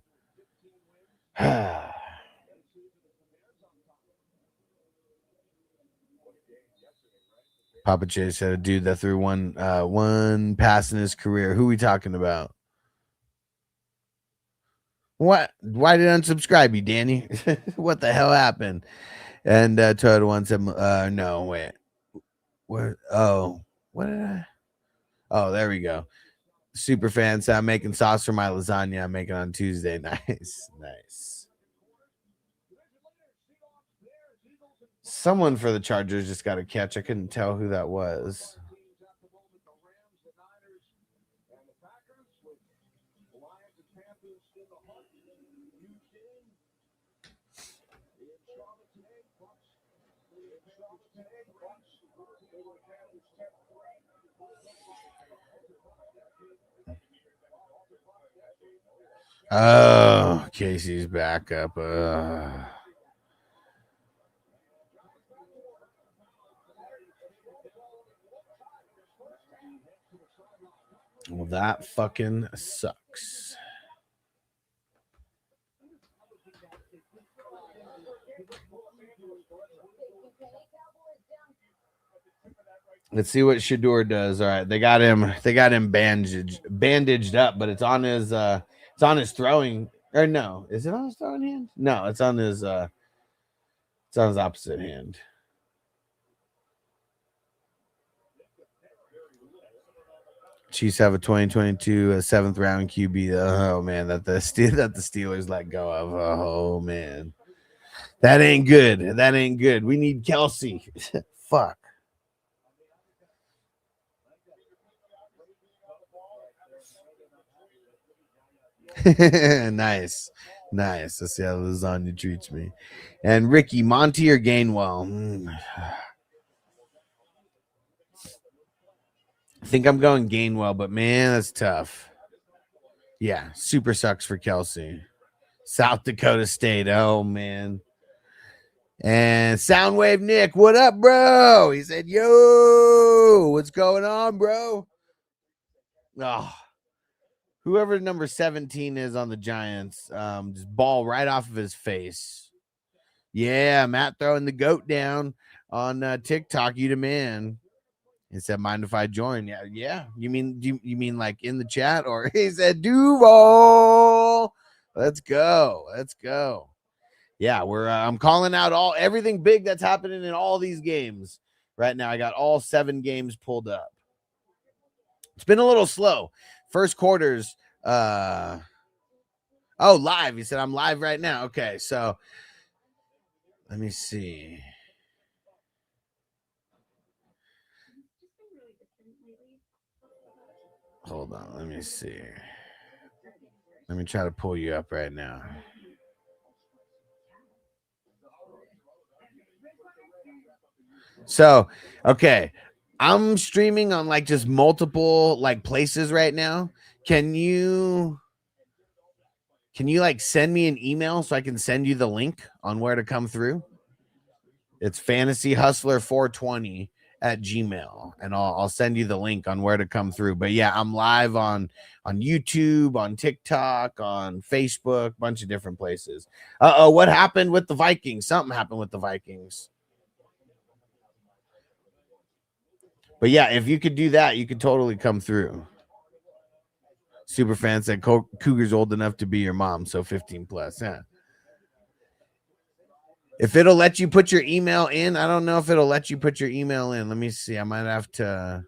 Speaker 2: Papa Chase said a dude that threw one pass in his career. Who we talking about? What? Why did I unsubscribe you, Danny? What the hell happened? And Toad one said, no, wait. What? Oh, what did I? Oh, there we go. Super fan said, I'm making sauce for my lasagna. I'm making on Tuesday. Nice, nice. Someone for the Chargers just got a catch. I couldn't tell who that was. Oh, Casey's back up. Well, that fucking sucks. Let's see what Shador does. All right, they got him bandaged up, but it's on his throwing, or no, is it on his throwing hand? No, it's on his opposite hand. Chiefs have a 2022 7th round QB. Oh man, that the Steelers let go of. Oh man, that ain't good. That ain't good. We need Kelsey. Fuck. Nice. Let's see how lasagna treats me. And Ricky, Monty or Gainwell? I think I'm going Gainwell, but man, that's tough. Yeah, super sucks for Kelsey. South Dakota State. Oh man. And Soundwave Nick, what up, bro? He said, yo, what's going on, bro? Oh, whoever number 17 is on the Giants, just ball right off of his face. Yeah, Matt throwing the goat down on TikTok. You the man. He said, mind if I join? Yeah. You mean like in the chat? Or he said, Duval. Let's go. Yeah, I'm calling out everything big that's happening in all these games right now. I got all 7 games pulled up. It's been a little slow. First quarters. Live. He said I'm live right now. Okay, so let me see. Hold on. Let me see. Let me try to pull you up right now. So, okay. I'm streaming on like just multiple like places right now. Can you like send me an email so I can send you the link on where to come through? It's fantasyhustler420@gmail, and I'll send you the link on where to come through. But yeah, I'm live on YouTube, on TikTok, on Facebook, bunch of different places. What happened with the Vikings? Something happened with the Vikings. But yeah, if you could do that, you could totally come through. Superfan said Cougar's old enough to be your mom, so 15 plus. Yeah. If it'll let you put your email in, I don't know if it'll let you put your email in. Let me see. I might have to.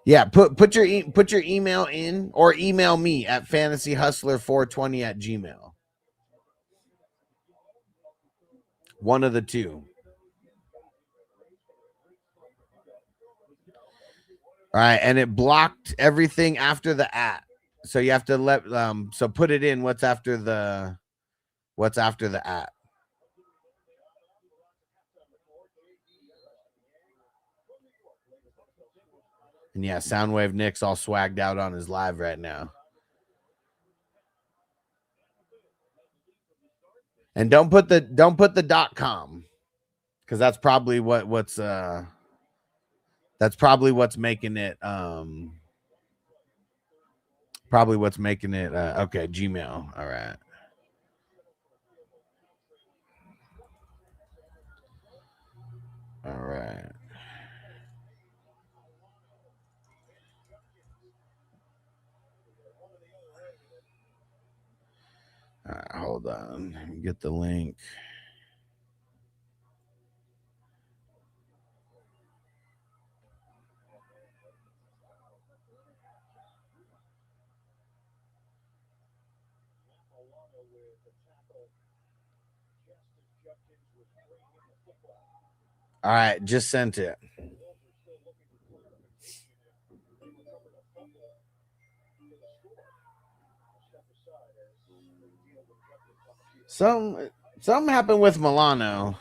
Speaker 2: Yeah, put your email in, or email me at fantasyhustler420@gmail. One of the two. All right, and it blocked everything after the @. So you have to so put it in what's after the @. And yeah, Soundwave Nick's all swagged out on his live right now. And don't put the .com, because that's probably what's making it okay, Gmail. All right. Hold on. Let me get the link. All right, just sent it. Something happened with Milano.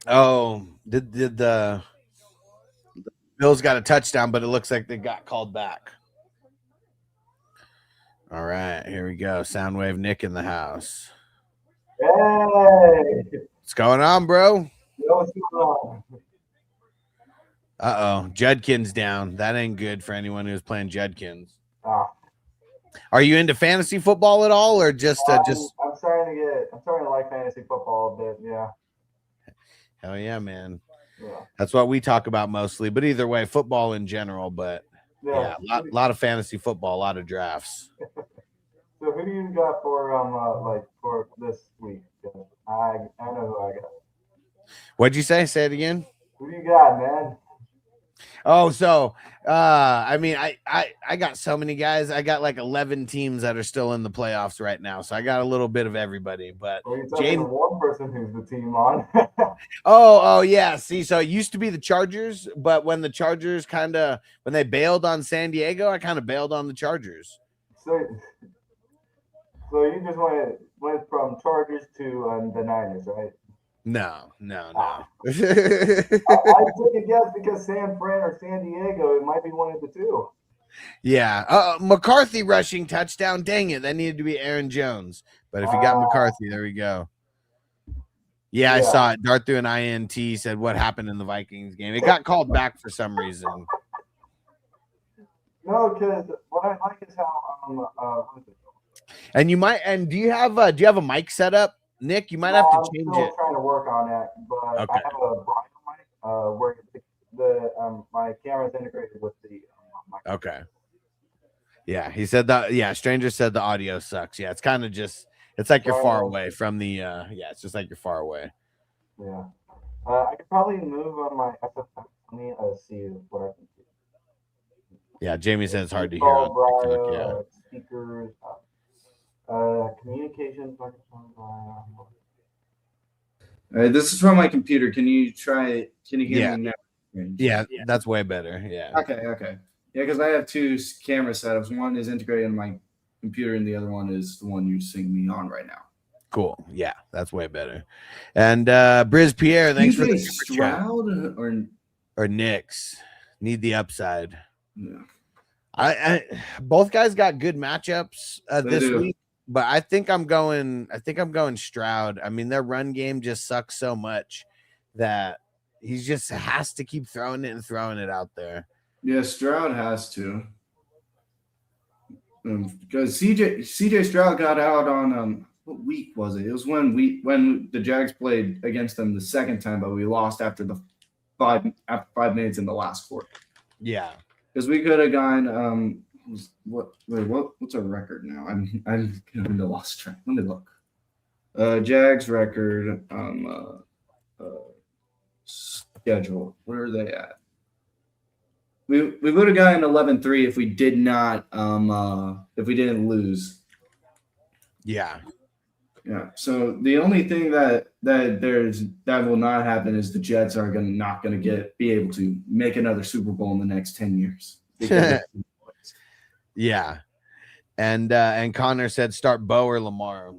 Speaker 2: Oh, did the Bills got a touchdown, but it looks like they got called back. All right, here we go. Soundwave Nick in the house.
Speaker 5: Hey,
Speaker 2: What's going on, bro?
Speaker 5: what's going on?
Speaker 2: Uh-oh, Judkins down. That ain't good for anyone who's playing Judkins.
Speaker 5: Ah,
Speaker 2: Are you into fantasy football at all, or just
Speaker 5: I'm starting to like fantasy football a bit. Yeah,
Speaker 2: Hell yeah, man.
Speaker 5: yeah,
Speaker 2: That's what we talk about mostly. But either way, football in general. But yeah, lot of fantasy football, a lot of drafts.
Speaker 5: So who do you got for for this week? I know who I got.
Speaker 2: What'd you say? Say it again.
Speaker 5: Who do you got, man?
Speaker 2: Oh, so I mean, I got so many guys. I got like 11 teams that are still in the playoffs right now. So I got a little bit of everybody. But
Speaker 5: Well, you're talking to one person who's the team on.
Speaker 2: oh yeah. See, so it used to be the Chargers, but when the Chargers when they bailed on San Diego, I kind of bailed on the Chargers.
Speaker 5: So you just went from Chargers to the Niners, right?
Speaker 2: No.
Speaker 5: I took a guess because San Fran or San Diego, it might be one of the two.
Speaker 2: Yeah. McCarthy rushing touchdown. Dang it. That needed to be Aaron Jones. But if you got McCarthy, there we go. Yeah, I saw it. Dart through an INT, said what happened in the Vikings game. It got called back for some reason.
Speaker 5: No, because what I like is how what is it?
Speaker 2: And do you have a mic set up, Nick? You might have to change
Speaker 5: I'm
Speaker 2: it.
Speaker 5: still trying to work on that, but
Speaker 2: Okay.
Speaker 5: I have a Brio mic where my camera is integrated with the mic.
Speaker 2: Okay. Yeah, he said that. Yeah, Stranger said the audio sucks. Yeah, it's kind of just it's like you're far away from the it's just like you're far away.
Speaker 5: Yeah. I could probably move on my SFX. Let me see what I can do.
Speaker 2: Yeah, Jamie said it's hard to hear on TikTok. Yeah.
Speaker 5: Speakers, communications microphone.
Speaker 6: This is from my computer. Can you hear me now?
Speaker 2: Yeah, that's way better. Yeah.
Speaker 6: Okay. Yeah, because I have two camera setups. One is integrated in my computer, and the other one is the one you're seeing me on right now.
Speaker 2: Cool. Yeah, that's way better. And Briz Pierre, thanks for the
Speaker 6: Stroud
Speaker 2: or Knicks. Need the upside.
Speaker 6: Yeah.
Speaker 2: I both guys got good matchups this week, but I think I'm going Stroud. I mean, their run game just sucks so much that he just has to keep throwing it out there.
Speaker 6: Yeah, Stroud has to. Because CJ Stroud got out on what week was it? It was when the Jags played against them the second time, but we lost after 5 minutes in the last quarter.
Speaker 2: Yeah.
Speaker 6: Because we could have gone. What's our record now? I'm kind of lost track. Let me look. Jags record schedule. Where are they at? We would have gotten 11-3 if we did not if we didn't lose.
Speaker 2: Yeah.
Speaker 6: Yeah. So the only thing that will not happen is the Jets are not going to be able to make another Super Bowl in the next 10 years.
Speaker 2: Yeah. And Connor said start Bo or Lamar.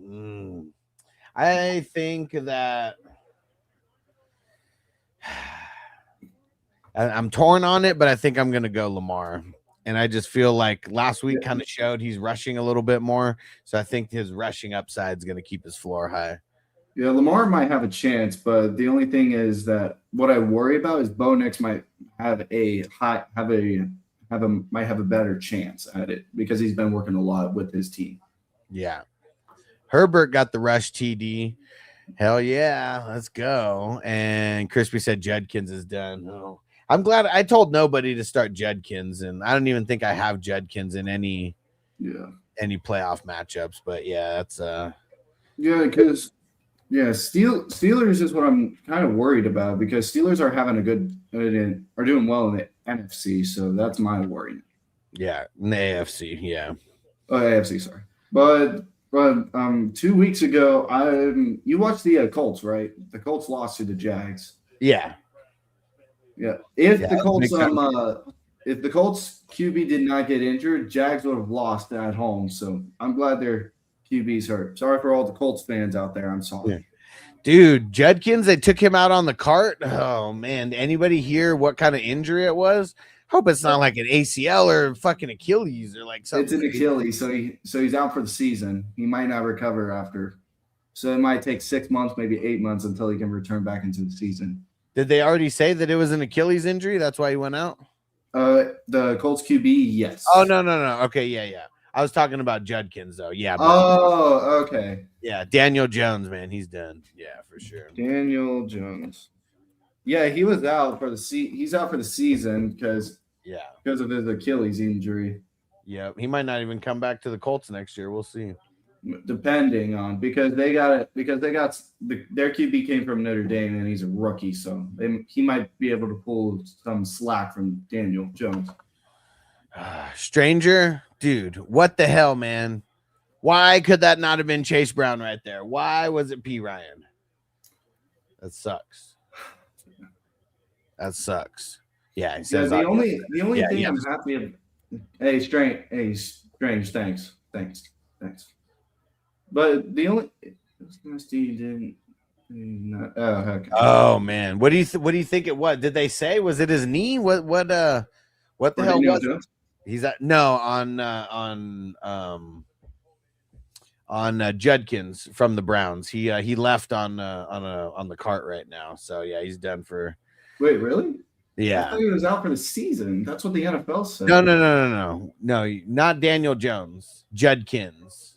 Speaker 2: I think that I'm torn on it, but I think I'm going to go Lamar. And I just feel like last week kind of showed he's rushing a little bit more. So I think his rushing upside is going to keep his floor high.
Speaker 6: Yeah, Lamar might have a chance, but the only thing is that what I worry about is Bo Nix might have a better chance at it because he's been working a lot with his team.
Speaker 2: Yeah. Herbert got the rush TD. Hell yeah, let's go. And Crispy said Judkins is done. Oh, I'm glad I told nobody to start Judkins, and I don't even think I have Judkins in any playoff matchups. But yeah, that's
Speaker 6: because Steelers is what I'm kind of worried about because Steelers are having are doing well in the NFC, so that's my worry.
Speaker 2: Yeah, in the AFC, yeah.
Speaker 6: Oh, AFC, sorry. But 2 weeks ago, you watched the Colts, right? The Colts lost to the Jags.
Speaker 2: Yeah.
Speaker 6: Yeah. If the Colts QB did not get injured, Jags would have lost at home. So I'm glad their QB's hurt. Sorry for all the Colts fans out there. I'm sorry.
Speaker 2: Yeah. Dude, Judkins, they took him out on the cart. Oh man, anybody hear what kind of injury it was? Hope it's not like an ACL or fucking Achilles or like something.
Speaker 6: It's an Achilles, so he's out for the season. He might not recover after. So it might take 6 months, maybe 8 months until he can return back into the season.
Speaker 2: Did they already say that it was an Achilles injury? That's why he went out?
Speaker 6: The Colts QB, yes.
Speaker 2: Oh, no. Okay, yeah. I was talking about Judkins, though. Yeah.
Speaker 6: Oh, okay.
Speaker 2: Yeah, Daniel Jones, man, he's done. Yeah, for sure.
Speaker 6: Daniel Jones. Yeah, he was out for the he's out for the season because of his Achilles injury.
Speaker 2: Yeah, he might not even come back to the Colts next year. We'll see.
Speaker 6: Depending on their QB came from Notre Dame and he's a rookie, so he might be able to pull some slack from Daniel Jones.
Speaker 2: Stranger, dude, what the hell, man? Why could that not have been Chase Brown right there? Why was it P. Ryan? That sucks. That sucks. Yeah, he says
Speaker 6: the only thing I'm happy of. Hey, Strange, thanks. But the only didn't. Okay.
Speaker 2: Oh man, what do you think it was? Did they say was it his knee? What the hell was it? He's at on Judkins from the Browns. He left on the cart right now. So yeah, he's done for.
Speaker 6: Wait, really?
Speaker 2: Yeah.
Speaker 6: I thought he was out for the season. That's what the NFL said.
Speaker 2: No, not Daniel Jones. Judkins.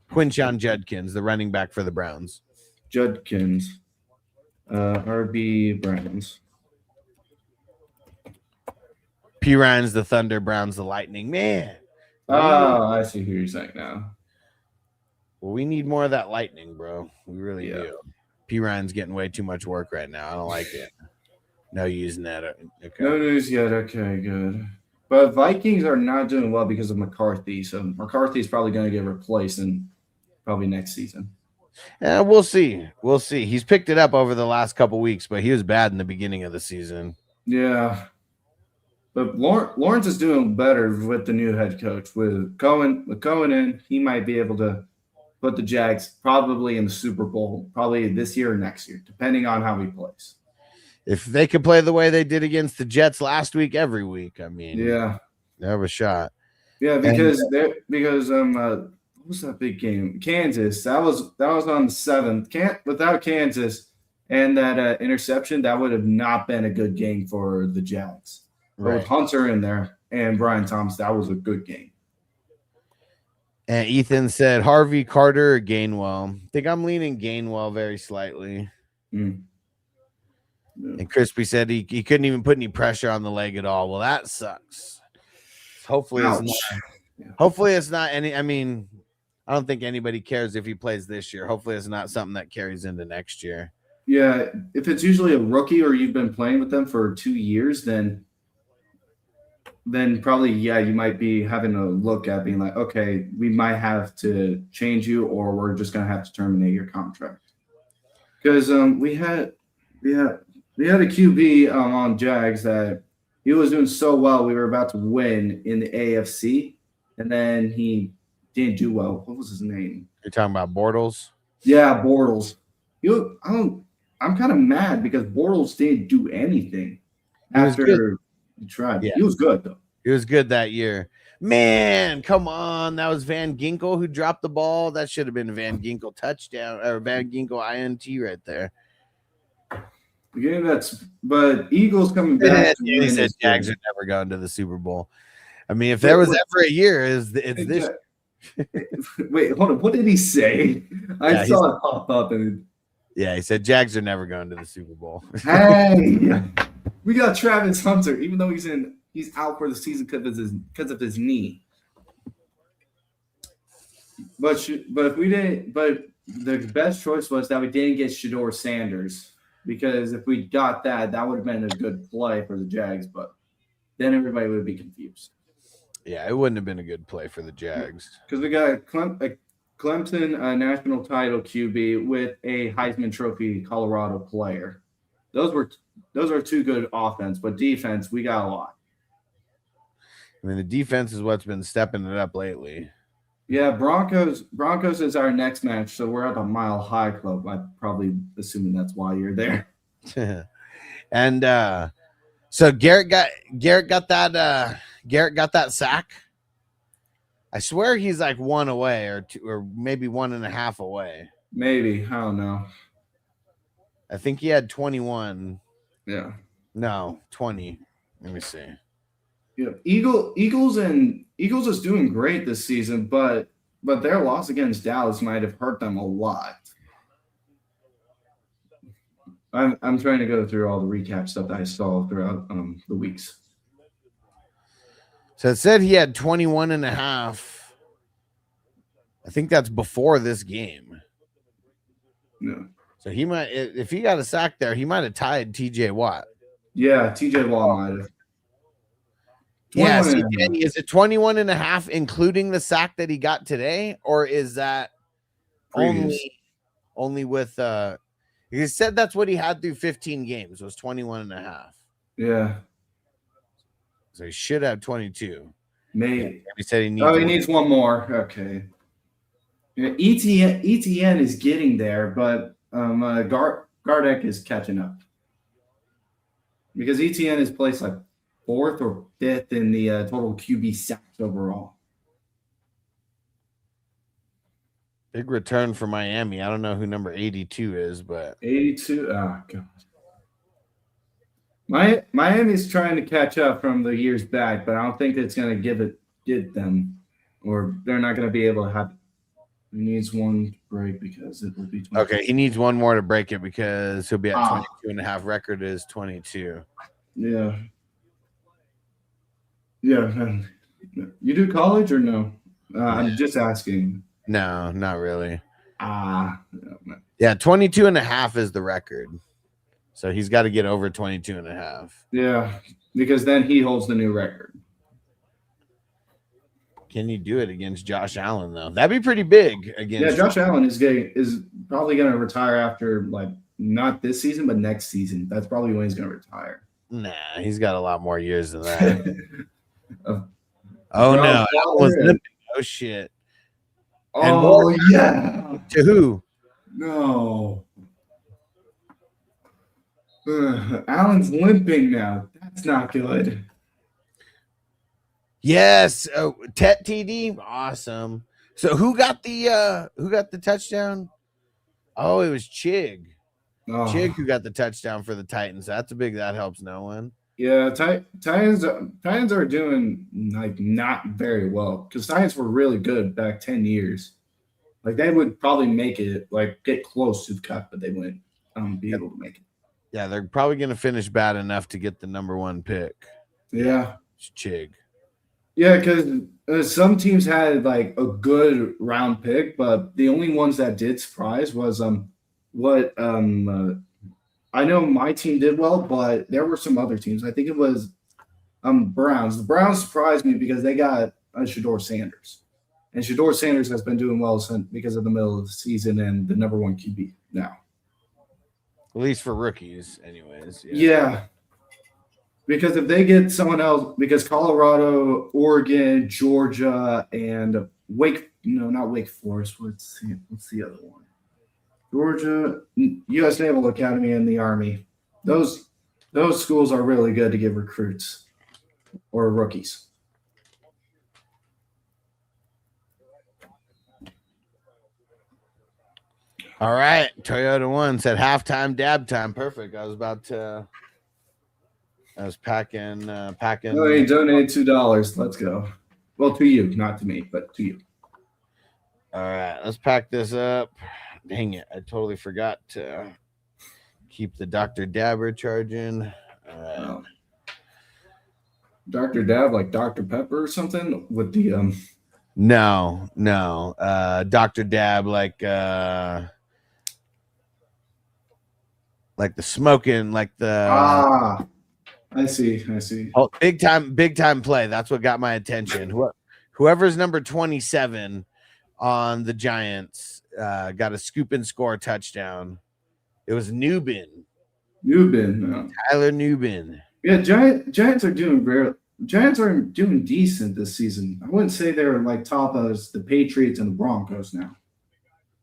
Speaker 2: Quinshon Judkins, the running back for the Browns.
Speaker 6: Judkins. RB Browns.
Speaker 2: P. Ryan's the Thunder, Browns the Lightning. Man.
Speaker 6: Oh, I see who you're saying now.
Speaker 2: Well, we need more of that lightning, bro. We really do. P. Ryan's getting way too much work right now. I don't like it. No using that. Okay.
Speaker 6: No news yet. Okay, good. But Vikings are not doing well because of McCarthy. So McCarthy's probably going to get replaced in probably next season.
Speaker 2: We'll see. He's picked it up over the last couple weeks, but he was bad in the beginning of the season.
Speaker 6: Yeah. But Lawrence is doing better with the new head coach. With Cohen in, he might be able to put the Jags probably in the Super Bowl, probably this year or next year, depending on how he plays.
Speaker 2: If they could play the way they did against the Jets last week, every week, I mean, they have a shot.
Speaker 6: Yeah, because what was that big game? Kansas. That was on the 7th. Without Kansas and that interception, that would have not been a good game for the Jags. Right. With Hunter in there and Brian Thomas, that was a good game.
Speaker 2: And Ethan said Harvey, Carter, or Gainwell. I think I'm leaning Gainwell very slightly.
Speaker 6: Yeah.
Speaker 2: And Crispy said he couldn't even put any pressure on the leg at all. Well, that sucks. Hopefully it's not any. I mean, I don't think anybody cares if he plays this year. Hopefully it's not something that carries into next year.
Speaker 6: Yeah, if it's usually a rookie or you've been playing with them for 2 years, then probably, you might be having a look at being like, okay, we might have to change you or we're just going to have to terminate your contract. Because we had a QB on Jags that he was doing so well. We were about to win in the AFC, and then he didn't do well. What was his name?
Speaker 2: You're talking about Bortles?
Speaker 6: Yeah, Bortles. I'm kind of mad because Bortles didn't do anything after he tried.
Speaker 2: Yeah.
Speaker 6: He was good, though.
Speaker 2: He was good that year. Man, come on. That was Van Ginkel who dropped the ball. That should have been a Van Ginkel touchdown or Van Ginkel INT right there.
Speaker 6: Yeah, but Eagles coming back.
Speaker 2: He said Jags are never going to the Super Bowl. I mean, if there was ever a year, it's this.
Speaker 6: Wait, hold on. What did he say? I saw it pop up.
Speaker 2: He said Jags are never going to the Super Bowl.
Speaker 6: Hey, We got Travis Hunter, even though he's out for the season because of his knee. But if we didn't, but the best choice was that we didn't get Shedeur Sanders, because if we got that would have been a good play for the Jags. But then everybody would be confused.
Speaker 2: Yeah, it wouldn't have been a good play for the Jags
Speaker 6: because we got a Clemson national title QB with a Heisman Trophy Colorado player. Those are two good offense, but defense we got a lot.
Speaker 2: I mean, the defense is what's been stepping it up lately.
Speaker 6: Yeah, Broncos is our next match, so we're at a Mile High Club. I'm probably assuming that's why you're there.
Speaker 2: And so Garrett got that sack. I swear he's like one away or two, or maybe 1.5 away.
Speaker 6: Maybe, I don't know.
Speaker 2: I think he had 21.
Speaker 6: Yeah.
Speaker 2: No, 20. Let me see.
Speaker 6: Yeah, Eagles is doing great this season, but their loss against Dallas might have hurt them a lot. I'm trying to go through all the recap stuff that I saw throughout the weeks.
Speaker 2: So it said he had 21.5. I think that's before this game.
Speaker 6: No.
Speaker 2: So he might, if he got a sack there, he might have tied TJ Watt.
Speaker 6: Yeah, TJ Watt might have.
Speaker 2: Yeah, is it 21.5 including the sack that he got today, or is that only with he said that's what he had through 15 games was 21.5.
Speaker 6: Yeah.
Speaker 2: So he should have 22.
Speaker 6: Maybe.
Speaker 2: He said he needs
Speaker 6: one more. Okay. Yeah, ETN is getting there, but Gardeck is catching up. Because ETN is placed like 4th or 5th in the total QB sacks overall.
Speaker 2: Big return for Miami. I don't know who number 82 is, but
Speaker 6: 82. Oh god. Miami's trying to catch up from the years back, but I don't think it's going to get them, or they're not going to be able to have. He needs one break because it will be 22.
Speaker 2: Okay. He needs one more to break it because he'll be at 22.5. Record is 22.
Speaker 6: Yeah. Yeah. You do college or no? I'm just asking.
Speaker 2: No, not really.
Speaker 6: No.
Speaker 2: Yeah, 22.5 is the record. So he's got to get over 22.5.
Speaker 6: Yeah, because then he holds the new record.
Speaker 2: Can you do it against Josh Allen though? That'd be pretty big against.
Speaker 6: Yeah, Josh Allen is probably going to retire after not this season, but next season. That's probably when he's going to retire.
Speaker 2: Nah, he's got a lot more years than that.
Speaker 6: Oh
Speaker 2: no, Allen was limping. Oh shit.
Speaker 6: Oh yeah.
Speaker 2: To who?
Speaker 6: No. Allen's limping now. That's not good.
Speaker 2: Yes. Oh, Tet TD. Awesome. So who got the touchdown? Oh, it was Chig.
Speaker 6: Oh.
Speaker 2: Chig who got the touchdown for the Titans. That helps no one.
Speaker 6: Yeah, Titans are doing not very well because Titans were really good back 10 years. They would probably make it get close to the cut, but they wouldn't be able to make it.
Speaker 2: Yeah, they're probably going to finish bad enough to get the number 1 pick.
Speaker 6: Yeah,
Speaker 2: it's Chig.
Speaker 6: Yeah, because some teams had a good round pick, but the only ones that did surprise was I know my team did well, but there were some other teams. I think it was Browns. The Browns surprised me because they got Shedeur Sanders. And Shedeur Sanders has been doing well because of the middle of the season and the number 1 QB now.
Speaker 2: At least for rookies, anyways.
Speaker 6: Yeah. Because if they get someone else, because Colorado, Oregon, Georgia, and not Wake Forest. What's the other one? Georgia, U.S. Naval Academy, and the Army. Those schools are really good to get recruits or rookies.
Speaker 2: All right. Toyota 1 said halftime dab time. Perfect. I was packing.
Speaker 6: Oh, he donated $2. Let's go. Well, to you, not to me, but to you.
Speaker 2: All right. Let's pack this up. Dang it. I totally forgot to keep the Dr. Dabber charging. All right.
Speaker 6: Dr. Dab, like Dr. Pepper or something with the
Speaker 2: No. Dr. Dab, like the smoking, like the
Speaker 6: I see.
Speaker 2: oh, big time play. That's what got my attention. Whoever's number 27 on the Giants got a scoop and score touchdown. It was Newbin. Tyler Newbin.
Speaker 6: Yeah, Giants are doing decent this season. I wouldn't say they're like top as the Patriots and the Broncos now,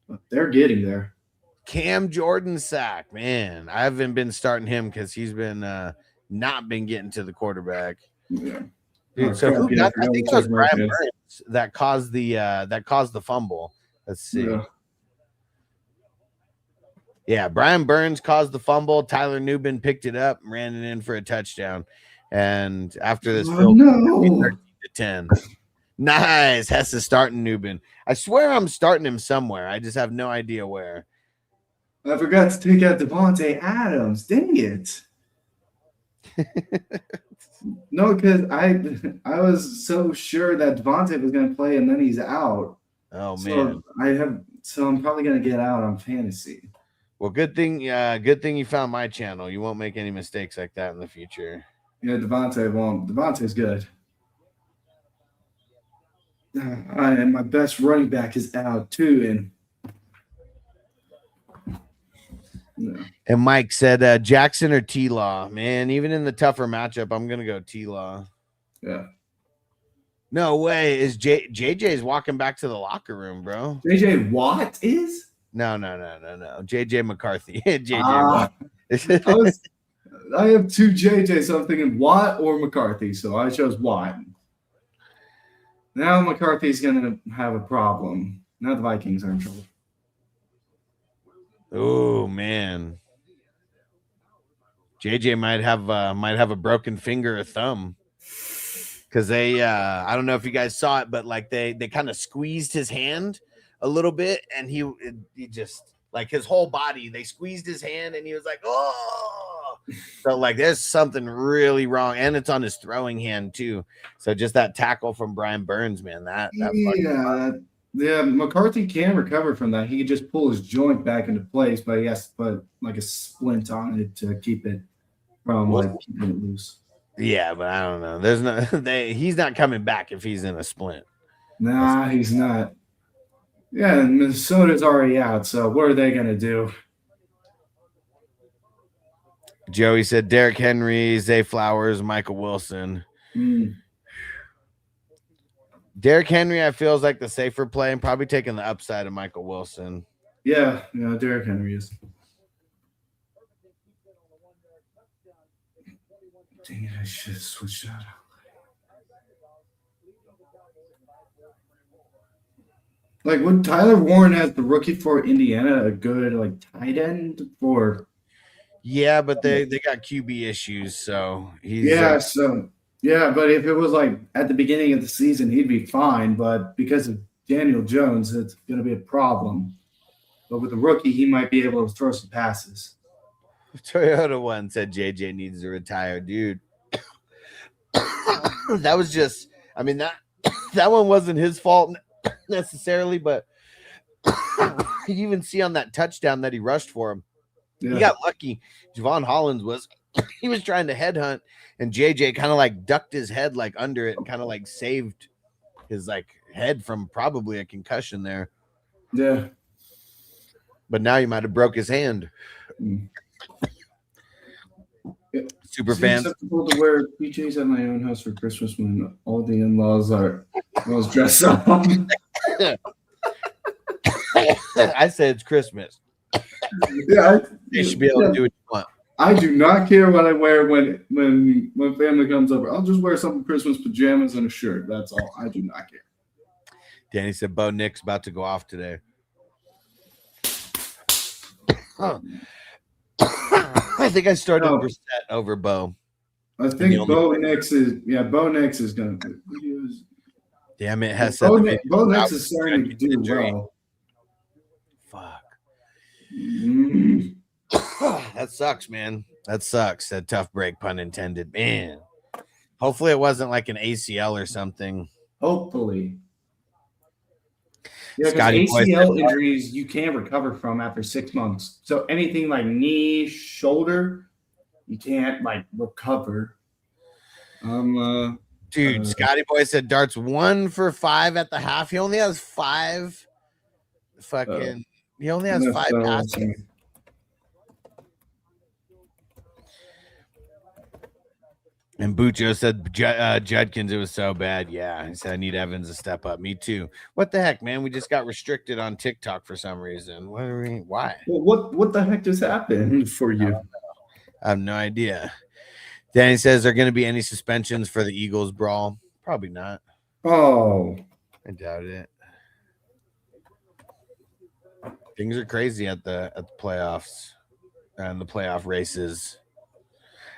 Speaker 6: but they're getting there.
Speaker 2: Cam Jordan sack, man. I haven't been starting him because he's been not been getting to the quarterback.
Speaker 6: Yeah.
Speaker 2: Dude, so who got, I think it was Brian Burns that caused the fumble. Let's see. Yeah, Brian Burns caused the fumble. Tyler Newbin picked it up and ran it in for a touchdown. And after this field, 13-10. Nice. Hess is starting Newbin. I swear I'm starting him somewhere. I just have no idea where.
Speaker 6: I forgot to take out Devontae Adams. Dang it. No, because I was so sure that Devontae was going to play and then he's out.
Speaker 2: Oh, man.
Speaker 6: So I'm probably going to get out on fantasy.
Speaker 2: Well, good thing you found my channel. You won't make any mistakes like that in the future.
Speaker 6: Yeah, Devontae won't. Devontae's good. And my best running back is out too.
Speaker 2: And Mike said Jackson or T-Law. Man, even in the tougher matchup, I'm going to go T-Law.
Speaker 6: Yeah.
Speaker 2: No way. Is JJ's walking back to the locker room, bro.
Speaker 6: JJ Watt is?
Speaker 2: No. JJ McCarthy. JJ Watt.
Speaker 6: I have two JJs, so I'm thinking Watt or McCarthy, so I chose Watt. Now McCarthy's going to have a problem. Now the Vikings are in trouble.
Speaker 2: Oh, man. JJ might have a broken finger or thumb. Because they I don't know if you guys saw it, but like they kind of squeezed his hand a little bit, and he just like his whole body, they squeezed his hand and he was like, oh, so like there's something really wrong, and it's on his throwing hand too. So just that tackle from Brian Burns, man, yeah,
Speaker 6: McCarthy can recover from that. He can just pull his joint back into place, but he has to put like a splint on it to keep it from keeping it loose.
Speaker 2: Yeah, but I don't know. He's not coming back if he's in a splint.
Speaker 6: Nah, he's not. Yeah, and Minnesota's already out, so what are they going to do?
Speaker 2: Joey said Derrick Henry, Zay Flowers, Michael Wilson. Derrick Henry, I feel, is like the safer play and probably taking the upside of Michael Wilson.
Speaker 6: Yeah, Derrick Henry is. Dang it, I should have switched out. Like, would Tyler Warren as the rookie for Indiana a good tight end for?
Speaker 2: Yeah, but they got QB issues, so he's
Speaker 6: but if it was at the beginning of the season, he'd be fine. But because of Daniel Jones, it's going to be a problem. But with the rookie, he might be able to throw some passes.
Speaker 2: Toyota One said JJ needs to retire, dude. That was just, I mean, that one wasn't his fault necessarily, but you even see on that touchdown that he rushed for him. Yeah. He got lucky. Javon Hollins was trying to headhunt, and JJ kind of ducked his head under it and kind of saved his head from probably a concussion there.
Speaker 6: Yeah.
Speaker 2: But now he might have broke his hand.
Speaker 6: Yeah.
Speaker 2: Super fans.
Speaker 6: It's acceptable to wear PJs at my own house for Christmas when all the in-laws are dressed up.
Speaker 2: I said it's Christmas.
Speaker 6: Yeah,
Speaker 2: you should be able to do what you want.
Speaker 6: I do not care what I wear when family comes over. I'll just wear some Christmas pajamas and a shirt. That's all. I do not care.
Speaker 2: Danny said Bo Nick's about to go off today. I think I started Brissett over Bo.
Speaker 6: I think Bo Nix is going to use.
Speaker 2: Damn it, has
Speaker 6: Bo Nix is starting to do well.
Speaker 2: Fuck. That sucks, man. That sucks. That tough break, pun intended. Man, hopefully it wasn't like an ACL or something.
Speaker 6: Hopefully. Yeah, because
Speaker 2: Scotty Boy
Speaker 6: ACL
Speaker 2: said-
Speaker 6: injuries you can't recover from after 6 months. So anything like knee, shoulder, you can't like recover.
Speaker 2: Dude, Scotty Boy said Dart's 1 for 5 at the half. He only has 5. Fucking, he only has 5 passes. And Bucho said Judkins, it was so bad. Yeah, he said I need Evans to step up. Me too. What the heck, man? We just got restricted on TikTok for some reason. Why?
Speaker 6: Well, what the heck just happened for you?
Speaker 2: I have no idea. Danny says, are going to be any suspensions for the Eagles brawl? Probably not.
Speaker 6: Oh,
Speaker 2: I doubt it. Things are crazy at the playoffs and the playoff races.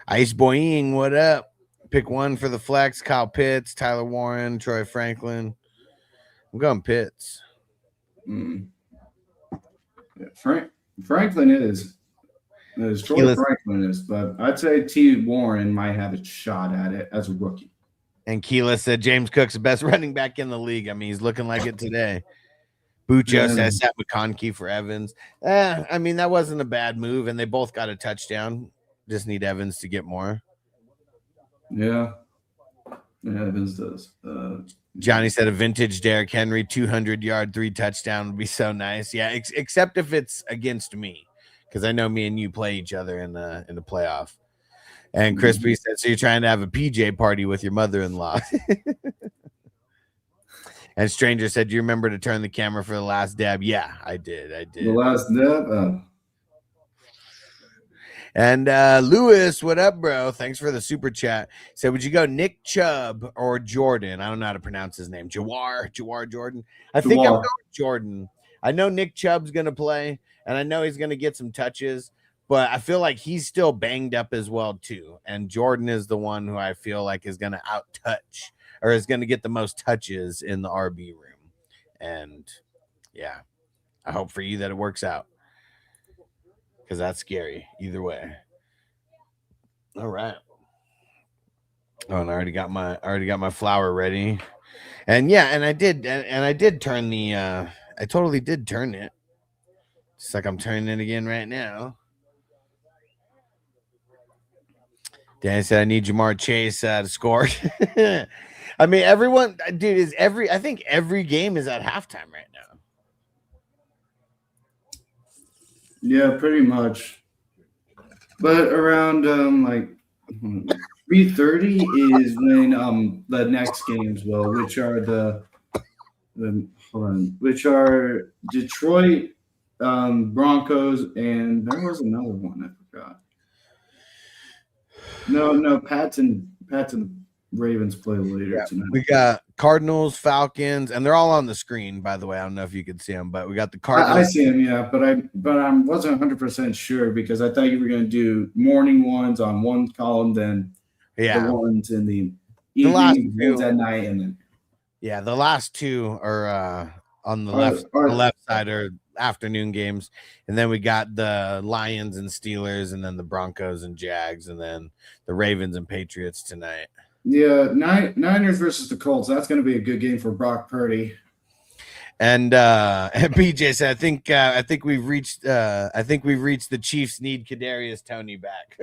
Speaker 2: Ice Boying, what up? Pick one for the flex. Kyle Pitts, Tyler Warren, Troy Franklin. I'm going Pitts.
Speaker 6: Yeah, Franklin is. Troy Franklin is, but I'd say T. Warren might have a shot at it as a rookie.
Speaker 2: And Keela said James Cook's the best running back in the league. I mean, he's looking like it today. Bucho says Seth McConkey for Evans. I mean, that wasn't a bad move, and they both got a touchdown. Just need Evans to get more.
Speaker 6: Yeah, Evans does.
Speaker 2: Johnny said a vintage Derrick Henry 200-yard 3 touchdown would be so nice. Yeah, except if it's against me, because I know me and you play each other in the playoff. And Crispy said, so you're trying to have a PJ party with your mother-in-law. And Stranger said, do you remember to turn the camera for the last dab? Yeah, I did.
Speaker 6: The last dab?
Speaker 2: And Lewis, what up, bro? Thanks for the super chat. Said, would you go Nick Chubb or Jordan? I don't know how to pronounce his name. Jawar Jordan. I think I'm going Jordan. I know Nick Chubb's going to play, and I know he's going to get some touches, but I feel like he's still banged up as well, too. And Jordan is the one who I feel like is going to out-touch or is going to get the most touches in the RB room. And, yeah, I hope for you that it works out. Because that's scary either way. All right. Oh, and I already got my flour ready. And yeah, and I did turn the I totally did turn it. Just like I'm turning it again right now. Dan said I need Jamar Chase to score. I mean, everyone, dude, I think every game is at halftime right now.
Speaker 6: Yeah, pretty much. But around like 3:30 is when the next games will, which are which are Detroit Broncos, and there was another one I forgot. No, Pats and Ravens play later tonight.
Speaker 2: We got Cardinals, Falcons, and they're all on the screen, by the way. I don't know if you could see them, but we got the Cardinals.
Speaker 6: I see them, yeah, but I wasn't 100% sure because I thought you were going to do morning ones on one column, then the ones in the evening, ones at night, and then
Speaker 2: the last two are on the left side are afternoon games, and then we got the Lions and Steelers, and then the Broncos and Jags, and then the Ravens and Patriots tonight.
Speaker 6: Yeah, Niners versus the Colts. That's going to be a good game for Brock Purdy.
Speaker 2: And BJ said, I think we've reached the Chiefs need Kadarius Toney back.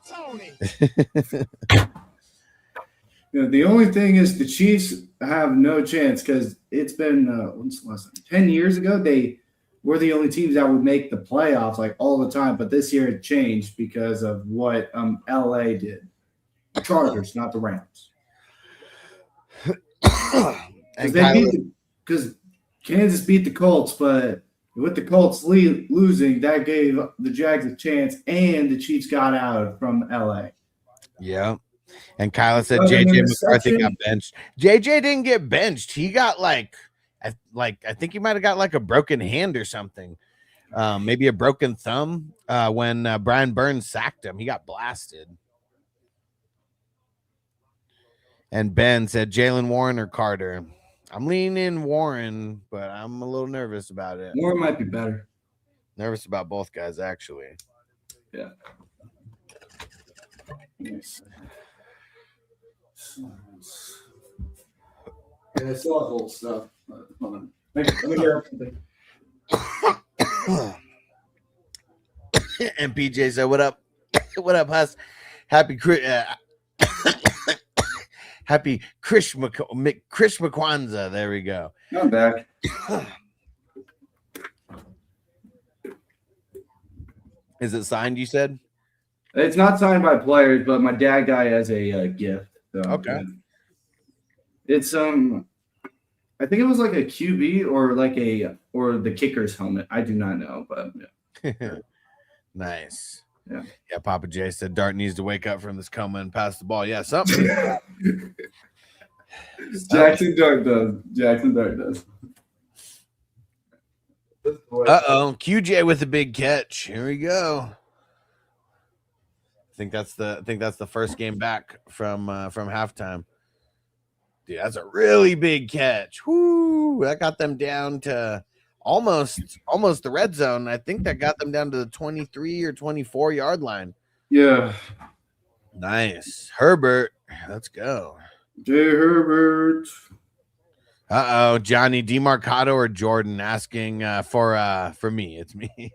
Speaker 3: Tony.
Speaker 6: The only thing is the Chiefs have no chance because it's been when's the last time? 10 years ago they were the only teams that would make the playoffs like all the time, but this year it changed because of what LA did. The Chargers, not the Rams. Because Kansas beat the Colts, but with the Colts losing, that gave the Jags a chance, and the Chiefs got out from LA.
Speaker 2: Yeah. And Kyla said JJ McCarthy got benched. JJ didn't get benched. He got I think he might have got like a broken hand or something. Maybe a broken thumb when Brian Burns sacked him. He got blasted. And Ben said Jalen Warren or Carter. I'm leaning Warren, but I'm a little nervous about it.
Speaker 6: Warren might be better.
Speaker 2: Nervous about both guys, actually.
Speaker 6: Yeah. Nice. Yeah, I still have old stuff. Hold on. Let me grab something.
Speaker 2: And PJ said, "What up? What up, Huss? Happy happy Krishma Kwanzaa." There we go.
Speaker 6: I'm back.
Speaker 2: Is it signed? You said.
Speaker 6: It's not signed by players, but my dad got it as a gift. So,
Speaker 2: Okay.
Speaker 6: yeah. It's I think it was like a QB or the kicker's helmet. I do not know, but yeah.
Speaker 2: Nice.
Speaker 6: Yeah.
Speaker 2: Yeah. Papa J said Dart needs to wake up from this coma and pass the ball. Yeah, something.
Speaker 6: Jackson Dart does.
Speaker 2: Uh-oh. QJ with a big catch. Here we go. I think that's the first game back from halftime. Dude, that's a really big catch. Whoo! That got them down to almost the red zone. I think that got them down to the 23 or 24 yard line.
Speaker 6: Yeah.
Speaker 2: Nice. Herbert. Let's go.
Speaker 6: J. Herbert.
Speaker 2: Uh-oh, Johnny DeMarcado or Jordan asking for me. It's me.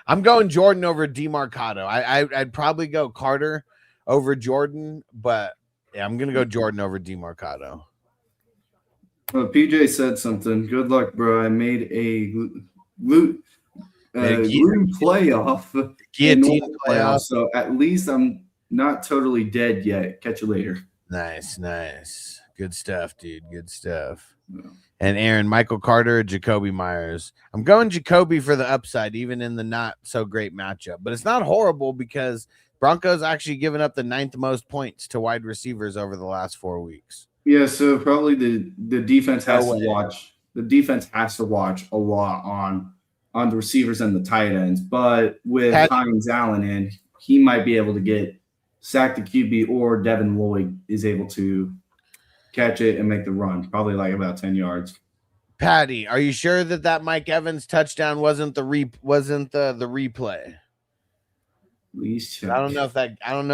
Speaker 2: I'm going Jordan over DeMarcado. I'd probably go Carter over Jordan, but yeah, I'm gonna go Jordan over DeMarcado.
Speaker 6: Well, PJ said something. Good luck, bro. I made a gluten playoff.
Speaker 2: Guillotine playoff.
Speaker 6: So at least I'm not totally dead yet. Catch you later.
Speaker 2: Nice. Good stuff, dude. Good stuff.
Speaker 6: Yeah.
Speaker 2: And Aaron, Michael Carter or Jacoby Myers. I'm going Jacoby for the upside, even in the not so great matchup. But it's not horrible because Broncos actually given up the 9th most points to wide receivers over the last 4 weeks.
Speaker 6: Yeah, so probably the defense has to watch. The defense has to watch a lot on the receivers and the tight ends. But with Hines Allen in, he might be able to get sacked the QB, or Devin Lloyd is able to catch it and make the run, probably like about 10 yards.
Speaker 2: Patty, are you sure that Mike Evans touchdown wasn't the replay?
Speaker 6: Please check.
Speaker 2: I don't know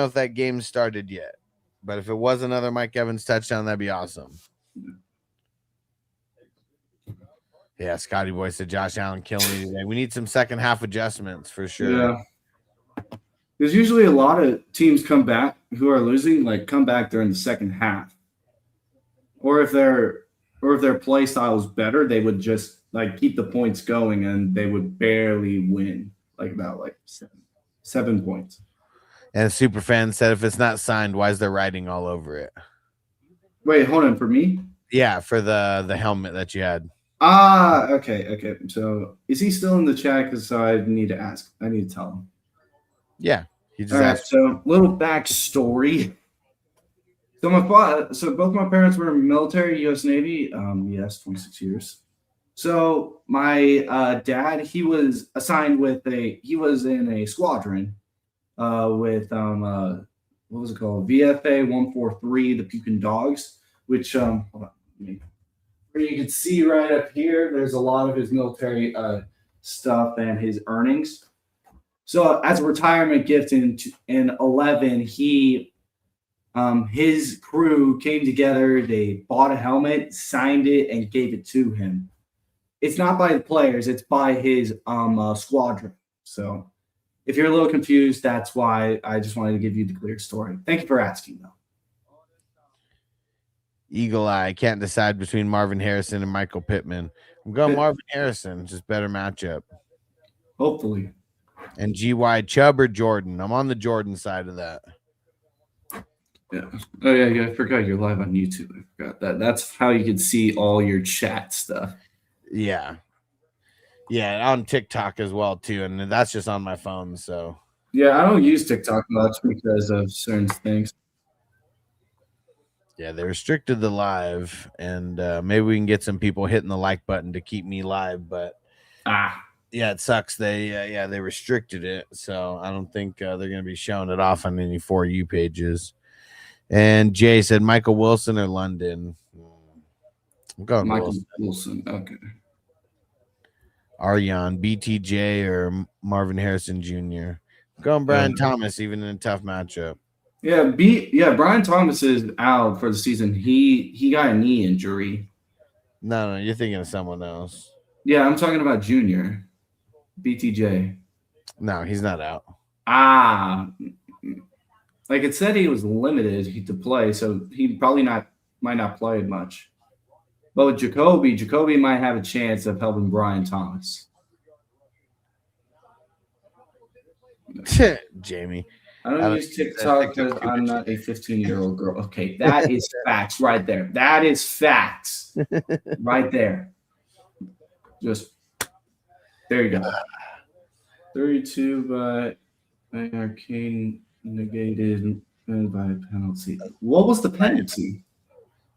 Speaker 2: if that game started yet, but if it was another Mike Evans touchdown, that'd be awesome. Yeah, Scotty Boy said Josh Allen killing me today. We need some second half adjustments for sure.
Speaker 6: Yeah. There's usually a lot of teams come back who are losing, come back during the second half. Or if their play style is better, they would just keep the points going and they would barely win, about 7 points.
Speaker 2: And Superfan said if it's not signed, why is there writing all over it?
Speaker 6: Wait, hold on, for me?
Speaker 2: Yeah, for the helmet that you had.
Speaker 6: Okay. So is he still in the chat? Because I need to ask. I need to tell him.
Speaker 2: Yeah. He just
Speaker 6: all right,
Speaker 2: asked.
Speaker 6: so little backstory. So both my parents were military, U.S. Navy. Yes, 26 years. So my dad, he was assigned he was in a squadron with what was it called? VFA 143, the Pukin Dogs, which hold on, where you can see right up here, there's a lot of his military stuff and his earnings. So as a retirement gift in 11, he his crew came together, they bought a helmet, signed it, and gave it to him. It's not by the players, it's by his squadron. So if you're a little confused, that's why I just wanted to give you the clear story. Thank you for asking, though.
Speaker 2: Eagle Eye can't decide between Marvin Harrison and Michael Pittman. I'm going Marvin Harrison, just better matchup.
Speaker 6: Hopefully.
Speaker 2: And GY Chubb or Jordan. I'm on the Jordan side of that.
Speaker 6: Yeah. Oh yeah. I forgot you're live on YouTube. I forgot that. That's how you can see all your chat stuff.
Speaker 2: Yeah. Yeah, on TikTok as well too, and that's just on my phone. So
Speaker 6: yeah, I don't use TikTok much because of certain things.
Speaker 2: Yeah, they restricted the live, and maybe we can get some people hitting the like button to keep me live. But yeah, it sucks. They restricted it, so I don't think they're going to be showing it off on any For You pages. And Jay said Michael Wilson or London. I'm going
Speaker 6: Michael Wilson. Okay.
Speaker 2: Aryan, BTJ, or Marvin Harrison Jr. Going Brian Thomas, even in a tough matchup.
Speaker 6: Yeah, Brian Thomas is out for the season. He got a knee injury.
Speaker 2: No, you're thinking of someone else.
Speaker 6: Yeah, I'm talking about Junior. BTJ.
Speaker 2: No, he's not out.
Speaker 6: Like it said he was limited to play, so he probably might not play much. But with Jacoby might have a chance of helping Brian Thomas.
Speaker 2: Jamie.
Speaker 6: I don't use TikTok because I'm not a 15-year-old girl. Okay, that is facts right there. That is facts right there. Just there you go. 32 by Arcane negated by a penalty. What was the penalty?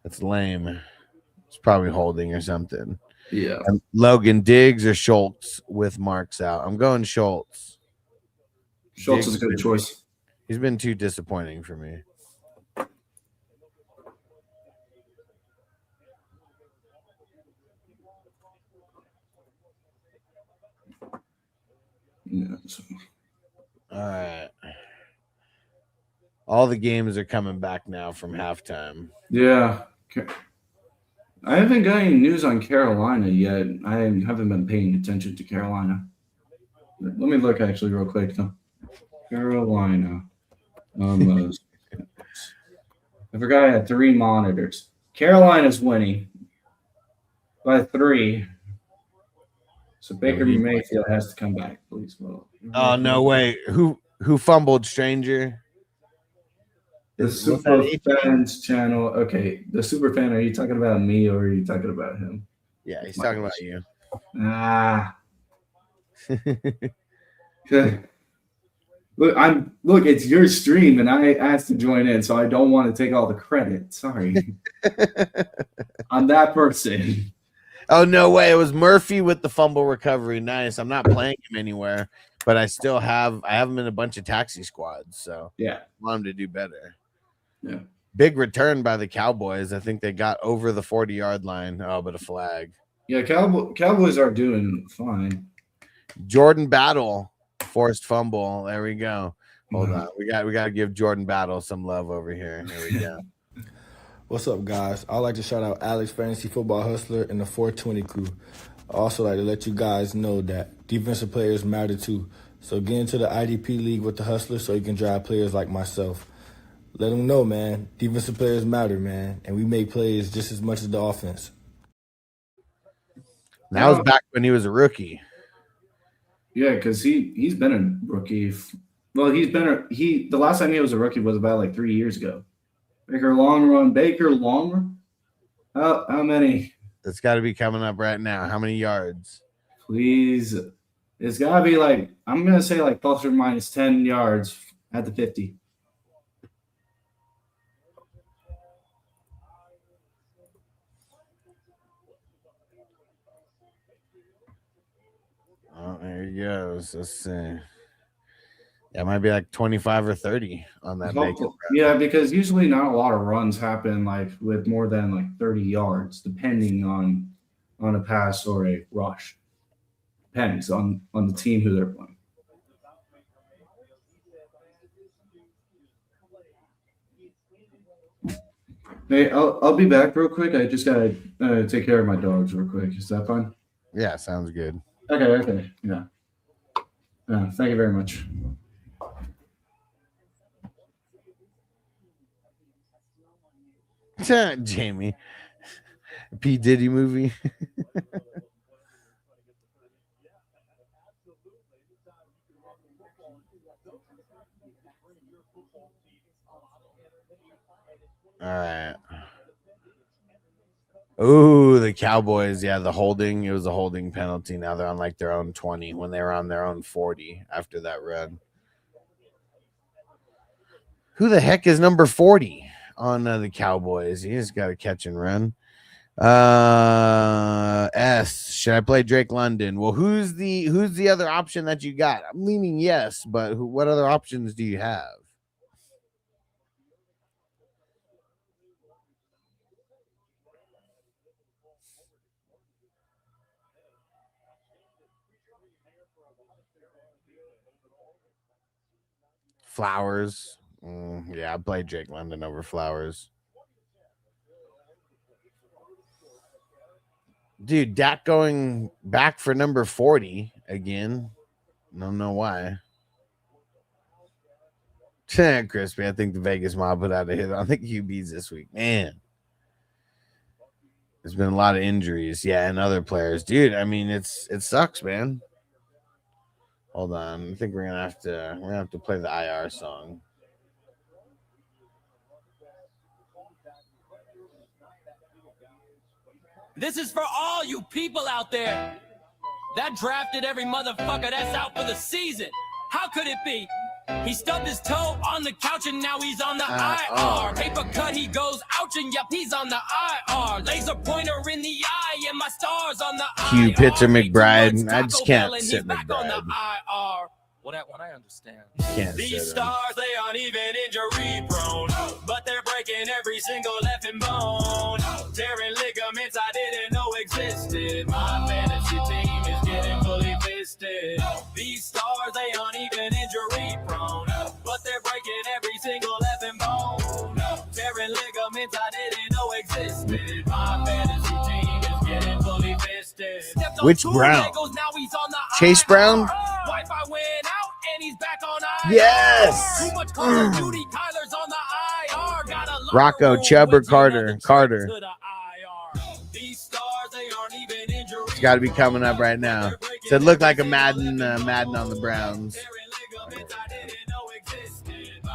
Speaker 2: That's lame. It's probably holding or something.
Speaker 6: Yeah.
Speaker 2: And Logan, Diggs or Schultz with Marks out? I'm going Schultz.
Speaker 6: Schultz is a good choice.
Speaker 2: He's been too disappointing for me.
Speaker 6: Yeah.
Speaker 2: All right. All the games are coming back now from halftime.
Speaker 6: Yeah. I haven't got any news on Carolina yet. I haven't been paying attention to Carolina. Let me look actually real quick though. Carolina. I forgot I had 3 monitors. Carolina's winning by 3. So Baker Mayfield has to come back, please. Well,
Speaker 2: oh no way. Who fumbled, stranger?
Speaker 6: The Super Fans channel. Okay, the Super Fan, are you talking about me or are you talking about him?
Speaker 2: Yeah, he's talking about you.
Speaker 6: Okay. Look, it's your stream and I asked to join in, so I don't want to take all the credit. Sorry. I'm that person.
Speaker 2: Oh no way. It was Murphy with the fumble recovery. Nice. I'm not playing him anywhere, but I have him in a bunch of taxi squads, so
Speaker 6: yeah,
Speaker 2: I want him to do better.
Speaker 6: Yeah.
Speaker 2: Big return by the Cowboys. I think they got over the 40-yard line. Oh, but a flag.
Speaker 6: Yeah, Cowboys are doing fine.
Speaker 2: Jordan Battle forced fumble. There we go. Hold on. We got to give Jordan Battle some love over here. Here we go.
Speaker 7: What's up, guys? I'd like to shout out Alex, Fantasy Football Hustler, and the 420 crew. I also like to let you guys know that defensive players matter too. So get into the IDP league with the Hustler so you can drive players like myself. Let them know, man. Defensive players matter, man, and we make plays just as much as the offense.
Speaker 2: That was back when he was a rookie.
Speaker 6: Yeah, because he's been a rookie. Well, the last time he was a rookie was about like 3 years ago. Baker long run. How many?
Speaker 2: It's got to be coming up right now. How many yards?
Speaker 6: Please. It's got to be like, I'm going to say like plus or minus 10 yards at the 50.
Speaker 2: Oh, there he goes. Let's see. Yeah, it might be like 25 or 30 on that.
Speaker 6: Yeah, because usually not a lot of runs happen like with more than like 30 yards, depending on a pass or a rush. Depends on the team who they're playing. Hey, I'll be back real quick. I just gotta take care of my dogs real quick. Is that fine?
Speaker 2: Yeah, sounds good.
Speaker 6: Okay. Yeah. Thank you very much.
Speaker 2: Jamie. P. Diddy movie. All right. Oh, the Cowboys. Yeah, the holding. It was a holding penalty. Now they're on like their own 20 when they were on their own 40 after that run. Who the heck is number 40 on the Cowboys? He just got to catch and run. S. Should I play Drake London? Well, who's the other option that you got? I'm leaning yes, but what other options do you have? Flowers. Yeah, I played Jake London over Flowers. Dude, Dak going back for number 40 again. Don't know why. Crispy, I think the Vegas mob put out a hit on the QBs this week. Man, there's been a lot of injuries. Yeah, and other players. Dude, I mean, it sucks, man. Hold on. I think we're gonna have to play the IR song.
Speaker 8: This is for all you people out there that drafted every motherfucker that's out for the season. How could it be? He stubbed his toe on the couch and now he's on the IR. Paper cut, he goes ouch and yep, he's on the IR. Laser pointer in the eye and my stars on the IR.
Speaker 2: Q Pitts or McBride. I just can't sit McBride.
Speaker 8: What I understand.
Speaker 2: Can't
Speaker 8: These stars, they aren't even injury prone, but they're breaking every single effing bone. Tearing ligaments I didn't know existed. My fantasy team is getting fully fisted. These stars, they aren't even injury prone, but they're breaking every single effing bone. Tearing ligaments I didn't know existed. My fantasy team is getting fully fisted.
Speaker 2: Which Brown? Chase Brown?
Speaker 8: Wi-Fi went out and he's back on IR.
Speaker 2: Yes.
Speaker 8: Too much Call of Duty, Kyler's on the IR. Got a
Speaker 2: Rocco, Chubb, or Carter? Carter. It's got to be coming up right now. So it looked like a Madden on the Browns.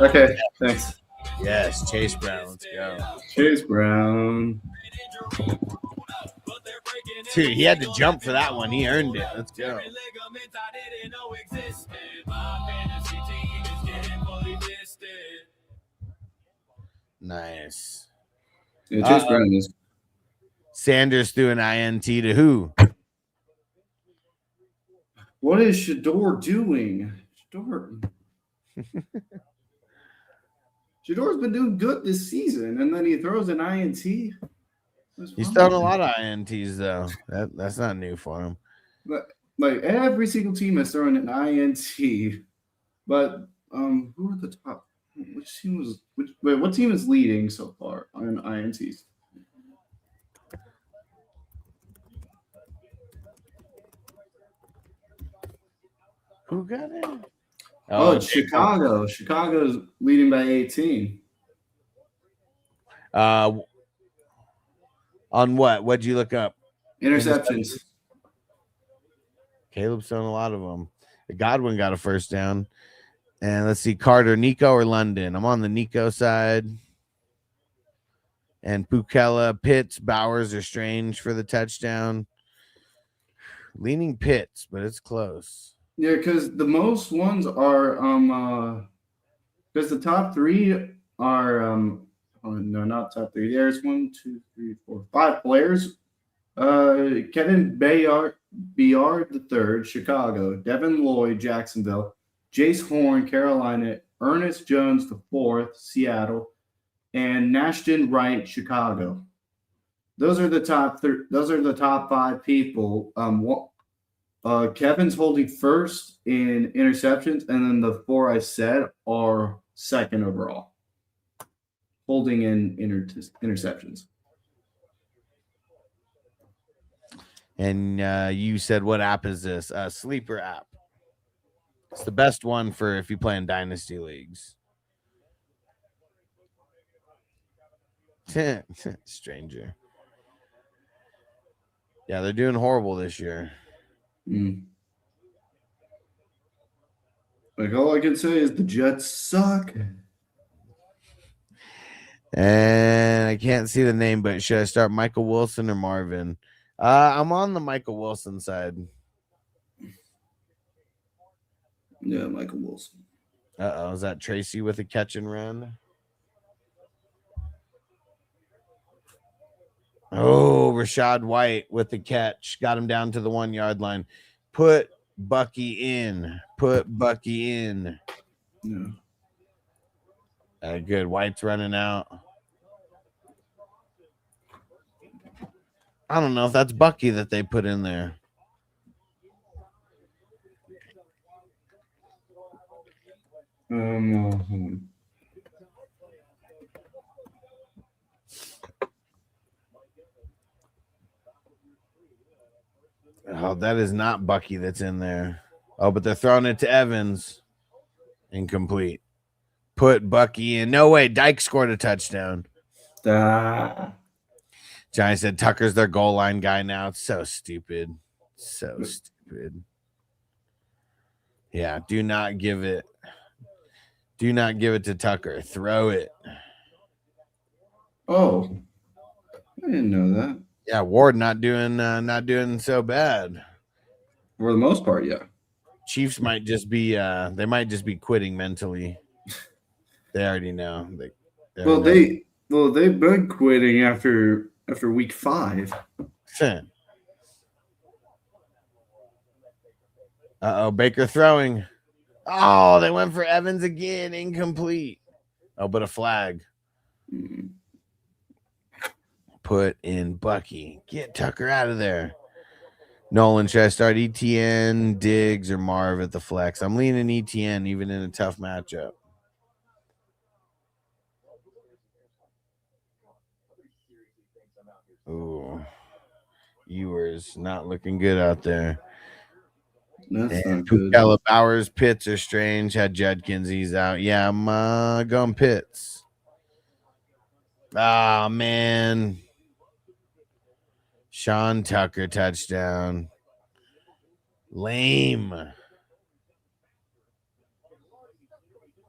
Speaker 6: Okay, thanks.
Speaker 2: Yes, Chase Brown. Let's go.
Speaker 6: Chase Brown.
Speaker 2: Dude, he had to jump for that one. He earned it. Let's go. Nice.
Speaker 6: Yeah, Chase Brown is.
Speaker 2: Sanders threw an INT to who?
Speaker 6: What is Shador doing? Shador's been doing good this season, and then he throws an INT.
Speaker 2: He's thrown a lot of INTs though. That's not new for him.
Speaker 6: But like every single team has thrown an INT. But who are the top? Which team was? What team is leading so far on INTs?
Speaker 2: Who got it?
Speaker 6: Oh, it's Chicago. Chicago's leading by 18.
Speaker 2: On what? What'd you look up?
Speaker 6: Interceptions.
Speaker 2: Caleb's thrown a lot of them. Godwin got a first down. And let's see, Carter, Nico, or London? I'm on the Nico side. And Pukella, Pitts, Bowers are Strange for the touchdown. Leaning Pitts, but it's close.
Speaker 6: Yeah, because the most ones are because the top three are no, not top three. There's 1, 2, 3, 4, 5 players. Kevin Bayard the third, Chicago. Devin Lloyd, Jacksonville. Jace Horn, Carolina. Ernest Jones the fourth, Seattle. And Nashton Wright, Chicago. Those are the top. Those are the top 5 people. Kevin's holding first in interceptions, and then the 4 I said are second overall, holding in interceptions.
Speaker 2: And you said, what app is this? Sleeper app. It's the best one for if you play in dynasty leagues. Stranger. Yeah, they're doing horrible this year.
Speaker 6: Like, all I can say is the Jets suck.
Speaker 2: And I can't see the name, but should I start Michael Wilson or Marvin? I'm on the Michael Wilson side.
Speaker 6: Yeah, Michael Wilson.
Speaker 2: Is that Tracy with a catch and run? Oh, Rashad White with the catch. Got him down to the 1 yard line. Put Bucky in.
Speaker 6: Yeah.
Speaker 2: Good. White's running out. I don't know if that's Bucky that they put in there.
Speaker 6: Hold on.
Speaker 2: Oh, that is not Bucky that's in there. Oh, but they're throwing it to Evans. Incomplete. Put Bucky in. No way. Dyke scored a touchdown. Johnny said Tucker's their goal line guy now. It's so stupid. So stupid. Yeah, do not give it. Do not give it to Tucker. Throw it.
Speaker 6: Oh, I didn't know that.
Speaker 2: Yeah, Ward not doing so bad.
Speaker 6: For the most part, yeah.
Speaker 2: Chiefs might just be they might just be quitting mentally. They already know.
Speaker 6: They've been quitting after week 5.
Speaker 2: Uh-oh, Baker throwing. Oh, they went for Evans again. Incomplete. Oh, but a flag. Put in Bucky. Get Tucker out of there. Nolan, should I start ETN, Diggs, or Marv at the flex? I'm leaning ETN even in a tough matchup. Ooh. Ewers not looking good out there.
Speaker 6: That's not
Speaker 2: good.
Speaker 6: good.
Speaker 2: Bowers, Pitts are strange. Had Judkins, he's out. Yeah, I'm going Pitts. Oh, man. Sean Tucker touchdown. Lame.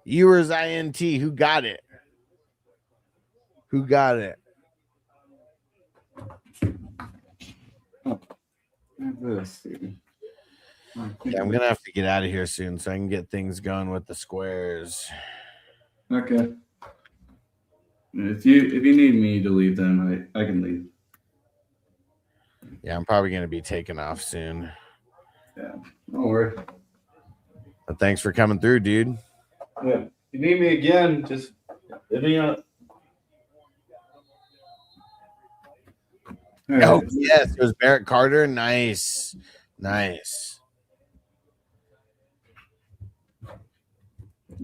Speaker 2: Ewers INT. Who got it? Who got it? Yeah, I'm gonna have to get out of here soon so I can get things going with the squares.
Speaker 6: Okay. If you need me to leave, then I can leave.
Speaker 2: Yeah, I'm probably gonna be taking off soon.
Speaker 6: Yeah, don't worry.
Speaker 2: But thanks for coming through, dude.
Speaker 6: Yeah. If you need me again, just hit me up.
Speaker 2: Right. Oh, yes, it was Barrett Carter. Nice.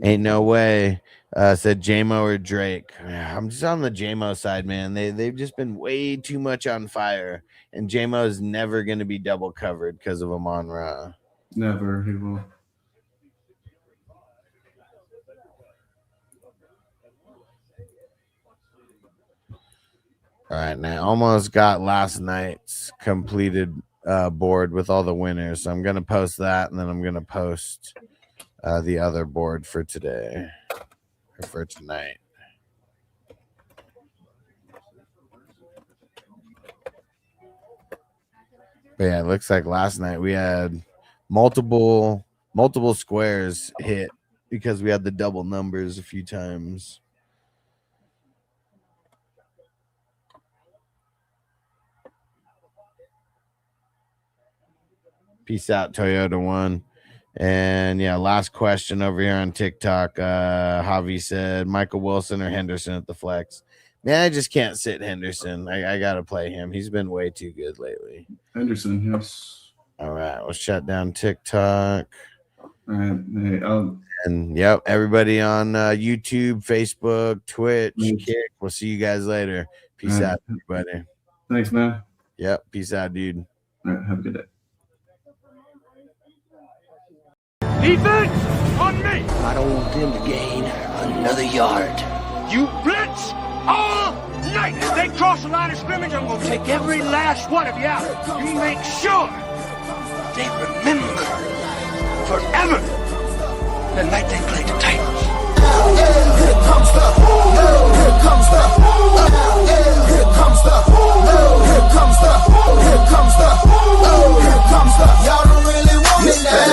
Speaker 2: Ain't no way. Said JMO or Drake. I'm just on the JMO side, man. They've just been way too much on fire. And JMO is never going to be double covered because of Amon-Ra.
Speaker 6: Never. He will.
Speaker 2: All right, now I almost got last night's completed board with all the winners. So I'm going to post that, and then I'm going to post the other board for today or for tonight. But yeah, it looks like last night we had multiple squares hit because we had the double numbers a few times. Peace out, Toyota One. And yeah, last question over here on TikTok. Javi said Michael Wilson or Henderson at the flex. Man, I just can't sit Henderson. I gotta play him. He's been way too good lately.
Speaker 6: Henderson, yes.
Speaker 2: All right, we'll shut down TikTok.
Speaker 6: All right. Hey,
Speaker 2: and yep, everybody on YouTube, Facebook, Twitch, Kick. We'll see you guys later. Peace out, everybody.
Speaker 6: Thanks, man.
Speaker 2: Yep, peace out, dude.
Speaker 6: All right, have a good day.
Speaker 3: Defense on me.
Speaker 9: I don't want them to gain another yard.
Speaker 3: You blitz all night. If they cross the line of scrimmage, I'm going to take every last one of you out. You make sure they remember forever the night they played the Titans.